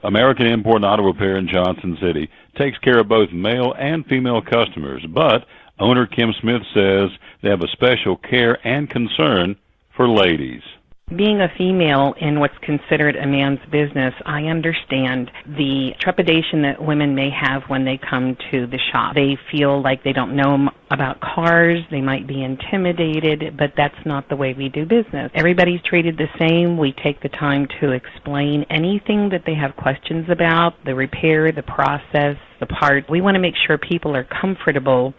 Speaker 2: American Import and Auto Repair in Johnson City takes care of both male and female customers, but owner Kim Smith says they have a special care and concern for ladies.
Speaker 10: Being a female in what's considered a man's business, I understand the trepidation that women may have when they come to the shop. They feel like they don't know about cars, they might be intimidated, but that's not the way we do business. Everybody's treated the same. We take the time to explain anything that they have questions about, the repair, the process, the part. We want to make sure people are comfortable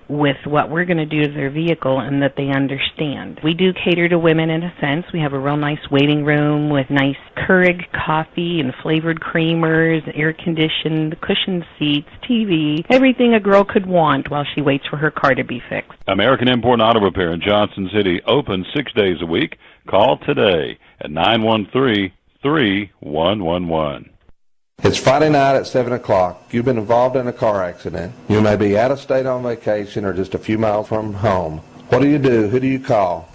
Speaker 10: with what we're going to do to their vehicle and that they understand. We do cater to women in a sense. We have a real nice waiting room with nice Keurig coffee and flavored creamers, air-conditioned, cushioned seats, TV, everything a girl could want while she waits for her car to be fixed.
Speaker 2: American Import and Auto Repair in Johnson City, open 6 days a week. Call today at 913-3111.
Speaker 8: It's Friday night at 7 o'clock. You've been involved in a car accident. You may be out of state on vacation or just a few miles from home. What do you do? Who do you call?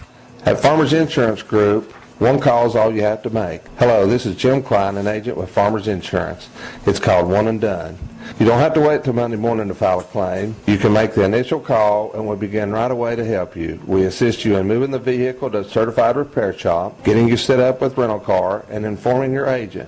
Speaker 8: At Farmers Insurance Group, one call is all you have to make. Hello, this is Jim Klein, an agent with Farmers Insurance. It's called One and Done. You don't have to wait till Monday morning to file a claim. You can make the initial call and we'll begin right away to help you. We assist you in moving the vehicle to a certified repair shop, getting you set up with rental car, and informing your agent.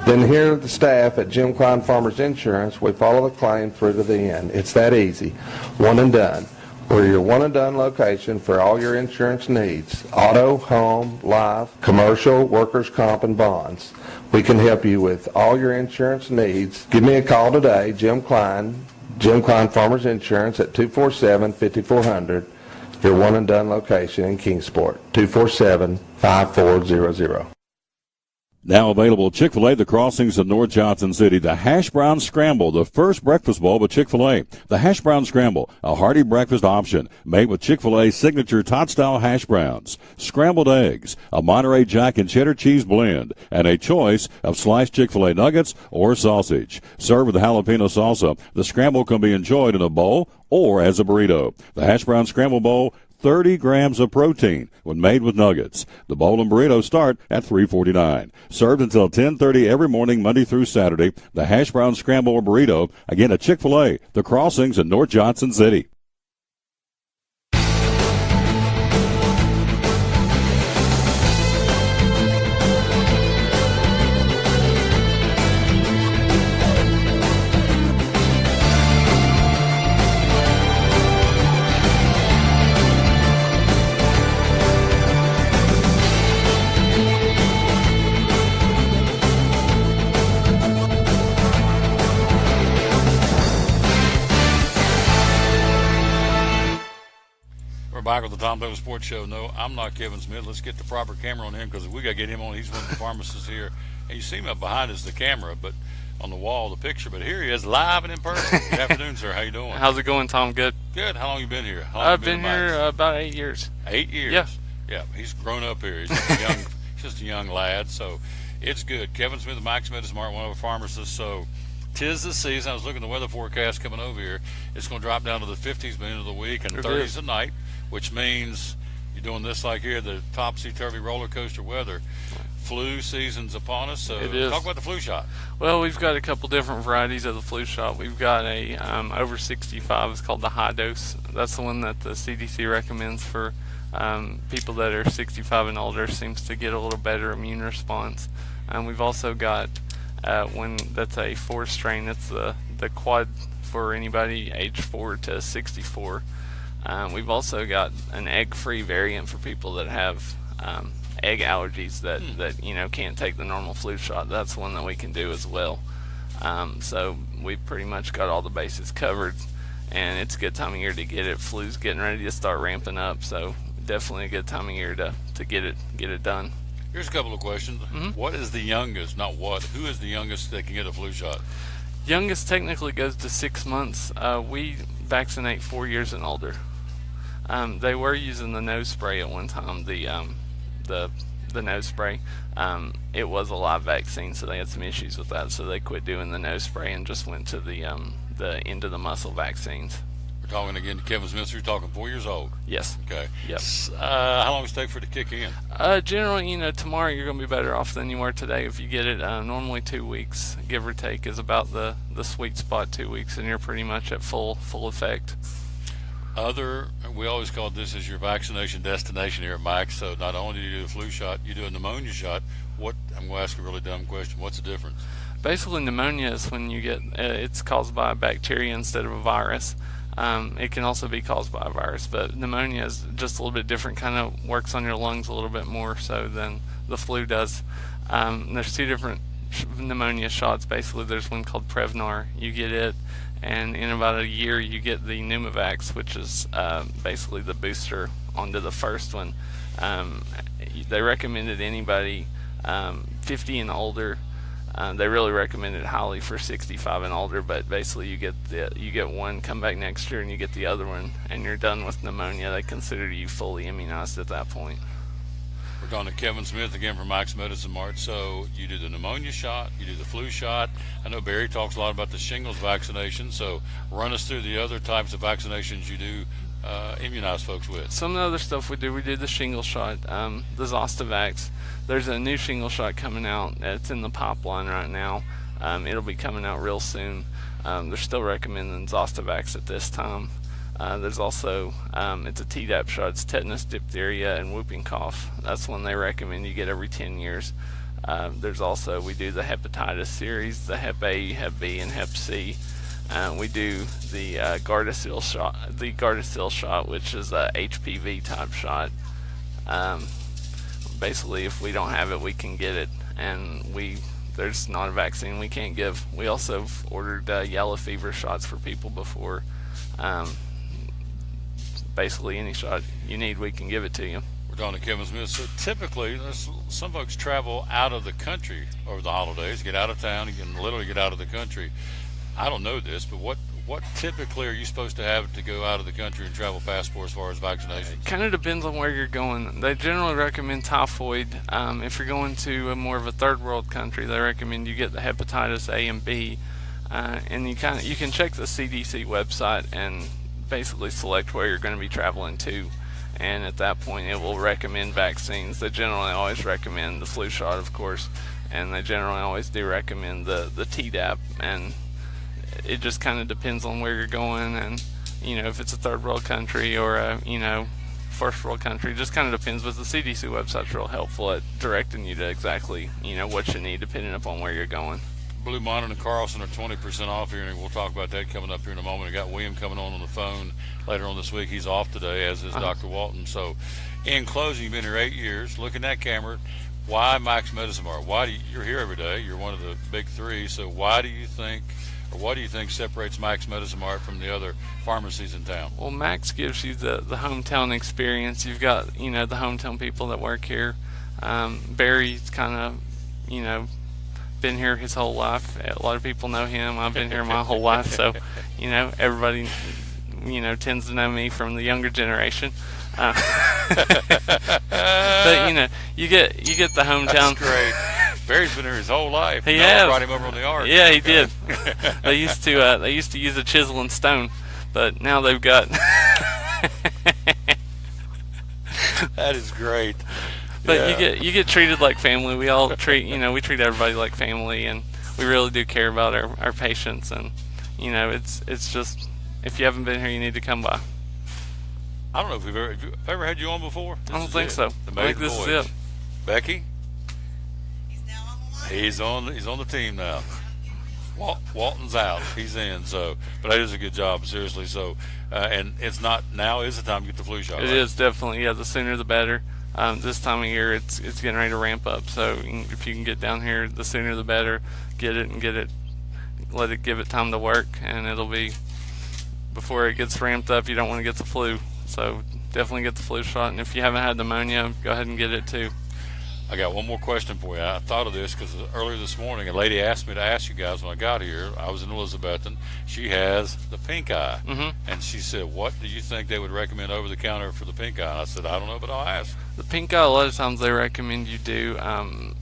Speaker 8: Then here at the staff at Jim Klein Farmers Insurance, we follow the claim through to the end. It's that easy. One and Done. We're your one and done location for all your insurance needs. Auto, home, life, commercial, workers' comp, and bonds. We can help you with all your insurance needs. Give me a call today, Jim Klein Farmers Insurance at 247-5400. your one-and-done location in Kingsport, 247-5400.
Speaker 2: Now available at Chick-fil-A, the Crossings in North Johnson City. The Hash Brown Scramble, the first breakfast bowl with Chick-fil-A. The Hash Brown Scramble, a hearty breakfast option made with Chick-fil-A's signature tot-style hash browns, scrambled eggs, a Monterey Jack and cheddar cheese blend, and a choice of sliced Chick-fil-A nuggets or sausage. Served with jalapeno salsa, the scramble can be enjoyed in a bowl or as a burrito. The Hash Brown Scramble Bowl, 30 grams of protein when made with nuggets. The bowl and burrito start at $3.49. Served until 10:30 every morning, Monday through Saturday. The Hash Brown Scramble or burrito, again at Chick-fil-A, the Crossings in North Johnson City.
Speaker 1: Back with the Tom Douglas Sports Show. No, I'm not Kevin Smith. Let's get the proper camera on him because we got to get him on. He's one of the pharmacists here. And you see him up behind us, the camera, but on the wall, the picture. But here he is, live and in person. Good afternoon, sir. How you doing?
Speaker 15: How's it going, Tom? Good.
Speaker 1: Good. How long you been here?
Speaker 15: I've been here about 8 years.
Speaker 1: 8 years?
Speaker 15: Yeah.
Speaker 1: Yeah. He's grown up here. He's just a young, just a young lad. So it's good. Kevin Smith of Mike Smith is Mart, one of our pharmacists. So 'tis the season. I was looking at the weather forecast coming over here. It's going to drop down to the 50s by the end of the week and 30s at night, which means you're doing this like here, the topsy-turvy roller coaster weather. Flu season's upon us, so
Speaker 15: it is.
Speaker 1: Talk about the flu shot.
Speaker 15: Well, we've got a couple different varieties of the flu shot. We've got a over 65. It's called the high dose. That's the one that the CDC recommends for people that are 65 and older. Seems to get a little better immune response. We've also got one that's a 4 strain. It's the quad for anybody age 4 to 64. We've also got an egg-free variant for people that have egg allergies that can't take the normal flu shot. That's one that we can do as well. So we've pretty much got all the bases covered, and it's a good time of year to get it. Flu's getting ready to start ramping up, so definitely a good time of year to get it done.
Speaker 1: Here's a couple of questions. Mm-hmm. What is the youngest, not what, who is the youngest that can get a flu shot?
Speaker 15: Youngest technically goes to 6 months. We vaccinate 4 years and older. They were using the nose spray at one time, the nose spray. It was a live vaccine, so they had some issues with that, so they quit doing the nose spray and just went to the into the muscle vaccines.
Speaker 1: We're talking again to Kevin Smith. You're talking 4 years old.
Speaker 15: Yes.
Speaker 1: Okay.
Speaker 15: Yes.
Speaker 1: How long does it take for it to kick in?
Speaker 15: Generally, tomorrow you're going to be better off than you were today if you get it. Normally 2 weeks, give or take, is about the sweet spot. 2 weeks, and you're pretty much at full effect.
Speaker 1: We always call this as your vaccination destination here at Mike. So not only do you do a flu shot, you do a pneumonia shot. I'm going to ask a really dumb question. What's the difference?
Speaker 15: Basically, pneumonia is when you get it's caused by a bacteria instead of a virus. It can also be caused by a virus, but pneumonia is just a little bit different. Kind of works on your lungs a little bit more so than the flu does. There's 2 different pneumonia shots. Basically, there's one called Prevnar. You get it, and in about a year you get the Pneumovax, which is basically the booster onto the first one. They recommended anybody 50 and older. They really recommend it highly for 65 and older, but basically you get one, come back next year, and you get the other one, and you're done with pneumonia. They consider you fully immunized at that point.
Speaker 1: We're talking to Kevin Smith again from Mike's Medicine Mart. So you do the pneumonia shot, you do the flu shot. I know Barry talks a lot about the shingles vaccination, so run us through the other types of vaccinations you do immunize folks with.
Speaker 15: Some of the other stuff we do the shingle shot, the Zostavax. There's a new shingle shot coming out. It's in the pipeline right now. It'll be coming out real soon. They're still recommending Zostavax at this time. There's also, it's a Tdap shot. It's tetanus, diphtheria, and whooping cough. That's one they recommend you get every 10 years. There's also, we do the hepatitis series, the Hep A, Hep B, and Hep C. We do the Gardasil shot, which is a HPV type shot. Basically, if we don't have it, we can get it, and there's not a vaccine we can't give. We also have ordered yellow fever shots for people before. basically any shot you need, we can give it to you.
Speaker 1: We're talking to Kevin Smith. So typically, some folks travel out of the country over the holidays, get out of town, you can literally get out of the country. I don't know this, but what typically are you supposed to have to go out of the country and travel passport as far as vaccinations?
Speaker 15: Kind of depends on where you're going. They generally recommend typhoid. If you're going to more of a third world country, they recommend you get the hepatitis A and B. And you can check the CDC website and basically select where you're going to be traveling to. And at that point, it will recommend vaccines. They generally always recommend the flu shot, of course, and they generally always do recommend the Tdap. And it just kind of depends on where you're going, and if it's a third world country or a first world country, it just kind of depends. But the CDC website's real helpful at directing you to exactly what you need depending upon where you're going.
Speaker 1: Blue Mountain and Carlson are 20% off here, and we'll talk about that coming up here in a moment. We got William coming on the phone later on this week. He's off today, as is Dr. Walton. So, in closing, you've been here 8 years. Look at that camera. Why Mike's Medicine Mart? You're here every day. You're one of the big three. So, what do you think separates Mike's Medicine Mart from the other pharmacies in town?
Speaker 15: Well, Max gives you the hometown experience. You've got the hometown people that work here. Barry's kind of been here his whole life. A lot of people know him. I've been here my whole life, so everybody tends to know me from the younger generation. But you get the hometown.
Speaker 1: That's great. Barry's been here his whole life.
Speaker 15: He has.
Speaker 1: Brought him over on the ark.
Speaker 15: Yeah, he did. They used to use a chisel and stone, but now they've got.
Speaker 1: That is great.
Speaker 15: But you get treated like family. We all treat everybody like family, and we really do care about our patients. And it's just, if you haven't been here, you need to come by.
Speaker 1: I don't know if we've ever had you on before.
Speaker 15: I don't think so. I think this is it.
Speaker 1: Becky? He's on the team now. Walton's out. He's in. So, but that is a good job, seriously. So, and it's not now is the time to get the flu shot.
Speaker 15: It is definitely. Yeah, the sooner the better. This time of year, it's getting ready to ramp up. So if you can get down here, the sooner the better. Get it. Let it give it time to work, and it'll be before it gets ramped up. You don't want to get the flu. So definitely get the flu shot. And if you haven't had pneumonia, go ahead and get it too.
Speaker 1: I got one more question for you. I thought of this because earlier this morning a lady asked me to ask you guys when I got here. I was in Elizabethton. She has the pink eye. And she said, what do you think they would recommend over the counter for the pink eye? And I said, I don't know, but I'll ask.
Speaker 15: The pink eye, a lot of times they recommend you do.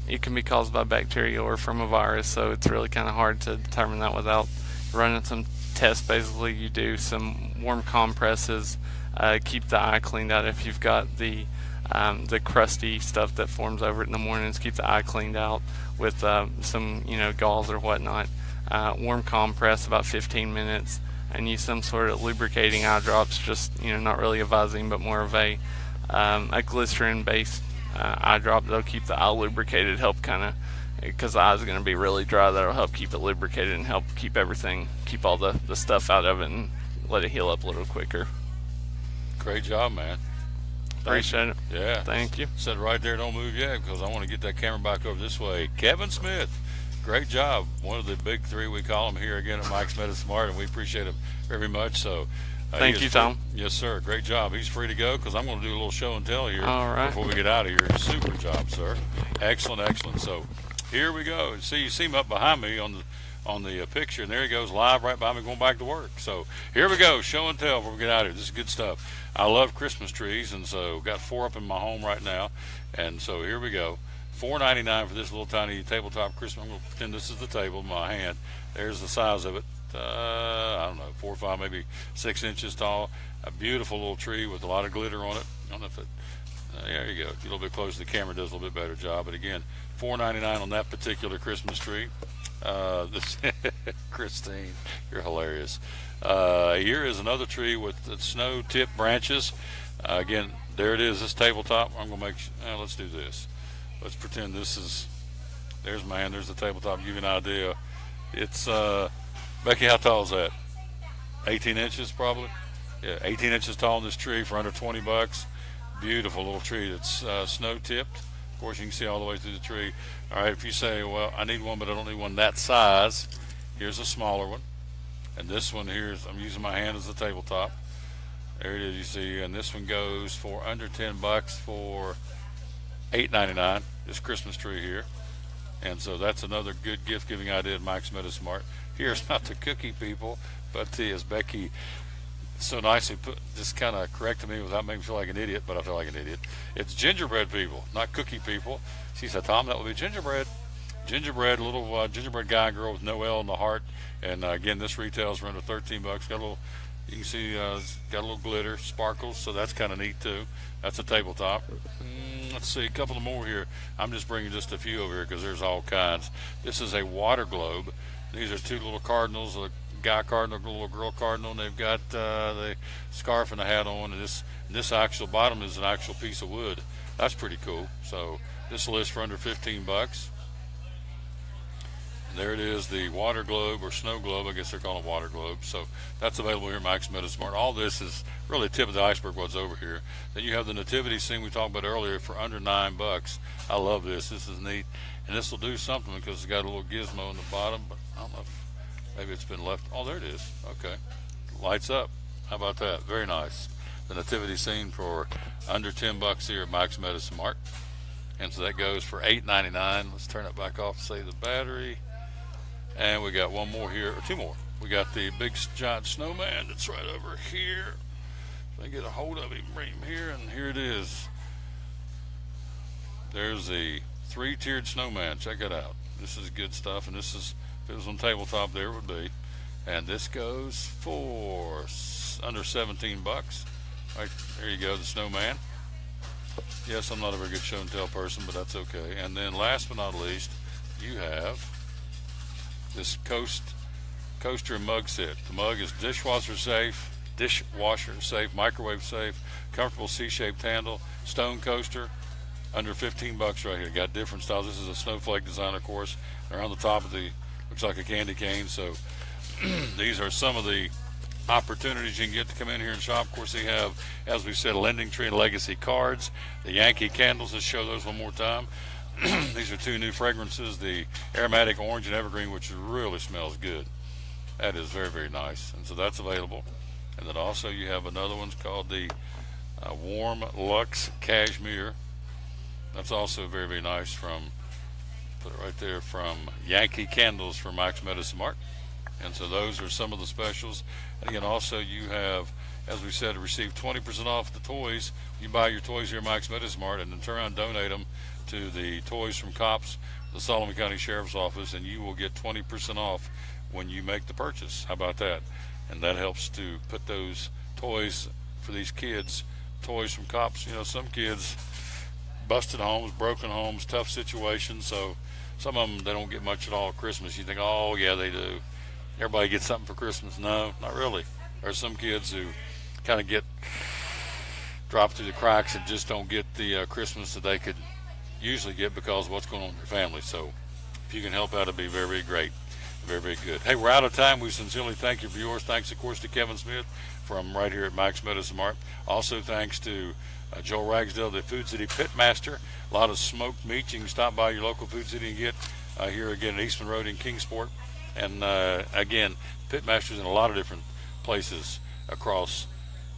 Speaker 15: It can be caused by bacteria or from a virus, so it's really kind of hard to determine that without running some tests. Basically, you do some warm compresses, keep the eye cleaned out if you've got the crusty stuff that forms over it in the mornings. Keep the eye cleaned out with some gauze or whatnot. Warm compress about 15 minutes, and use some sort of lubricating eye drops. Just not really a Visine, but more of a glycerin based eye drop that'll keep the eye lubricated. Help because the eye's going to be really dry. That'll help keep it lubricated and help keep all the stuff out of it and let it heal up a little quicker.
Speaker 1: Great job, man.
Speaker 15: Appreciate it.
Speaker 1: Yeah.
Speaker 15: Thank you.
Speaker 1: Said right there, don't move yet, because I want to get that camera back over this way. Kevin Smith, great job. One of the big three, we call him here again at Mike's Medicine Mart, and we appreciate him very much. So,
Speaker 15: thank you, Tom.
Speaker 1: Yes, sir. Great job. He's free to go because I'm going to do a little show and tell here
Speaker 15: before
Speaker 1: we get out of here. Super job, sir. Excellent. So, here we go. You see him up behind me on the picture, and there he goes live right behind me going back to work. So here we go, show and tell before we get out of here. This is good stuff. I love Christmas trees, and so got 4 up in my home right now, and so here we go. $4.99 for this little tiny tabletop Christmas. I'm going to pretend this is the table in my hand. There's the size of it. I don't know, 4 or 5, maybe 6 inches tall. A beautiful little tree with a lot of glitter on it. I don't know if it. There you go. Get a little bit closer. The camera does a little bit better job. But again, $4.99 on that particular Christmas tree. This Christine, you're hilarious. Here is another tree with the snow-tipped branches. Again, there it is. This tabletop. I'm gonna let's do this. Let's pretend this is. There's my hand. There's the tabletop. Give you an idea. It's Becky. How tall is that? 18 inches, probably. Yeah, 18 inches tall in this tree for under $20. Beautiful little tree that's snow-tipped. Of course, you can see all the way through the tree. All right, if you say, well, I need one, but I don't need one that size, here's a smaller one. And this one here I'm using my hand as the tabletop. There it is, you see, and this one goes for under $10 for $8.99. This Christmas tree here, and so that's another good gift-giving idea at Mike's Medicine Mart. Here's not the cookie people, but as Becky so nicely just kind of corrected me without making me feel like an idiot, but I feel like an idiot. It's gingerbread people, not cookie people. She said, Tom, that would be gingerbread. Gingerbread, little gingerbread guy and girl with no L in the heart. And again, this retails for under $13. Got a little, you can see, got a little glitter, sparkles, so that's kind of neat too. That's a tabletop. Let's see, a couple of more here. I'm just bringing just a few over here because there's all kinds. This is a water globe. These are two little cardinals, a guy cardinal, a little girl cardinal, and they've got the scarf and the hat on. And this actual bottom is an actual piece of wood. That's pretty cool. So this lists for under $15. And there it is, the water globe or snow globe. I guess they're calling it water globe. So that's available here at Mike's Medicine Mart. All this is really tip of the iceberg what's over here. Then you have the nativity scene we talked about earlier for under $9. I love this. This is neat. And this will do something because it's got a little gizmo in the bottom, but I don't know if maybe it's been left. Oh, there it is. Okay. Lights up. How about that? Very nice. The nativity scene for under $10 here at Mike's Medicine Mart. And so that goes for $8.99. Let's turn it back off to save the battery. And we got one more here, or two more. We got the big giant snowman that's right over here. So I get a hold of him, bring him here, and here it is. There's the 3-tiered snowman. Check it out. This is good stuff, and this is, if it was on tabletop, there it would be. And this goes for under $17. Right there you go, the snowman. Yes, I'm not a very good show and tell person, but that's okay. And then last but not least, you have this coaster and mug set. The mug is dishwasher safe, microwave safe, comfortable C-shaped handle, stone coaster, under $15 right here. Got different styles. This is a snowflake design, of course. They're on the top of the, looks like a candy cane. So these are some of the opportunities you can get to come in here and shop. Of course, they have, as we said, Lending Tree and Legacy cards, the Yankee candles. Let's show those one more time. These are two new fragrances, the aromatic orange and evergreen, which really smells good. That is very, very nice. And so that's available. And then also you have another one called the Warm Luxe Cashmere. That's also very, very nice from, put it right there, from Yankee Candles from Mike's Medicine Mart. And so those are some of the specials. And again, also you have, as we said, receive 20% off the toys. You buy your toys here at Mike's Medicine Mart and then turn around and donate them to the Toys from Cops, the Solomon County Sheriff's Office, and you will get 20% off when you make the purchase. How about that? And that helps to put those toys for these kids, Toys from Cops. You know, some kids, busted homes, broken homes, tough situations, so some of them, they don't get much at all at Christmas. You think, oh, yeah, they do. Everybody gets something for Christmas. No, not really. There's some kids who kind of get dropped through the cracks and just don't get the Christmas that they could usually get because of what's going on in their family. So if you can help out, it'd be very, very great. Very, very good. Hey, we're out of time. We sincerely thank you for yours. Thanks, of course, to Kevin Smith from right here at Mike's Medicine Mart. Also, thanks to Joel Ragsdale, the Food City Pitmaster. A lot of smoked meats. You can stop by your local Food City and get here again at Eastman Road in Kingsport. And again, Pitmasters in a lot of different places across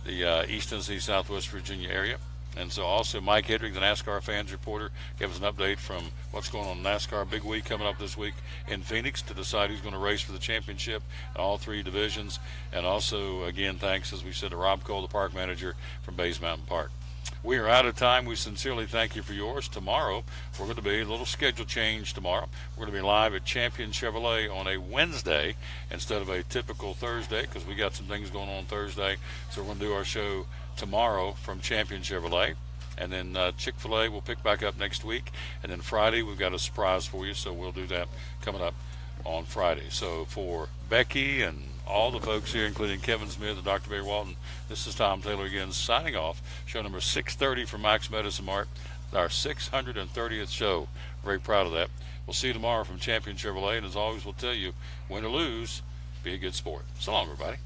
Speaker 1: the East Tennessee, Southwest Virginia area. And so also Mike Hedrick, the NASCAR fans reporter, gave us an update from what's going on in NASCAR. Big week coming up this week in Phoenix to decide who's going to race for the championship in all three divisions. And also, again, thanks, as we said, to Rob Cole, the park manager from Bays Mountain Park. We are out of time. We sincerely thank you for yours. Tomorrow, we're going to be a little schedule change tomorrow. We're going to be live at Champion Chevrolet on a Wednesday instead of a typical Thursday because we got some things going on Thursday. So we're going to do our show tomorrow from Champion Chevrolet. And then Chick-fil-A will pick back up next week. And then Friday, we've got a surprise for you, so we'll do that coming up on Friday. So for Becky and all the folks here, including Kevin Smith and Dr. Barry Walton, this is Tom Taylor again signing off. Show number 630 from Mike's Medicine Mart, our 630th show. Very proud of that. We'll see you tomorrow from Champion Chevrolet, and as always, we'll tell you, win or lose, be a good sport. So long, everybody.